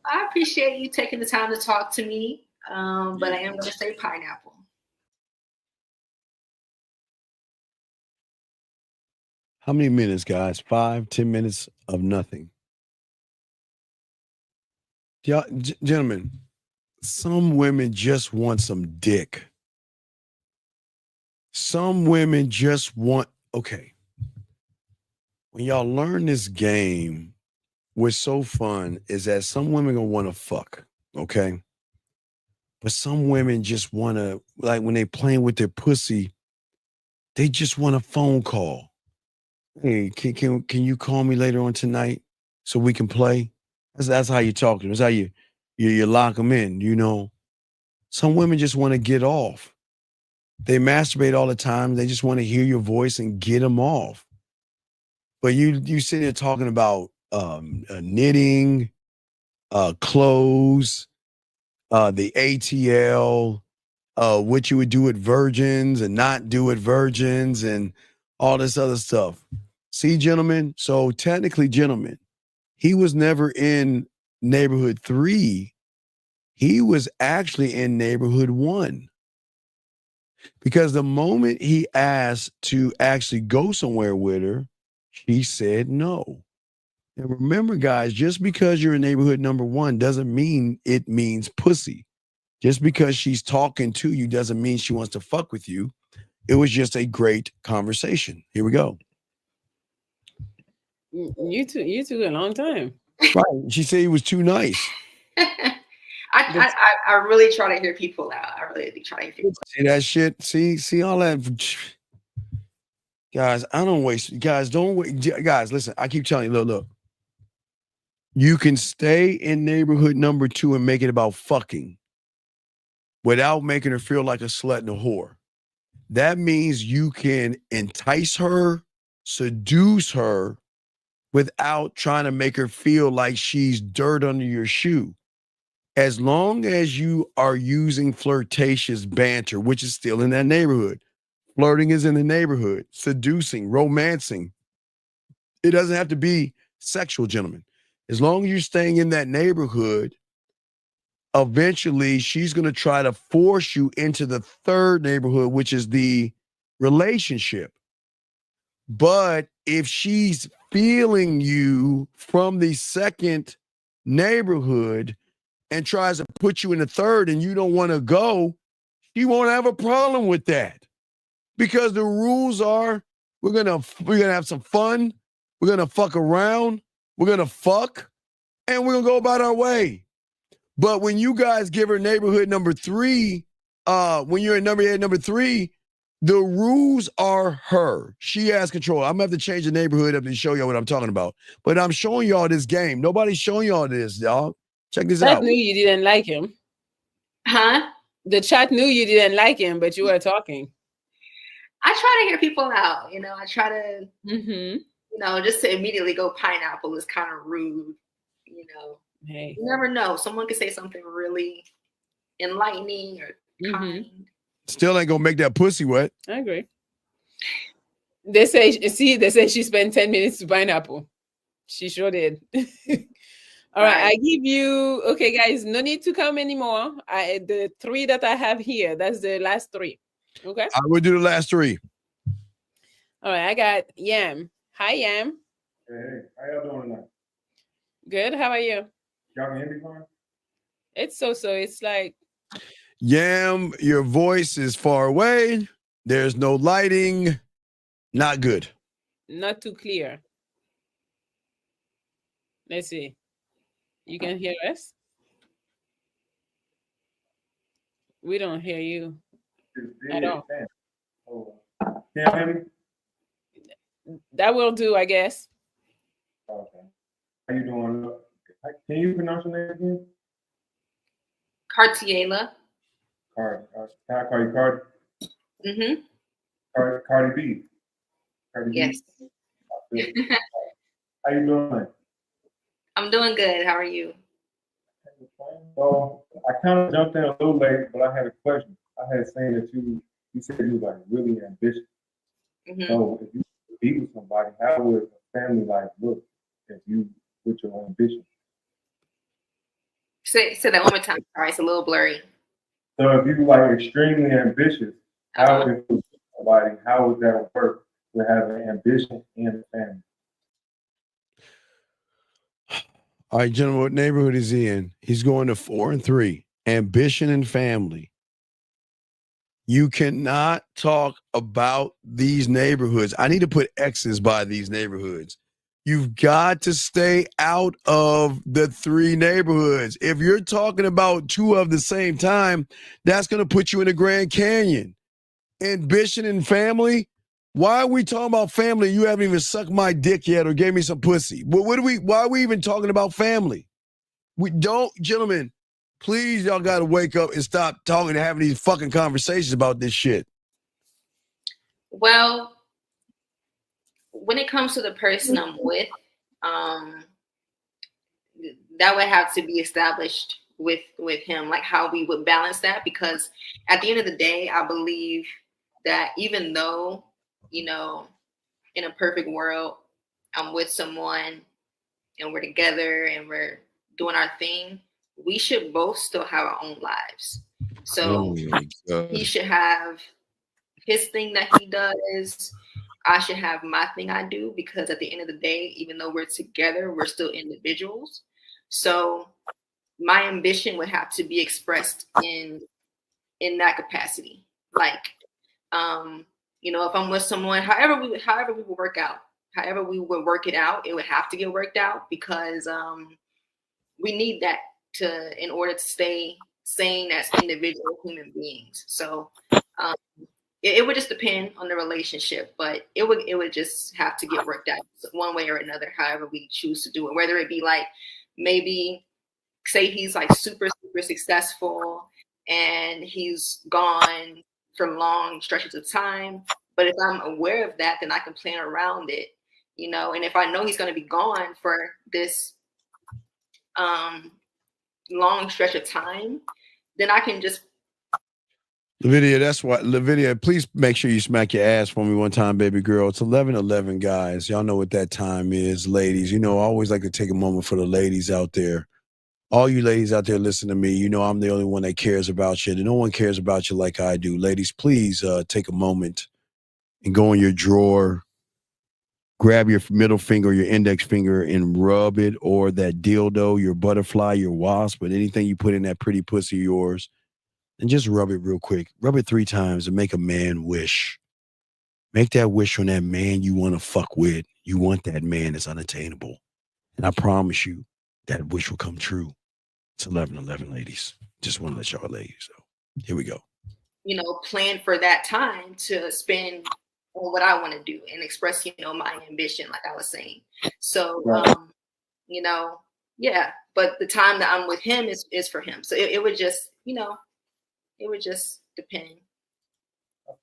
I appreciate you taking the time to talk to me, but I am going to say pineapple. How many minutes, guys? 5-10 minutes of nothing. Y'all, gentlemen, some women just want some dick. Some women just want, okay. When y'all learn this game, what's so fun is that some women gonna want to fuck, okay? But some women just want to, like when they playing with their pussy, they just want a phone call. Hey, can you call me later on tonight so we can play? That's how you talk to them. That's how you lock them in, you know. Some women just want to get off. They masturbate all the time. They just want to hear your voice and get them off. But you sit there talking about knitting, clothes, the ATL, what you would do at Virgins and not do at Virgins and all this other stuff. See, gentlemen, so technically, gentlemen, he was never in neighborhood 3. He was actually in neighborhood 1. Because the moment he asked to actually go somewhere with her, she said no. And remember, guys, just because you're in neighborhood number 1 doesn't mean it means pussy. Just because she's talking to you doesn't mean she wants to fuck with you. It was just a great conversation. Here we go. You took a long time. Right. She said he was too nice. I really try to hear people out. I really do try to hear people out. See that shit? See all that? Guys, I don't waste. Guys, don't wait. Guys, listen, I keep telling you, look. You can stay in neighborhood number 2 and make it about fucking without making her feel like a slut and a whore. That means you can entice her, seduce her without trying to make her feel like she's dirt under your shoe. As long as you are using flirtatious banter, which is still in that neighborhood. Flirting is in the neighborhood. Seducing, romancing. It doesn't have to be sexual, gentlemen. As long as you're staying in that neighborhood, eventually she's going to try to force you into the third neighborhood, which is the relationship. But if she's feeling you from the second neighborhood and tries to put you in the third and you don't want to go, she won't have a problem with that. Because the rules are we're gonna have some fun, we're gonna fuck around, we're gonna fuck, and we're gonna go about our way. But when you guys give her neighborhood number 3, when you're in neighborhood number 3, the rules are her. She has control. I'm gonna have to change the neighborhood up and show y'all what I'm talking about. But I'm showing y'all this game. Nobody's showing y'all this, y'all. Check this out. Knew you didn't like him. Huh? The chat knew you didn't like him, but you were talking. I try to hear people out. You know, I try to, you know, just to immediately go pineapple is kind of rude. You know, hey, you never know. Someone could say something really enlightening or kind. Still ain't gonna make that pussy wet. I agree. They say she spent 10 minutes to pineapple. She sure did. All right, I give you, okay, guys, no need to come anymore. The 3 that I have here, that's the last 3. Okay. I will do the last 3. All right, I got Yam. Hi, Yam. Hey, how y'all doing tonight? Good. How are you? Y'all can hear me fine? It's so. It's like. Yam, your voice is far away. There's no lighting. Not good. Not too clear. Let's see. You can hear us? We don't hear you at all. Can you hear me? That will do, I guess. Okay. How you doing? Can you pronounce your name again? Cartiela. Cardi. Can I call you Cardi? Mm-hmm. Cardi B. Cardi Yes. B. How you doing? I'm doing good. How are you? So I kind of jumped in a little late, but I had a question. I had seen that you said you was like really ambitious. Mm-hmm. So if you be with somebody, how would a family like look if you with your ambition? Say that one more time. Sorry, it's a little blurry. So if you like extremely ambitious, how if you with somebody, how would that work to have an ambition and a family? All right, gentlemen, what neighborhood is he in? He's going to 4 and 3. Ambition and family. You cannot talk about these neighborhoods. I need to put X's by these neighborhoods. You've got to stay out of the 3 neighborhoods. If you're talking about 2 of the same time, that's going to put you in the Grand Canyon. Ambition and family. Why are we talking about family? You haven't even sucked my dick yet or gave me some pussy. Why are we even talking about family? We don't, gentlemen, please, y'all got to wake up and stop talking and having these fucking conversations about this shit. Well, when it comes to the person I'm with, that would have to be established with him, like how we would balance that. Because at the end of the day, I believe that even though, you know, in a perfect world, I'm with someone and we're together and we're doing our thing, we should both still have our own lives. So he should have his thing that he does. I should have my thing I do, because at the end of the day, even though we're together, we're still individuals. So my ambition would have to be expressed in that capacity. Like, you know, if I'm with someone, however we would work out, however we would work it out, it would have to get worked out, because we need that in order to stay sane as individual human beings. So it would just depend on the relationship, but it would just have to get worked out one way or another, however we choose to do it. Whether it be like, maybe say he's like super, super successful and he's gone for long stretches of time. But if I'm aware of that, then I can plan around it, you know. And if I know he's going to be gone for this long stretch of time, then I can just. Lavidia, that's why. Lavidia, please make sure you smack your ass for me one time, baby girl. It's 11:11, guys. Y'all know what that time is, ladies. You know, I always like to take a moment for the ladies out there. All you ladies out there listen to me. You know I'm the only one that cares about you. And no one cares about you like I do. Ladies, please take a moment and go in your drawer, grab your middle finger, your index finger, and rub it, or that dildo, your butterfly, your wasp, but anything you put in that pretty pussy of yours, and just rub it real quick. Rub it 3 times and make a man wish. Make that wish on that man you want to fuck with. You want that man that's unattainable. And I promise you that wish will come true. It's 11:11, ladies. Just want to let y'all ladies know. Here we go. You know, plan for that time to spend on what I want to do and express, you know, my ambition, like I was saying. So, you know, yeah. But the time that I'm with him is for him. So it would just, you know, it would just depend.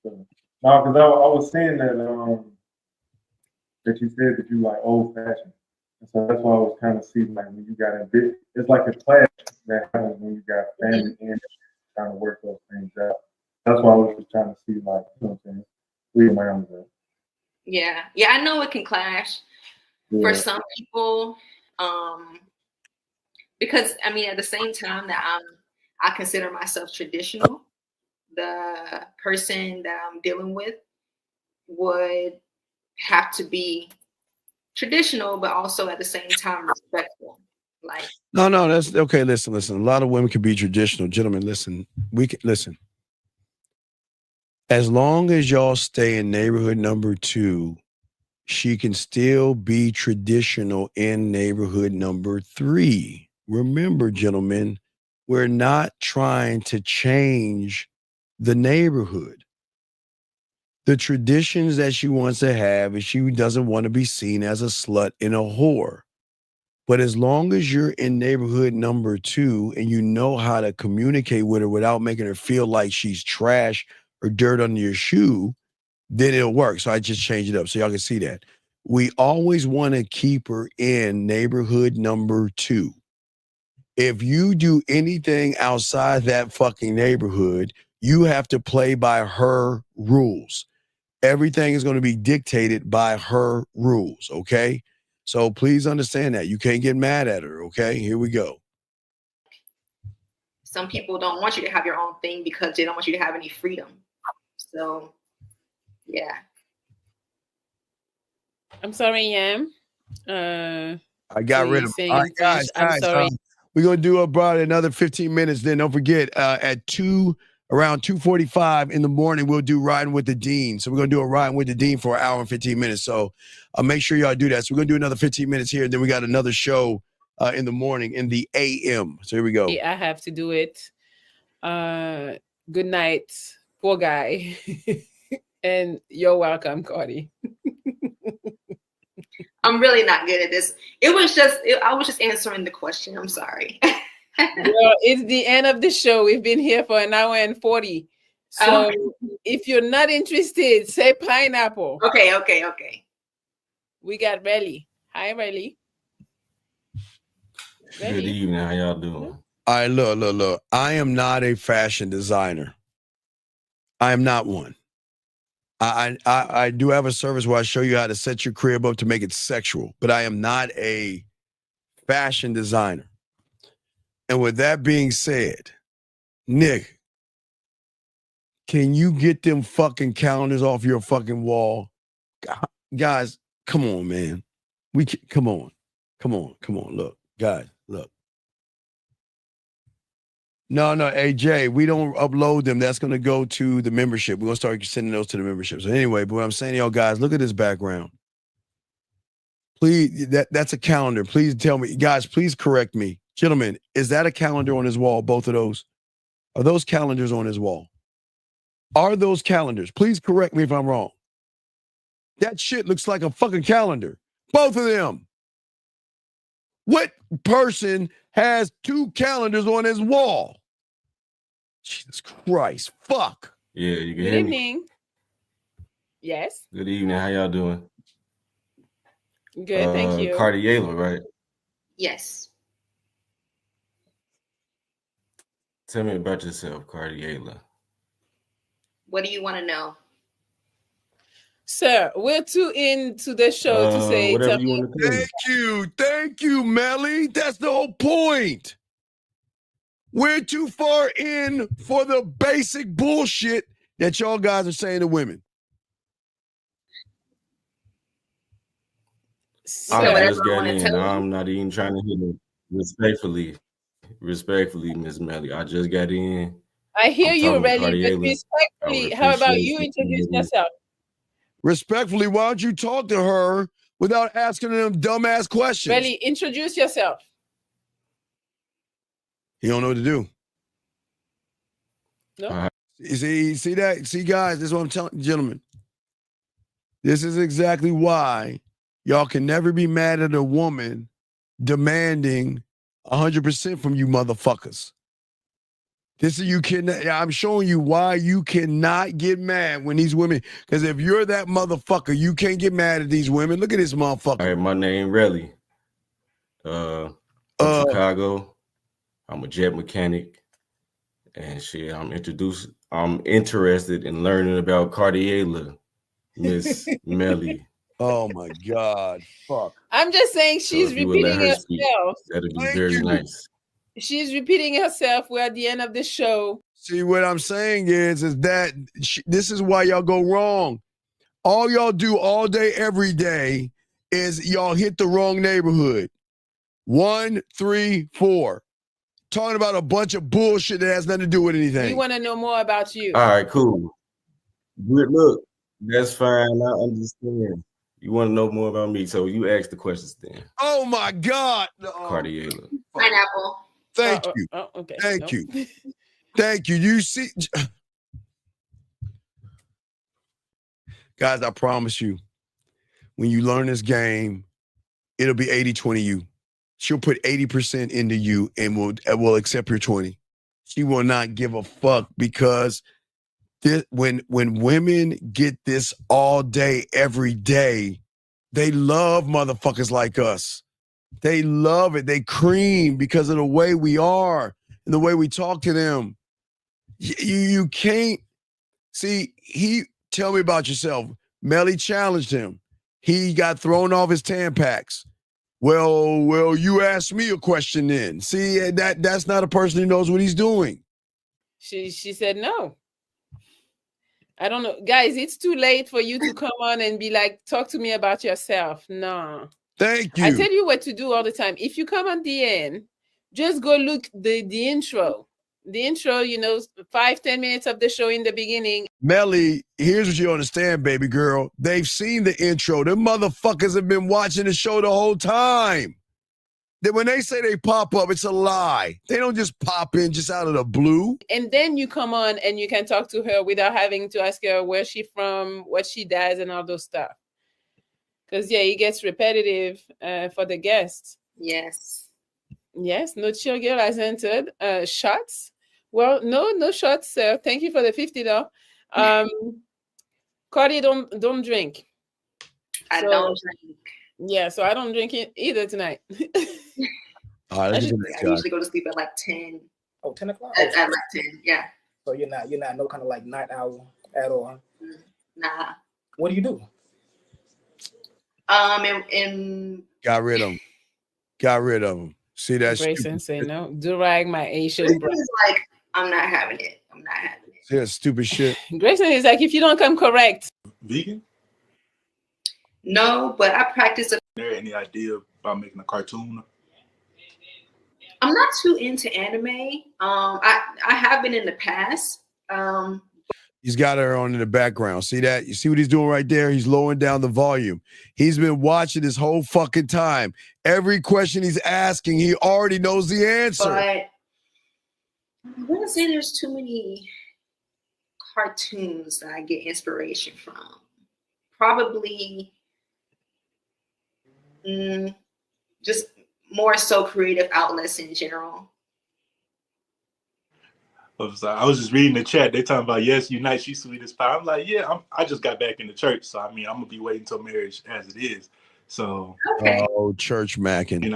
No, because I was saying that that you said that you like old fashioned. And so that's why I was kind of seeing, like, when you got a bit, it's like a clash that happens when you got family and trying to work those things out. That's why I was just trying to see, like, you know what I'm saying, leave my arms out. Yeah, I know it can clash for some people, because I mean, at the same time that I consider myself traditional, the person that I'm dealing with would have to be traditional, but also at the same time respectful. Like, no, that's okay. Listen. A lot of women can be traditional. Gentlemen, listen. We can listen. As long as y'all stay in neighborhood number 2, she can still be traditional in neighborhood number 3. Remember, gentlemen, we're not trying to change the neighborhood. The traditions that she wants to have is she doesn't want to be seen as a slut and a whore. But as long as you're in neighborhood number 2 and you know how to communicate with her without making her feel like she's trash or dirt under your shoe, then it'll work. So I just changed it up so y'all can see that. We always want to keep her in neighborhood number 2. If you do anything outside that fucking neighborhood, you have to play by her rules. Everything is going to be dictated by her rules, okay? So please understand that. You can't get mad at her, okay? Here we go. Some people don't want you to have your own thing because they don't want you to have any freedom. So, yeah. I'm sorry, Yam. I got rid of saying all right, guys. I'm sorry. We're going to do about another 15 minutes. Then don't forget, at around 2:45 in the morning, we'll do Riding with the Dean. So we're going to do a Riding with the Dean for an hour and 15 minutes. So make sure y'all do that. So we're going to do another 15 minutes here. Then we got another show in the morning in the AM. So here we go. I have to do it. Good night, poor guy. And you're welcome, Cardi. I'm really not good at this. I was just answering the question. I'm sorry. Well, it's the end of the show. We've been here for an hour and 40. So if you're not interested, say pineapple. Okay. We got Relly. Hi, Relly. Good evening. How y'all doing? All right, look. I am not a fashion designer. I am not one. I do have a service where I show you how to set your crib up to make it sexual, but I am not a fashion designer. And with that being said, Nick, can you get them fucking calendars off your fucking wall? Guys, come on, man. Come on. Look, guys, look. No, AJ, we don't upload them. That's going to go to the membership. We're going to start sending those to the membership. So anyway, but what I'm saying to y'all guys, look at this background. Please, that's a calendar. Please tell me. Guys, please correct me. Gentlemen, is that a calendar on his wall, both of those? Are those calendars on his wall? Are those calendars? Please correct me if I'm wrong. That shit looks like a fucking calendar. Both of them. What person has 2 calendars on his wall? Jesus Christ. Fuck. Yeah, you can Good hear me? evening. Yes. Good evening. How y'all doing? Good, thank you. Cardiela, right? Yes. Tell me about yourself, Cardiela. What do you want to know? Sir, we're too into the show to say. Whatever you want to Thank you, Melly. That's the whole point. We're too far in for the basic bullshit that y'all guys are saying to women. I just got in. I'm not even trying to hit it respectfully, Miss Melly. I just got in. I hear I'm you, talking to Relly, but Cardiela. respectfully, how about you introduce yourself? Respectfully, why don't you talk to her without asking them dumbass questions? Relly, introduce yourself. He don't know what to do. No. See that? See, guys, this is what I'm telling gentlemen. This is exactly why y'all can never be mad at a woman demanding 100% from you motherfuckers. This is I'm showing you why you cannot get mad when these women, because if you're that motherfucker, you can't get mad at these women. Look at this motherfucker. All right, my name Relly. From Chicago. I'm a jet mechanic. And shit, I'm interested in learning about Cardiela, Miss Melly. Oh my God. Fuck. I'm just saying she's repeating herself. That'd be very nice. She's repeating herself. We're at the end of the show. See, what I'm saying is that this is why y'all go wrong. All y'all do all day, every day is y'all hit the wrong neighborhood. 1, 3, 4. Talking about a bunch of bullshit that has nothing to do with anything. We want to know more about you. All right, cool. Good look. That's fine. I understand. You want to know more about me, so you ask the questions then. Oh my God. Cardiela. Pineapple. Thank you. Okay. Thank you. Thank you. You see, guys, I promise you, when you learn this game, it'll be 80-20 you. She'll put 80% into you and will accept your 20. She will not give a fuck because when women get this all day, every day, they love motherfuckers like us. They love it. They cream because of the way we are and the way we talk to them. You can't see. Tell me about yourself. Melly challenged him. He got thrown off his Tampax. Well, you asked me a question then. See, that's not a person who knows what he's doing. She said no. I don't know. Guys, it's too late for you to come on and be like, talk to me about yourself. No. Thank you. I tell you what to do all the time. If you come on DN, just go look the intro. The intro, 5-10 minutes of the show in the beginning. Melly, here's what you understand, baby girl. They've seen the intro. Them motherfuckers have been watching the show the whole time. Then when they say they pop up, it's a lie. They don't just pop in just out of the blue. And then you come on and you can talk to her without having to ask her where she's from, what she does, and all those stuff. Because, it gets repetitive for the guests. Yes. Yes, no chill girl has entered. Shots? Well, no shots, sir. Thank you for the $50. Cardi don't drink. I don't drink. Yeah, so I don't drink it either tonight. I usually go to sleep at like 10. Oh, 10 o'clock? At like 10, yeah. So you're not no kind of like night owl at all? Nah. What do you do? Got rid of them. See that? Grayson say no. Durag, my Asian brother. Like, I'm not having it. See that stupid shit? Grayson is like, if you don't come correct. Vegan? No, but I practice. There any idea about making a cartoon? I'm not too into anime. I have been in the past. He's got her on in the background. See that? You see what he's doing right there? He's lowering down the volume. He's been watching this whole fucking time. Every question he's asking, he already knows the answer. But I wouldn't say there's too many cartoons that I get inspiration from. Probably just more so creative outlets in general. I was just reading the chat. They talking about, yes, unite, she's sweet as pie. I'm like, yeah, I just got back in the church. So, I mean, I'm going to be waiting until marriage as it is. So, Oh, church macking.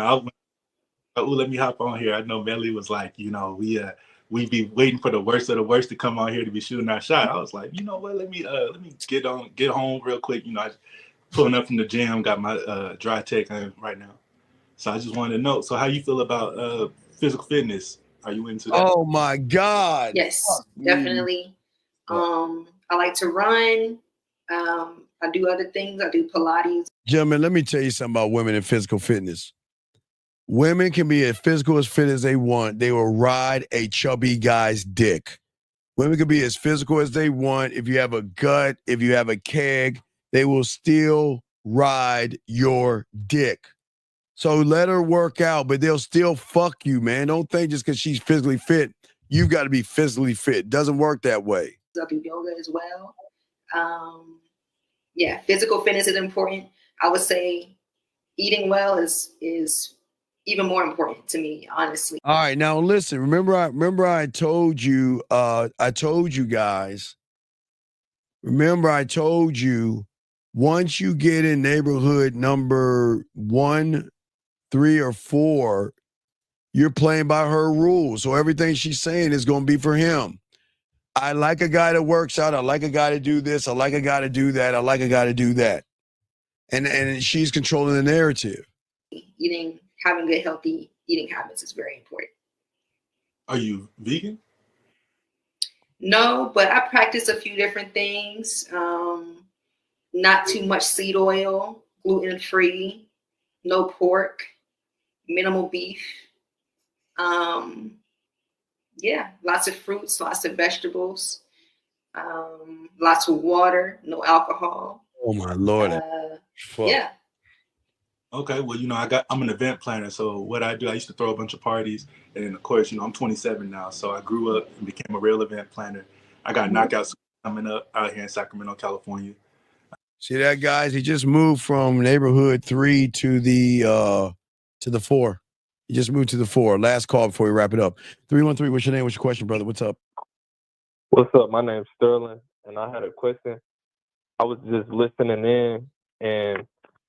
Let me hop on here. I know Melly was like, we be waiting for the worst of the worst to come on here to be shooting our shot. I was like, you know what? Let me get home real quick. I pulling up from the gym, got my dry tech on right now. So I just wanted to know. So how you feel about physical fitness? Are you into that? Oh my God. Yes, definitely. I like to run. I do other things. I do Pilates. Gentlemen, let me tell you something about women and physical fitness. Women can be as physical as fit as they want. They will ride a chubby guy's dick. Women can be as physical as they want. If you have a gut, if you have a keg, they will still ride your dick. So let her work out, but they'll still fuck you, man. Don't think just because she's physically fit, you've got to be physically fit. Doesn't work that way. I do yoga as well. Physical fitness is important. I would say eating well is even more important to me, honestly. All right, now listen. Remember I told you guys. Remember I told you once you get in neighborhood number 1, 3, or 4, you're playing by her rules. So everything she's saying is going to be for him. I like a guy that works out. I like a guy to do this. I like a guy to do that. I like a guy to do that. And she's controlling the narrative. Having good, healthy eating habits is very important. Are you vegan? No, but I practice a few different things. Not too much seed oil, gluten-free, no pork, minimal beef. Lots of fruits, lots of vegetables, lots of water, no alcohol. Oh my Lord. Yeah. Okay, well, I'm an event planner, so what I do, I used to throw a bunch of parties, and then of course, I'm 27 now, so I grew up and became a real event planner. I got knockouts coming up out here in Sacramento, California. See that, guys? He just moved from neighborhood 3 to the 4. You just moved to the 4. Last call before we wrap it up. 313, what's your name? What's your question, brother? What's up? What's up? My name's Sterling, and I had a question. I was just listening in, and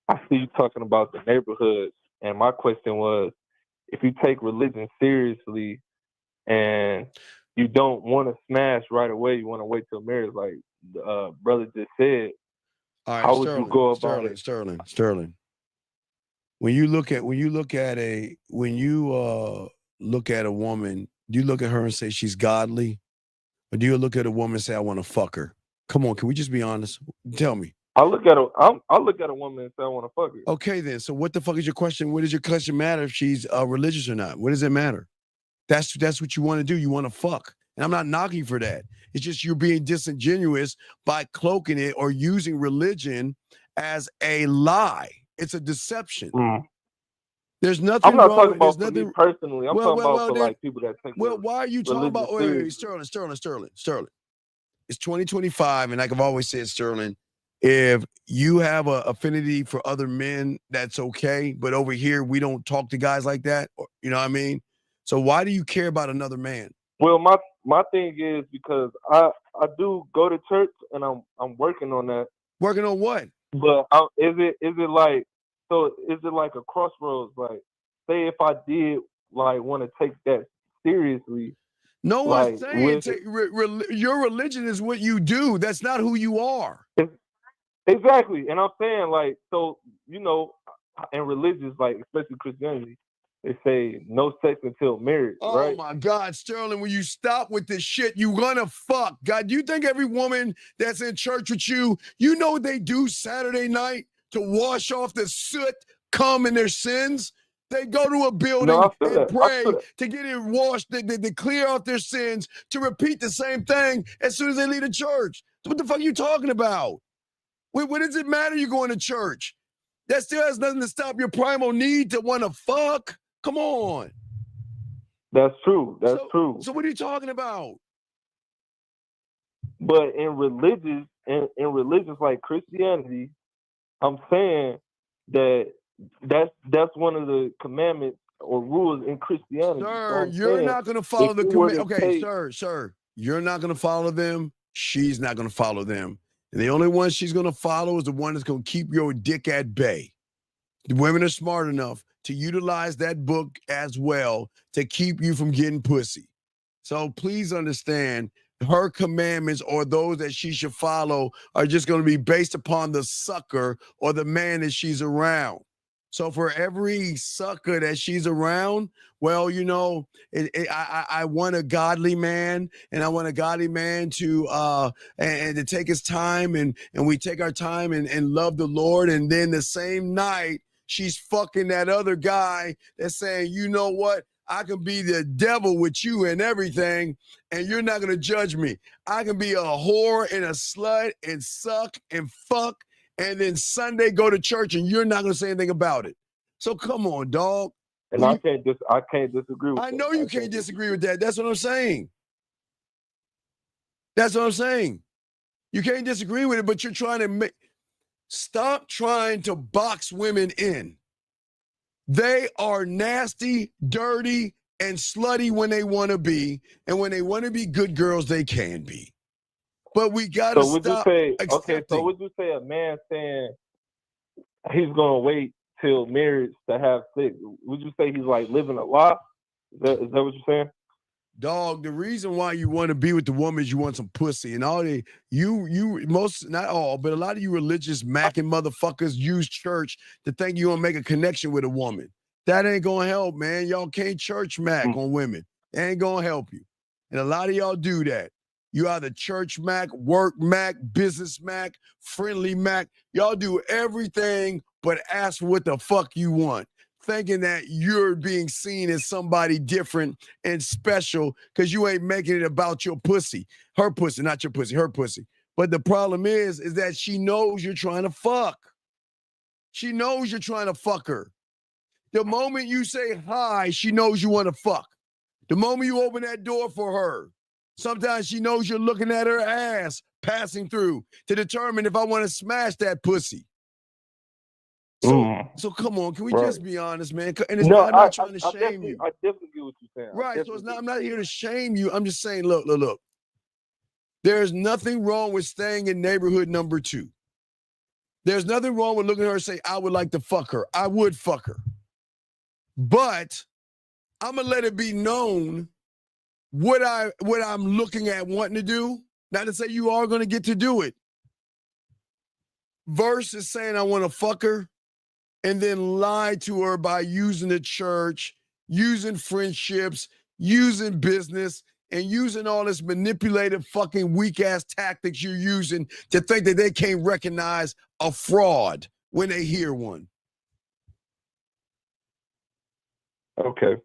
I see you talking about the neighborhoods, and my question was, if you take religion seriously and you don't want to smash right away, you want to wait till marriage, like brother just said, All right, how would you go about it? Sterling. When you look at a woman, do you look at her and say she's godly? Or do you look at a woman and say, I want to fuck her? Come on, can we just be honest? Tell me. I look at a woman and say I want to fuck her. Okay, then. So what the fuck is your question? What does your question matter if she's religious or not? What does it matter? That's what you want to do. You want to fuck. And I'm not knocking you for that. It's just you're being disingenuous by cloaking it or using religion as a lie. It's a deception. There's nothing I'm not wrong. talking about There's for me nothing personally. I'm talking about for like people that take Well, why are you talking religion about? Wait, seriously. Sterling. It's 2025, and like I've always said, Sterling, if you have an affinity for other men, that's okay. But over here, we don't talk to guys like that. You know what I mean? So why do you care about another man? Well, my thing is because I do go to church and I'm working on that. Working on what? But is it like a crossroads? Like, say if I did like want to take that seriously. No one's like, saying your religion is what you do. That's not who you are. Exactly, and I'm saying like, so in religions, like especially Christianity, they say no sex until marriage, right? Oh my God, Sterling, when you stop with this shit, you're gonna fuck. God, do you think every woman that's in church with you, you know what they do Saturday night to wash off the soot, cum, and their sins? They go to a building and pray to get it washed, to clear off their sins, to repeat the same thing as soon as they leave the church. What the fuck are you talking about? What does it matter you going to church? That still has nothing to stop your primal need to want to fuck. Come on. That's true. That's true. So what are you talking about? But in religions like Christianity, I'm saying that's one of the commandments or rules in Christianity. Sir, you're not going to follow the commandments. Okay, sir, you're not going to follow them. She's not going to follow them. And the only one she's going to follow is the one that's going to keep your dick at bay. The women are smart enough to utilize that book as well to keep you from getting pussy. So please understand, her commandments or those that she should follow are just going to be based upon the sucker or the man that she's around. So for every sucker that she's around, well, I want a godly man, and I want a godly man to and to take his time, and we take our time and love the Lord, and then the same night she's fucking that other guy that's saying, you know what? I can be the devil with you and everything, and you're not going to judge me. I can be a whore and a slut and suck and fuck, and then Sunday go to church, and you're not going to say anything about it. So come on, dog. And I can't disagree with that. I know you can't disagree with that. That's what I'm saying. You can't disagree with it, but you're trying to stop trying to box women in. They are nasty, dirty, and slutty when they want to be, and when they want to be good girls, they can be. But we got to stop accepting. So would you say a man saying he's going to wait till marriage to have sex, would you say he's like living a lie? Is that what you're saying? Dog, the reason why you want to be with the woman is you want some pussy, and all most, not all, but a lot of you religious macking motherfuckers use church to think you're gonna make a connection with a woman. That ain't gonna help, man. Y'all can't church mac on women. It ain't gonna help you. And a lot of y'all do that. You either church mac, work mac, business mac, friendly mac. Y'all do everything but ask for what the fuck you want, thinking that you're being seen as somebody different and special because you ain't making it about your pussy. Her pussy, not your pussy, her pussy. But the problem is that she knows you're trying to fuck. She knows you're trying to fuck her. The moment you say hi, she knows you want to fuck. The moment you open that door for her, sometimes she knows you're looking at her ass passing through to determine if I want to smash that pussy. So come on, can we just be honest, man? And it's No, not, I'm not trying to shame you. I definitely get what you're saying. Right. So it's not, I'm not here to shame you. I'm just saying, look. There's nothing wrong with staying in neighborhood number 2. There's nothing wrong with looking at her and say, I would like to fuck her. I would fuck her. But I'm gonna let it be known what I'm looking at wanting to do. Not to say you are gonna get to do it. Versus saying I want to fuck her and then lie to her by using the church, using friendships, using business, and using all this manipulative fucking weak-ass tactics you're using to think that they can't recognize a fraud when they hear one. Okay.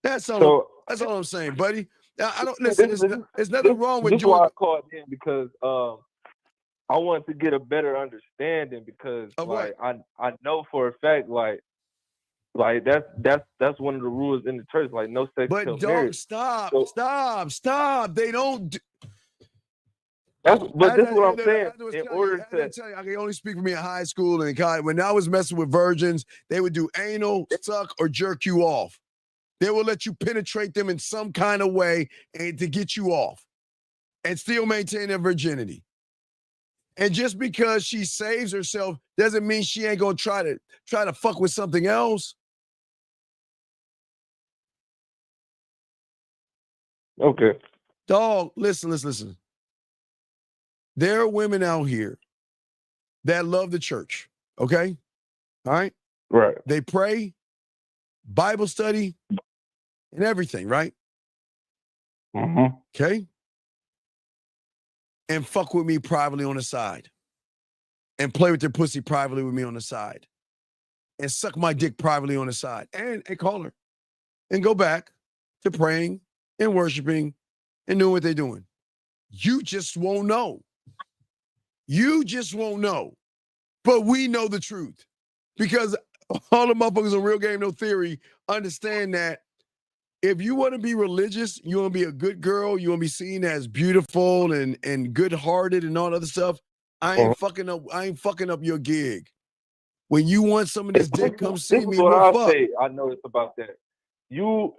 That's all I'm saying, buddy. I don't listen. There's nothing wrong with this. This is why I called in, because I wanted to get a better understanding, because I know for a fact that's one of the rules in the church, like no sex till marriage. Stop. They don't. This is what I'm saying. I can only speak for me in high school and in college. When I was messing with virgins, they would do anal, suck, or jerk you off. They will let you penetrate them in some kind of way and to get you off, and still maintain their virginity. And just because she saves herself doesn't mean she ain't gonna try to fuck with something else. Okay. Dog, listen. There are women out here that love the church, okay? All right? Right. They pray, Bible study, and everything, right? Mm-hmm. Okay? And fuck with me privately on the side. And play with their pussy privately with me on the side. And suck my dick privately on the side. And call her. And go back to praying and worshiping and doing what they're doing. You just won't know. You just won't know. But we know the truth. Because all the motherfuckers on Real Game No Theory understand that if you want to be religious, you want to be a good girl, you want to be seen as beautiful and good-hearted and all that other stuff, I ain't fucking up your gig. When you want some of this dick, come see me. I know it's about that. You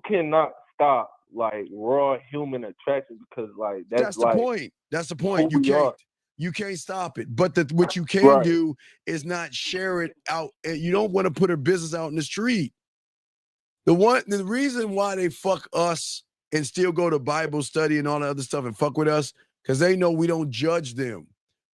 cannot stop raw human attraction, because that's the point. That's the point. You can't stop it. But what you can do is not share it out. You don't want to put her business out in the street. The reason why they fuck us and still go to Bible study and all that other stuff and fuck with us, because they know we don't judge them.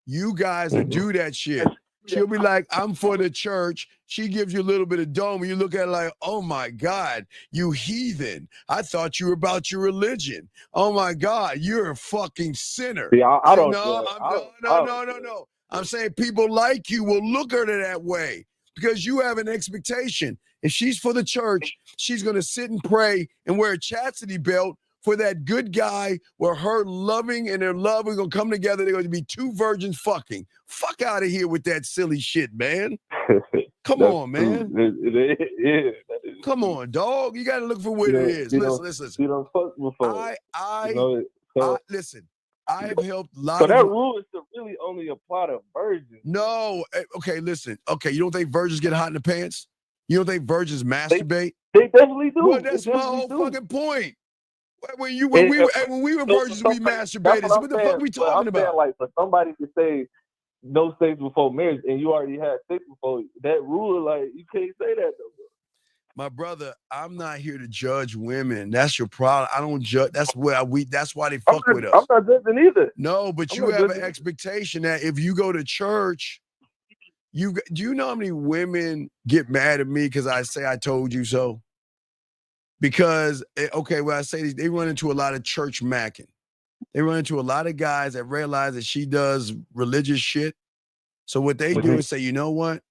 You guys that do that shit. She'll be like, I'm for the church. She gives you a little bit of dome, and you look at it like, oh my God, you heathen. I thought you were about your religion. Oh my God, you're a fucking sinner. Yeah, I don't No. I'm saying people like you will look at her that way because you have an expectation. If she's for the church, she's going to sit and pray and wear a chastity belt for that good guy where her loving and her love are going to come together. They're going to be two virgins fucking. Fuck out of here with that silly shit, man. Come on, man. Come on, dog. You got to look for what it is. Listen. You don't fuck before. Listen. I have helped a lot So that rule is to really only apply to virgins. No. Okay, listen. Okay, you don't think virgins get hot in the pants? You don't think virgins masturbate? They definitely do. Well, that's my whole fucking point. When we were virgins, we masturbated. So what the fuck are we talking about? Like, for somebody to say no sex before marriage and you already had sex before, that rule, like, you can't say that though. My brother, I'm not here to judge women. That's your problem. I don't judge. That's why they fuck with us. I'm not judging either. No, but you have an expectation that if you go to church, do you know how many women get mad at me because I say I told you so? Because, I say this, they run into a lot of church macking. They run into a lot of guys that realize that she does religious shit. So what they do is say, you know what?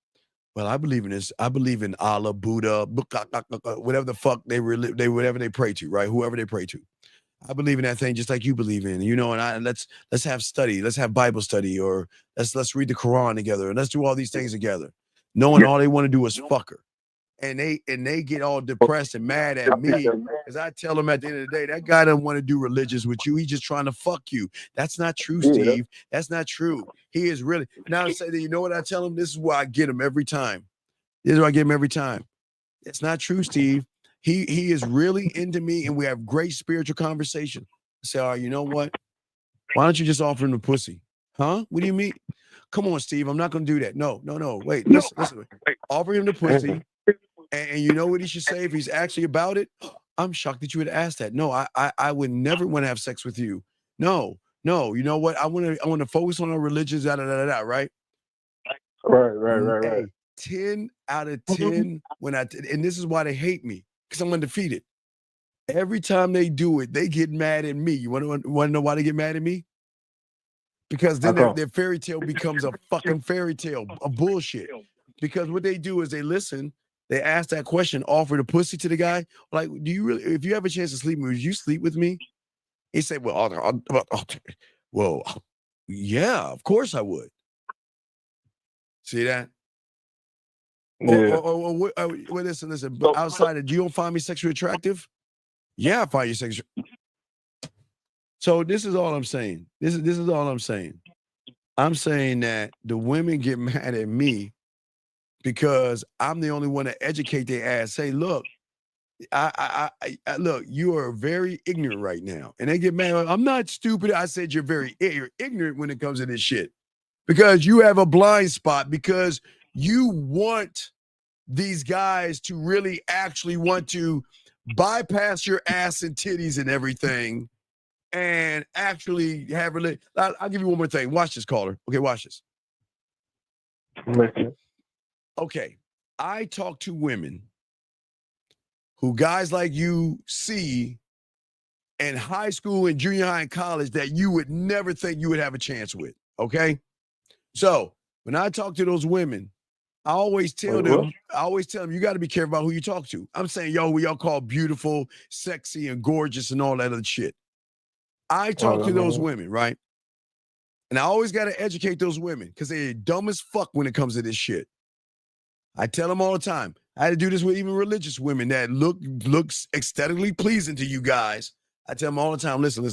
Well, I believe in this. I believe in Allah, Buddha, whatever the fuck whatever they pray to, right? Whoever they pray to. I believe in that thing just like you believe in, and let's have study. Let's have Bible study, or let's read the Quran together, and let's do all these things together. Knowing all they want to do is fuck her. and they get all depressed and mad at me because I tell them at the end of the day, that guy doesn't want to do religious with you. He's just trying to fuck you. That's not true, Steve. That's not true. He is really now. Say that, you know what I tell him? This is why I get him every time. This is why I get him every time. It's not true, Steve. He is really into me, and we have great spiritual conversation. I say, all right, you know what? Why don't you just offer him the pussy? Huh? What do you mean? Come on, Steve. I'm not going to do that. No. Wait, listen. Offer him the pussy. And you know what he should say if he's actually about it? I'm shocked that you would ask that. No, I would never want to have sex with you. No. You know what? I want to focus on our religions, right? Right. Hey, 10 out of 10 and this is why they hate me, because I'm undefeated. Every time they do it, they get mad at me. You want to know why they get mad at me? Because then their fairy tale becomes a fucking fairy tale, a bullshit. Because what they do is they listen, they ask that question, offer the pussy to the guy. Like, do you really, if you have a chance to sleep with me, would you sleep with me? He said, well, yeah, of course I would. See that? Yeah. Listen. But outside of, you don't find me sexually attractive? Yeah, I find you sexually. So this is all I'm saying. This is all I'm saying. I'm saying that the women get mad at me because I'm the only one to educate their ass. Say, look, I look, you are very ignorant right now, and they get mad. I'm not stupid. I said you're ignorant when it comes to this shit because you have a blind spot because you want these guys to really actually want to bypass your ass and titties and everything and actually have I'll give you one more thing. Watch this, caller. Okay, watch this. Okay, I talk to women who guys like you see in high school and junior high and college that you would never think you would have a chance with, okay? So when I talk to those women, I always tell them, you got to be careful about who you talk to. I'm saying, who y'all call beautiful, sexy, and gorgeous and all that other shit. I talk to those women, right? And I always got to educate those women because they're dumb as fuck when it comes to this shit. I tell them all the time. I had to do this with even religious women that looks aesthetically pleasing to you guys. I tell them all the time, listen.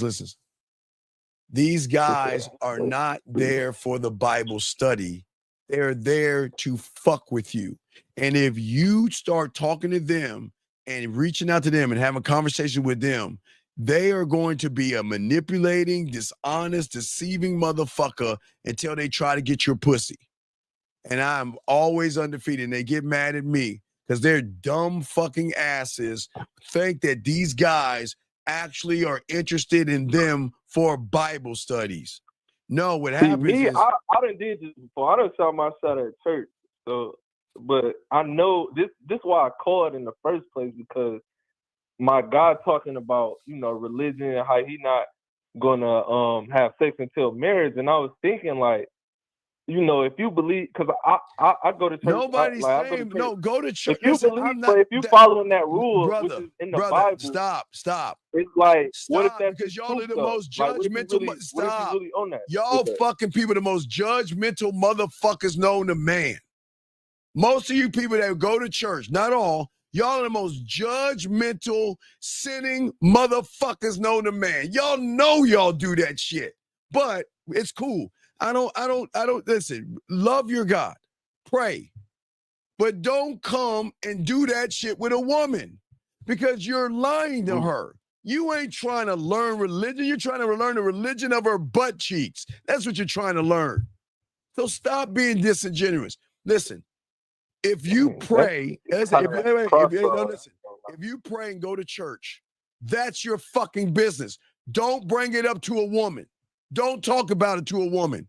These guys are not there for the Bible study. They're there to fuck with you. And if you start talking to them and reaching out to them and having a conversation with them, they are going to be a manipulating, dishonest, deceiving motherfucker until they try to get your pussy. And I'm always undefeated. And they get mad at me because their dumb fucking asses think that these guys actually are interested in them for Bible studies. No, what happens is I done did this before. I done saw my shot at church. So, but I know this is why I called in the first place, because my God talking about, religion and how he not gonna have sex until marriage. And I was thinking like, if you believe, because I go to church. Nobody's saying go to church. If you following that rule, which is in the Bible, stop. It's like, what if that's because y'all are the most judgmental? Stop. Really on that? Y'all fucking people, the most judgmental motherfuckers known to man. Most of you people that go to church, not all, y'all are the most judgmental, sinning motherfuckers known to man. Y'all know y'all do that shit, but it's cool. I don't listen. Love your God, pray, but don't come and do that shit with a woman because you're lying to her. You ain't trying to learn religion. You're trying to learn the religion of her butt cheeks. That's what you're trying to learn. So stop being disingenuous. Listen, if you pray, if you pray and go to church, that's your fucking business. Don't bring it up to a woman. Don't talk about it to a woman.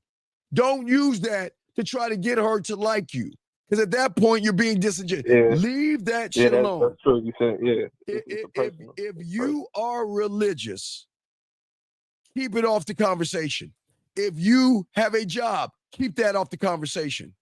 Don't use that to try to get her to like you. Because at that point, you're being disingenuous. Yeah. Leave that shit alone. That's true. You said, If you are religious, keep it off the conversation. If you have a job, keep that off the conversation.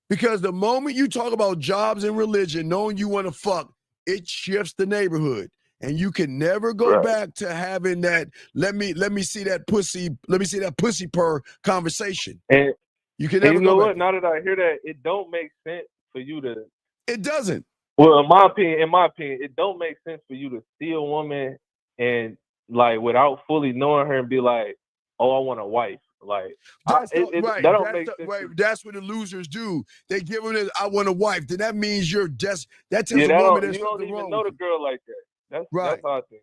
Because the moment you talk about jobs and religion, knowing you want to fuck, it shifts the neighborhood. And you can never go back to having that, let me see that pussy purr conversation. And you can never you know go what? back. Now that I hear that, it don't make sense for you to. It doesn't. Well, in my opinion, it don't make sense for you to see a woman and like without fully knowing her and be like, "Oh, I want a wife." Like That's that don't make sense. right. That's what the losers do. They give them this, "I want a wife." Then that means you're just that tells Yeah, a woman you there's don't something even wrong know with the girl like that. That's Right. how I think.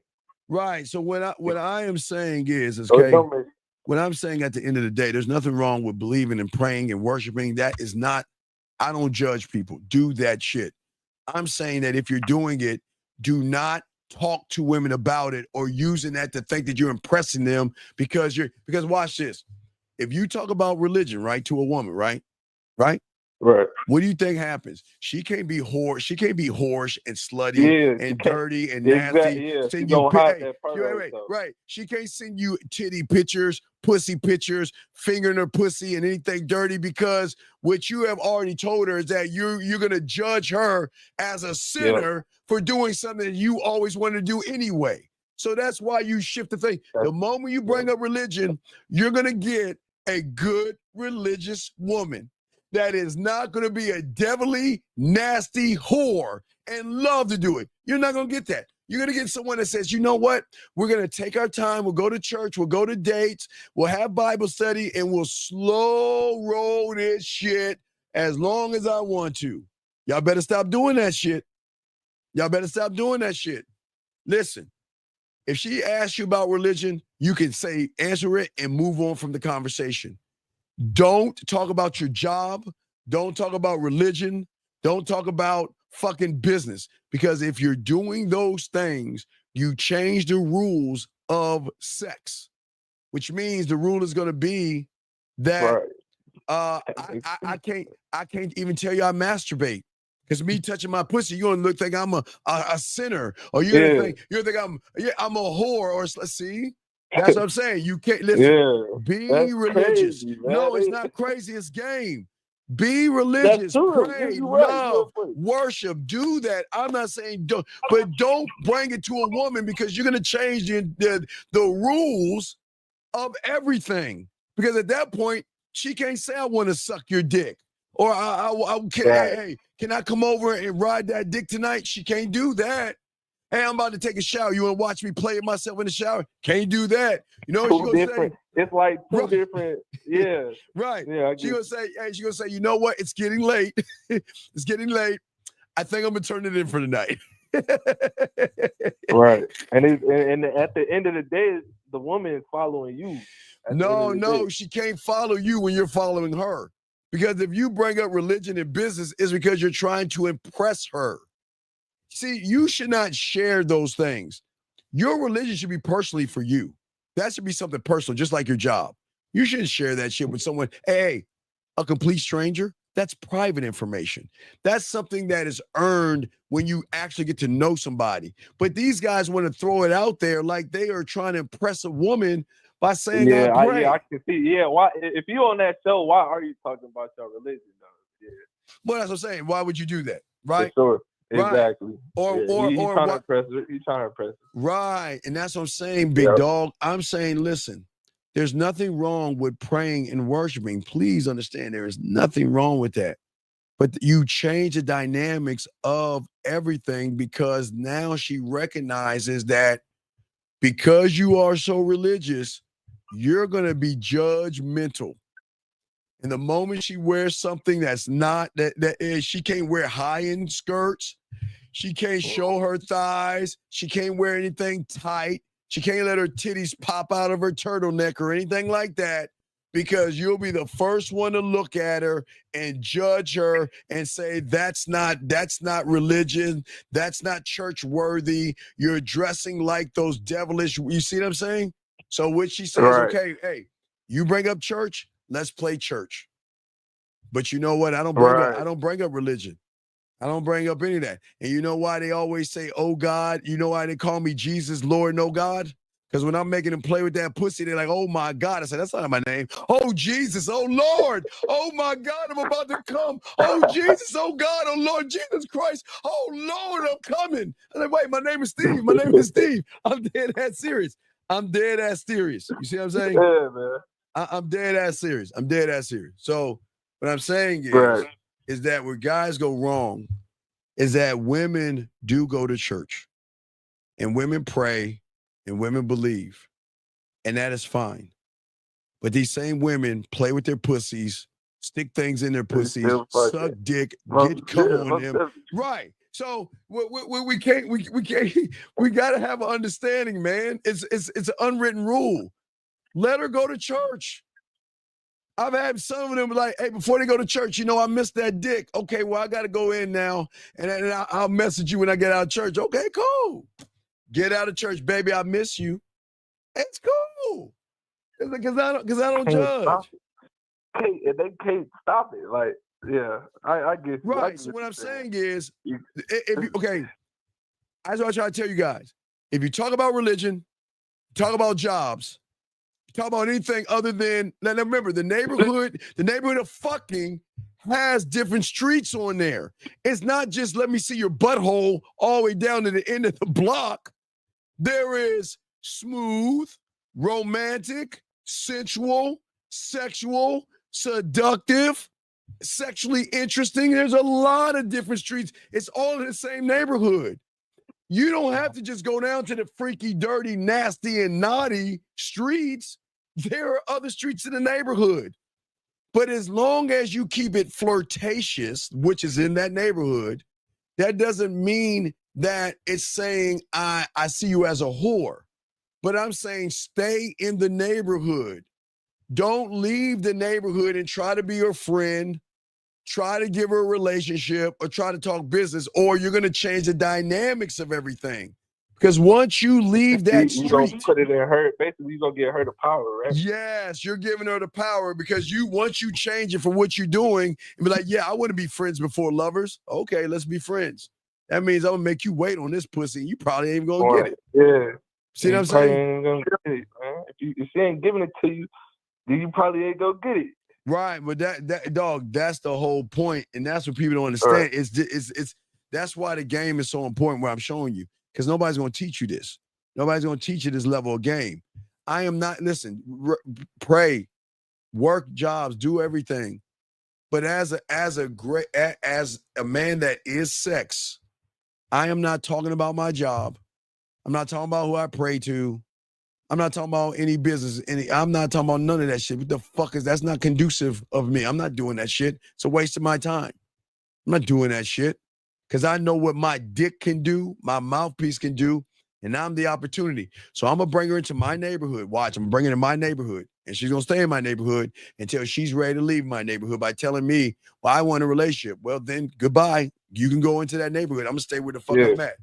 Right. So what I am saying is So it okay. don't make- What I'm saying at the end of the day, there's nothing wrong with believing and praying and worshiping. That is not. I don't judge people. Do that shit. I'm saying that if you're doing it, do not talk to women about it or using that to think that you're impressing them because watch this. If you talk about religion, right, to a woman, right? Right. What do you think happens? She can't be whorish and slutty and dirty and nasty. Exactly. Yeah, she Send gonna hide hey, that part you- of right, herself. right. She can't send you titty pictures, pussy pictures, fingering her pussy and anything dirty because what you have already told her is that you're gonna judge her as a sinner for doing something that you always wanted to do anyway. So that's why you shift the thing. The moment you bring up religion, you're gonna get a good religious woman that is not going to be a devilly, nasty whore and love to do it. You're not going to get that. You're going to get someone that says, you know what? We're going to take our time. We'll go to church. We'll go to dates. We'll have Bible study and we'll slow roll this shit as long as I want to. Y'all better stop doing that shit. Y'all better stop doing that shit. Listen, if she asks you about religion, you can say, answer it and move on from the conversation. Don't talk about your job. Don't talk about religion. Don't talk about fucking business. Because if you're doing those things, you change the rules of sex, which means the rule is going to be that I can't even tell you I masturbate. Because me touching my pussy, you're gonna think I'm a sinner, or you're gonna think I'm a whore, or see. That's what I'm saying. You can't listen. Be religious. crazy, No, it's not crazy. It's game. Be religious. Pray, love, worship. Do that. I'm not saying don't, but don't bring it to a woman because you're gonna change the rules of everything. Because at that point, she can't say I want to suck your dick, or can I come over and ride that dick tonight? She can't do that. Hey, I'm about to take a shower. You want to watch me play myself in the shower? Can't do that. You know what she's gonna say? It's like two different, yeah. Right. Yeah. She's gonna say, you know what? It's getting late. It's getting late. I think I'm gonna turn it in for tonight. Right. And at the end of the day, the woman is following you. No, she can't follow you when you're following her. Because if you bring up religion and business, it's because you're trying to impress her. See, you should not share those things. Your religion should be personally for you. That should be something personal, just like your job. You shouldn't share that shit with someone. Hey, a complete stranger, that's private information. That's something that is earned when you actually get to know somebody. But these guys want to throw it out there like they are trying to impress a woman by saying, I pray. I can see. Yeah, why? If you're on that show, why are you talking about your religion, though? Yeah. Well, that's what I'm saying. Why would you do that? Right? For sure. Right. Exactly. Or he's trying to impress her. He's trying to impress her. Right. And that's what I'm saying, big dog. I'm saying, listen, there's nothing wrong with praying and worshiping. Please understand there is nothing wrong with that. But you change the dynamics of everything because now she recognizes that because you are so religious, you're going to be judgmental. And the moment she wears something that's not, that is, she can't wear high-end skirts. She can't show her thighs. She can't wear anything tight. She can't let her titties pop out of her turtleneck or anything like that because you'll be the first one to look at her and judge her and say, that's not religion. That's not church worthy. You're dressing like those devilish, you see what I'm saying? So what she says, okay, hey, you bring up church, let's play church. But you know what? I don't bring up religion. I don't bring up any of that. And you know why they always say, oh God? You know why they call me Jesus, Lord, no God? Because when I'm making them play with that pussy, they're like, oh my God. I said, that's not my name. Oh Jesus, oh Lord. Oh my God, I'm about to come. Oh Jesus, oh God, oh Lord Jesus Christ. Oh Lord, I'm coming. I'm like, wait, my name is Steve. My name is Steve. I'm dead ass serious. I'm dead ass serious. You see what I'm saying? Yeah, man. I'm dead ass serious. I'm dead ass serious. So what I'm saying is that where guys go wrong is that women do go to church and women pray and women believe, and that is fine. But these same women play with their pussies, stick things in their pussies, suck dick, get cum on them. Right. So we can't we gotta have an understanding, man. It's an unwritten rule. Let her go to church. I've had some of them like, hey, before they go to church, I missed that dick. Okay, well, I got to go in now, and I'll message you when I get out of church. Okay, cool. Get out of church, baby. I miss you. It's cool. Because I don't judge. They can't stop it. Like, yeah, I get you. Right. So what I'm saying is, that's what I try to tell you guys. If you talk about religion, talk about jobs, talk about anything other than, now remember, the neighborhood of fucking has different streets on there. It's not just let me see your butthole all the way down to the end of the block. There is smooth, romantic, sensual, sexual, seductive, sexually interesting. There's a lot of different streets. It's all in the same neighborhood. You don't have to just go down to the freaky, dirty, nasty, and naughty streets. There are other streets in the neighborhood. But as long as you keep it flirtatious, which is in that neighborhood, that doesn't mean that it's saying, I see you as a whore. But I'm saying stay in the neighborhood. Don't leave the neighborhood and try to be your friend, try to give her a relationship, or try to talk business, or you're going to change the dynamics of everything. Because once you leave that street, you don't put it in her. Basically, you're going to get her the power, right? Yes, you're giving her the power because once you change it from what you're doing and be like, yeah, I want to be friends before lovers. Okay, let's be friends. That means I'm going to make you wait on this pussy. You probably ain't going to get it. Yeah. See what I'm saying? Ain't gonna get it, man. If she ain't giving it to you, then you probably ain't gonna get it. Right, but that dog, that's the whole point, and that's what people don't understand. It's that's why the game is so important. What I'm showing you, because nobody's gonna teach you this. Nobody's gonna teach you this level of game. I am not. Listen, pray, work jobs, do everything, but as a man that is sex, I am not talking about my job. I'm not talking about who I pray to. I'm not talking about any business. I'm not talking about none of that shit. What the fuck is that's not conducive of me. I'm not doing that shit. It's a waste of my time. I'm not doing that shit because I know what my dick can do, my mouthpiece can do, and I'm the opportunity. So I'm gonna bring her into my neighborhood. Watch, I'm bringing her in my neighborhood, and she's gonna stay in my neighborhood until she's ready to leave my neighborhood by telling me, well, I want a relationship. Well, then goodbye. You can go into that neighborhood. I'm gonna stay where the fuck I'm at.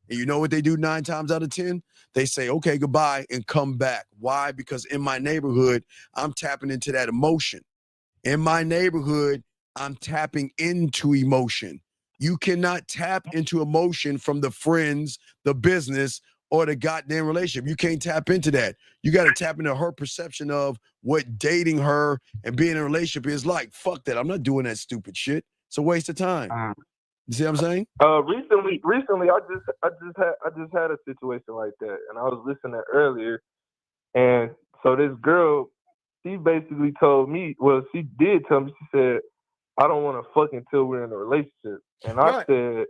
And you know what they do 9 times out of 10? They say, okay, goodbye, and come back. Why? Because in my neighborhood, I'm tapping into that emotion. In my neighborhood, I'm tapping into emotion. You cannot tap into emotion from the friends, the business, or the goddamn relationship. You can't tap into that. You got to tap into her perception of what dating her and being in a relationship is like. Fuck that. I'm not doing that stupid shit. It's a waste of time. You see what I'm saying? Recently, I just had a situation like that, and I was listening earlier, and so this girl, she basically told me, well, she did tell me, she said, I don't want to fuck until we're in a relationship, and I said,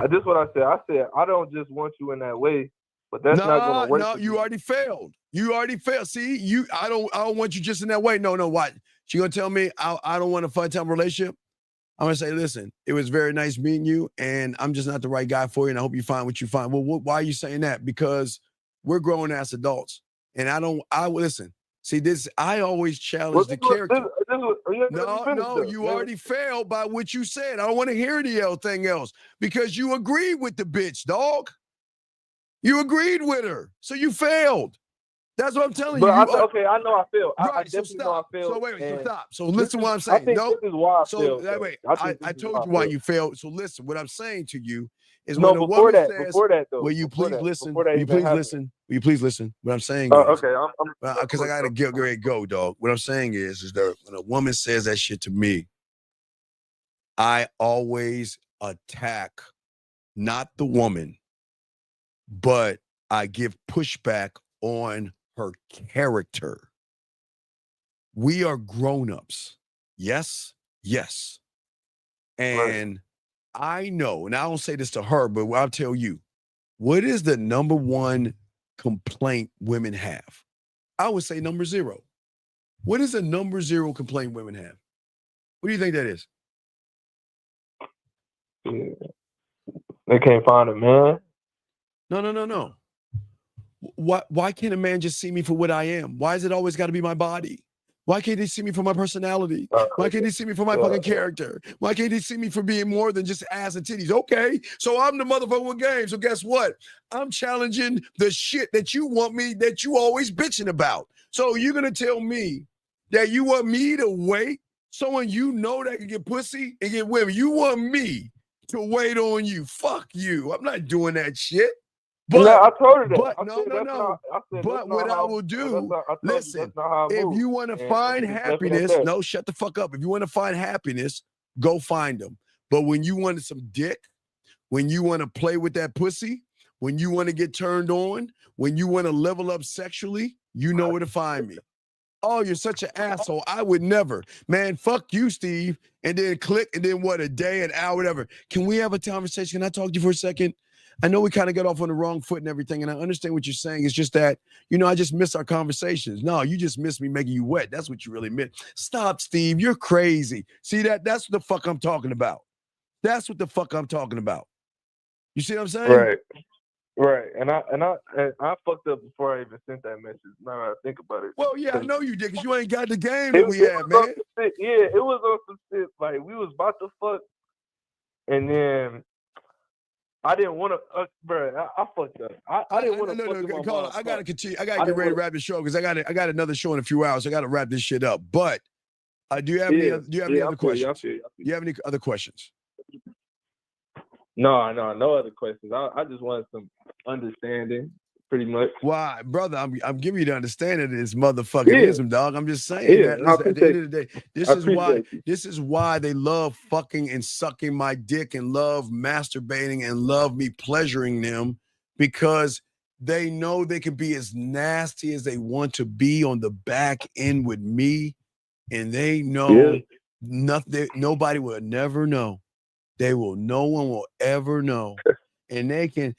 this is what I said. I said, I don't just want you in that way, but that's not going to work. No, you already failed. You already failed. See, I don't want you just in that way. No, what? She gonna tell me I don't want a fun-time relationship? I'm going to say, listen, it was very nice meeting you, and I'm just not the right guy for you, and I hope you find what you find. Well, why are you saying that? Because we're grown as adults, and listen, see this, I always challenge the character. No, you already failed by what you said. I don't want to hear anything else because you agreed with the bitch, dog. You agreed with her, so you failed. That's what I'm telling you. I know I failed. I definitely know I failed. So wait, so stop. So listen what I'm saying. This is why I failed. I told you why you failed. So listen, what I'm saying to you is before that though. Will you please listen? Will you please listen? What I'm saying is, okay, because I gotta get ready to go, dog. What I'm saying is that when a woman says that shit to me, I always attack not the woman, but I give pushback on her character. We are grown-ups. Yes. And I know, and I don't say this to her, but I'll tell you, what is the number one complaint women have? I would say number 0. What is the number 0 complaint women have? What do you think that is? They can't find a man. No. Why can't a man just see me for what I am? Why is it always got to be my body? Why can't they see me for my personality? Why can't they see me for my fucking character? Why can't they see me for being more than just ass and titties? Okay, so I'm the motherfucker with game. So guess what? I'm challenging the shit that you want me, that you always bitching about. So you're going to tell me that you want me to wait? Someone you know that can get pussy and get women. You want me to wait on you? Fuck you. I'm not doing that shit. But no, I told her that. But no. But what I will do, listen, if you want to find happiness, no, shut the fuck up. If you want to find happiness, go find them. But when you want some dick, when you want to play with that pussy, when you want to get turned on, when you want to level up sexually, you know where to find me. Oh, you're such an asshole. I would never. Man, fuck you, Steve. And then click, and then what, a day, an hour, whatever. Can we have a conversation? Can I talk to you for a second? I know we kind of got off on the wrong foot and everything, and I understand what you're saying. It's just that, I just miss our conversations. No, you just miss me making you wet. That's what you really meant. Stop, Steve. You're crazy. See that? That's what the fuck I'm talking about. That's what the fuck I'm talking about. You see what I'm saying? Right. And I fucked up before I even sent that message. Now that I think about it. Well, yeah, I know you did, because you ain't got the game that we had, man. Yeah, it was on some shit. Like, we was about to fuck, and then I didn't want to, bro. I fucked up. I didn't want to. No, Carla, I gotta continue. I gotta get ready to wrap the show because I got another show in a few hours. I gotta wrap this shit up. But do you have any other questions? Do you have any other questions? No other questions. I just wanted some understanding, pretty much. Why, brother? I'm giving you the understanding of this motherfucking dog. I'm just saying that. Listen, at the end of the day, this is why they love fucking and sucking my dick and love masturbating and love me pleasuring them, because they know they can be as nasty as they want to be on the back end with me, and they know nothing. Nobody will never know. No one will ever know. And they can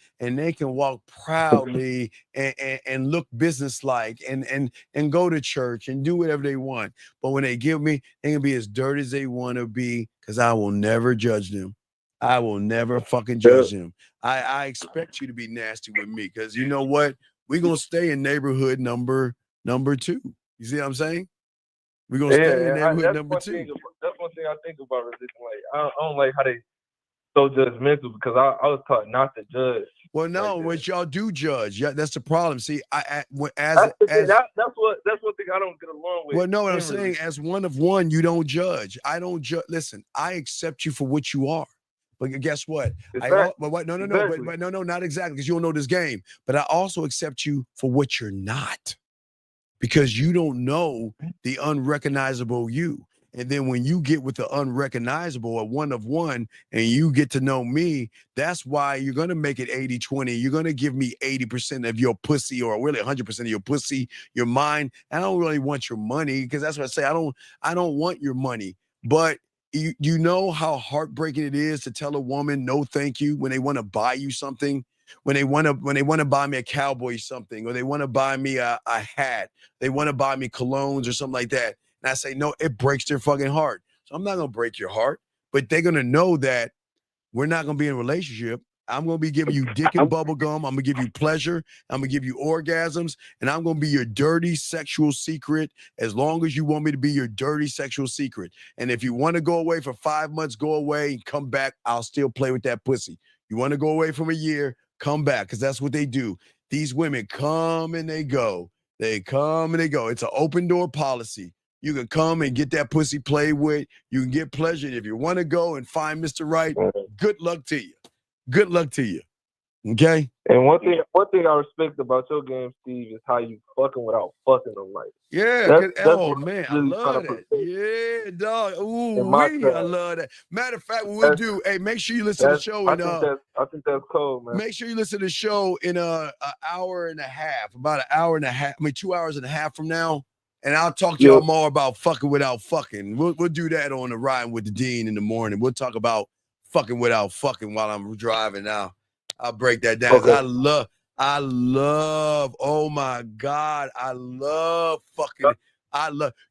walk proudly and look businesslike and go to church and do whatever they want. But when they give me, they can be as dirty as they want to be, because I will never judge them. I will never fucking judge them. I expect you to be nasty with me, because you know what? We're gonna stay in neighborhood number 2. You see what I'm saying? We're gonna stay in neighborhood number 2. That's one thing I think about religion. Like, I don't like how they so judgmental, because I was taught not to judge. Well, no, what y'all do judge. Yeah, that's the problem. See, that's one thing I don't get along with. Well, no, what I'm saying, as one of one, you don't judge. I don't judge. Listen, I accept you for what you are. But guess what? No, not exactly, because you don't know this game. But I also accept you for what you're not, because you don't know the unrecognizable you. And then when you get with the unrecognizable, a one of one, and you get to know me, that's why you're going to make it 80-20. You're going to give me 80% of your pussy, or really 100% of your pussy, your mind. I don't really want your money, because that's what I say. I don't want your money. But you know how heartbreaking it is to tell a woman no thank you when they want to buy you something, when they want to buy me a cowboy something, or they want to buy me a hat, they want to buy me colognes or something like that. And I say, no, it breaks their fucking heart. So I'm not going to break your heart, but they're going to know that we're not going to be in a relationship. I'm going to be giving you dick and bubble gum. I'm going to give you pleasure. I'm going to give you orgasms, and I'm going to be your dirty sexual secret as long as you want me to be your dirty sexual secret. And if you want to go away for 5 months, go away and come back. I'll still play with that pussy. You want to go away from a year, come back, because that's what they do. These women come and they go. They come and they go. It's an open door policy. You can come and get that pussy played with. You can get pleasure. If you want to go and find Mr. Right, good luck to you. Good luck to you. Okay? And one thing I respect about your game, Steve, is how you fucking without fucking them. Like, man, I love that. Yeah, dog. Ooh, I love that. Matter of fact, what we'll do, hey, make sure you listen to the show. I think that's cool, man. Make sure you listen to the show in an hour and a half, about an hour and a half, 2 hours and a half from now. And I'll talk to y'all more about fucking without fucking. We'll do that on the Riding with the Dean in the morning. We'll talk about fucking without fucking while I'm driving now. I'll break that down. Okay. I love, oh my God, I love fucking,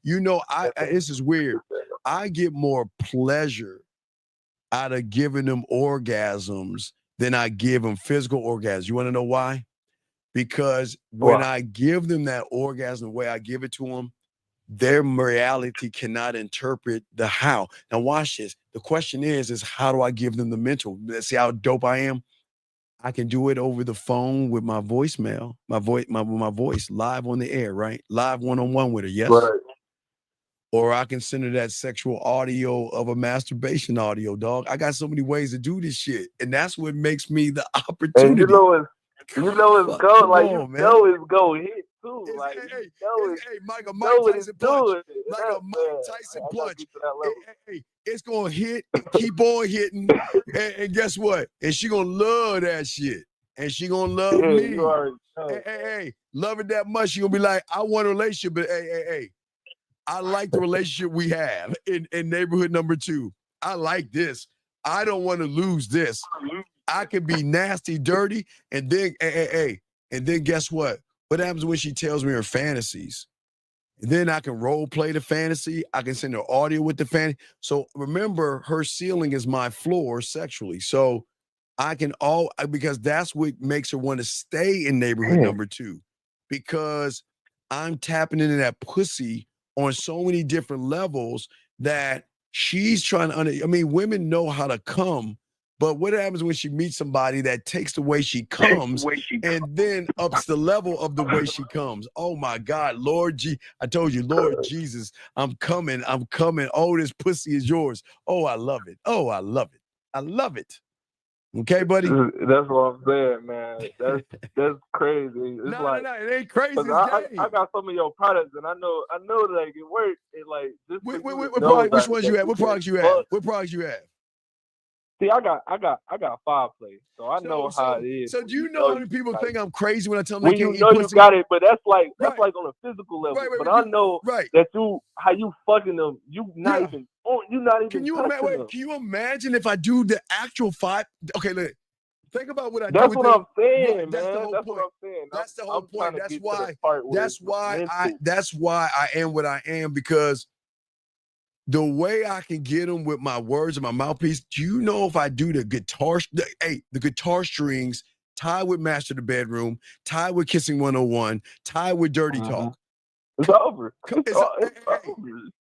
you know, this is weird. I get more pleasure out of giving them orgasms than I give them physical orgasms. You want to know why? Because when I give them that orgasm the way I give it to them, their reality cannot interpret the how. Now watch this. The question is how do I give them the mental? Let's see how dope I am. I can do it over the phone with my voicemail, my voice live on the air, right? Live one-on-one with her, yes? Right. Or I can send her that sexual audio of a masturbation audio, dog. I got so many ways to do this shit. And that's what makes me the opportunity. And you know it's go, like, you know it's go hit too. Like, Mike Tyson punch. Like a Mike Tyson punch. It's gonna hit, keep on hitting, and guess what? And she gonna love that shit. And she gonna love me. Love it that much. She gonna be like, I want a relationship, but hey. I like the relationship we have in neighborhood number 2. I like this. I don't want to lose this. I can be nasty, dirty, and then and then guess what? What happens when she tells me her fantasies? And then I can role play the fantasy. I can send her audio with the fantasy. So remember, her ceiling is my floor sexually. So I can because that's what makes her want to stay in neighborhood number 2, because I'm tapping into that pussy on so many different levels that she's trying to women know how to come, but what happens when she meets somebody that takes the way she comes and then ups the level of the way she comes? Oh my God, I told you, Lord Jesus, I'm coming. Oh, this pussy is yours. Oh, I love it. Oh, I love it. I love it. Okay, buddy? That's what I'm saying, man. That's crazy. It's no, it ain't crazy. I got some of your products, and I know that it works. It like just which ones you have? What products you have? What products you have? See, I got Fireplay, so I know how it is. So do you know how many people think I'm crazy when I tell them they can't eat pussy? You got it, but that's like on a physical level. But I know that how you fucking them, you not even. Can you imagine if I do the actual 5? Okay, look. Think about what I do. That's what I'm saying, man. That's the whole point. That's the whole point. That's why I am what I am, because the way I can get them with my words and my mouthpiece. Do you know if I do the guitar strings tied with Master of the Bedroom, tied with Kissing 101, tied with Dirty Talk? It's over. It's over.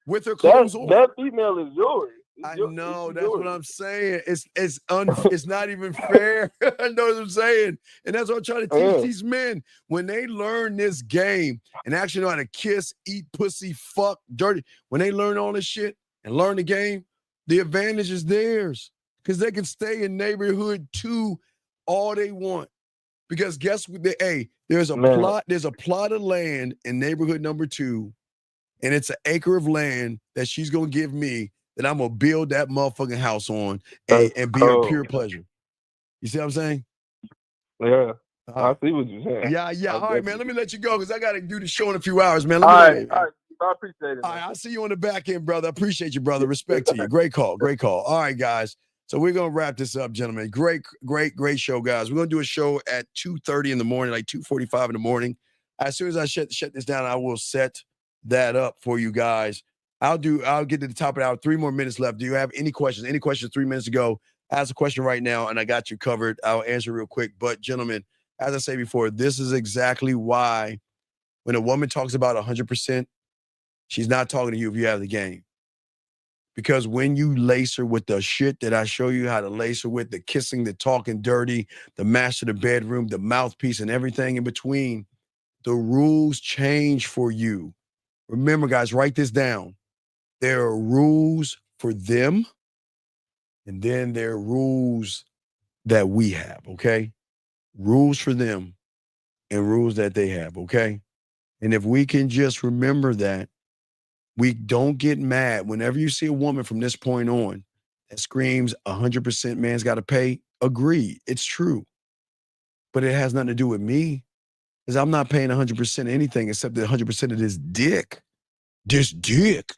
With her clothes on. That female is yours. I know. That's what I'm saying. It's not even fair. I know what I'm saying. And that's what I'm trying to teach these men. When they learn this game and actually know how to kiss, eat pussy, fuck, dirty, when they learn all this shit and learn the game, the advantage is theirs. Because they can stay in neighborhood 2 all they want. Because guess what? There's a plot of land in neighborhood number 2, and it's an acre of land that she's gonna give me that I'm gonna build that motherfucking house on and be her pure pleasure. You see what I'm saying? Yeah, I see what you're saying. Yeah. All right, man. Let me let you go because I gotta do the show in a few hours, man. All right. I appreciate it. All right, I'll see you on the back end, brother. I appreciate you, brother. Respect to you. Great call. All right, guys. So we're gonna wrap this up, gentlemen. Great show, guys. We're gonna do a show at 2:30 in the morning, like 2:45 in the morning. As soon as I shut this down, I will set that up for you guys. I'll get to the top of the hour. 3 more minutes left. Do you have any questions? 3 minutes to go. Ask a question right now, and I got you covered. I'll answer real quick. But gentlemen, as I say before, this is exactly why when a woman talks about 100%, she's not talking to you if you have the game. Because when you lace her with the shit that I show you how to lace her with, the kissing, the talking dirty, the master of the bedroom, the mouthpiece, and everything in between, the rules change for you. Remember, guys, write this down. There are rules for them, and then there are rules that we have, okay? Rules for them and rules that they have, okay? And if we can just remember that, we don't get mad whenever you see a woman from this point on that screams 100% man's got to pay. Agreed. It's true. But it has nothing to do with me, because I'm not paying 100% anything except the 100% of this dick. This dick.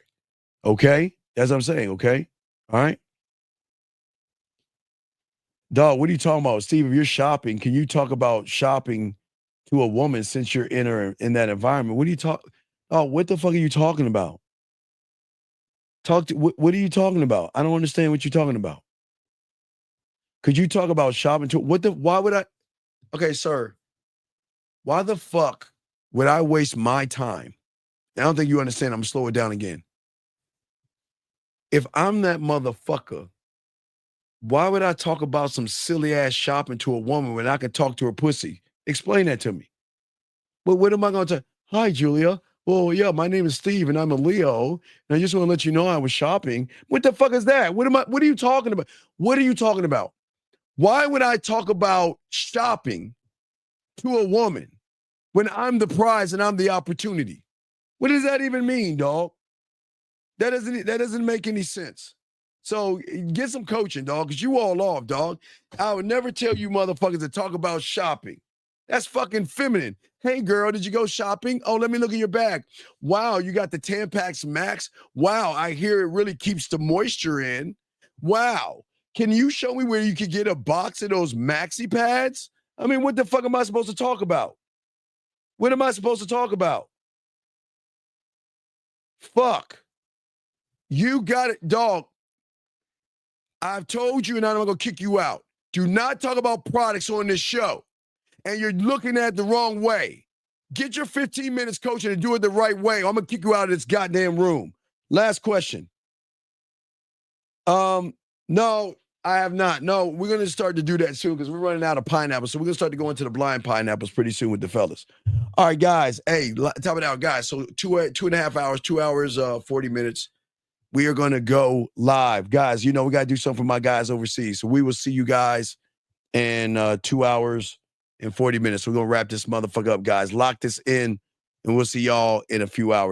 Okay? That's what I'm saying, okay? All right? Dog, what are you talking about? Steve, if you're shopping, can you talk about shopping to a woman since you're in that environment? What are you what the fuck are you talking about? What are you talking about? I don't understand what you're talking about. Could you talk about shopping to why would I? Okay, sir. Why the fuck would I waste my time? I don't think you understand. I'm gonna slow it down again. If I'm that motherfucker, why would I talk about some silly ass shopping to a woman when I can talk to her pussy? Explain that to me. But what am I going to? Hi, Julia. Well, yeah, my name is Steve and I'm a Leo. And I just want to let you know I was shopping. What the fuck is that? What are you talking about? What are you talking about? Why would I talk about shopping to a woman when I'm the prize and I'm the opportunity? What does that even mean, dog? That doesn't make any sense. So get some coaching, dog, because you all off, dog. I would never tell you motherfuckers to talk about shopping. That's fucking feminine. Hey, girl, did you go shopping? Oh, let me look at your bag. Wow, you got the Tampax Max. Wow, I hear it really keeps the moisture in. Wow. Can you show me where you could get a box of those maxi pads? I mean, what the fuck am I supposed to talk about? What am I supposed to talk about? Fuck. You got it, dog. I've told you and I'm going to kick you out. Do not talk about products on this show. And you're looking at it the wrong way. Get your 15 minutes coaching and do it the right way. I'm going to kick you out of this goddamn room. Last question. No, I have not. No, we're going to start to do that soon because we're running out of pineapples. So we're going to start to go into the blind pineapples pretty soon with the fellas. All right, guys. Hey, top it out, guys. So 2.5 hours, 2 hours, 40 minutes. We are going to go live. Guys, you know, we got to do something for my guys overseas. So we will see you guys in 2 hours and 40 minutes. We're going to wrap this motherfucker up, guys. Lock this in, and we'll see y'all in a few hours.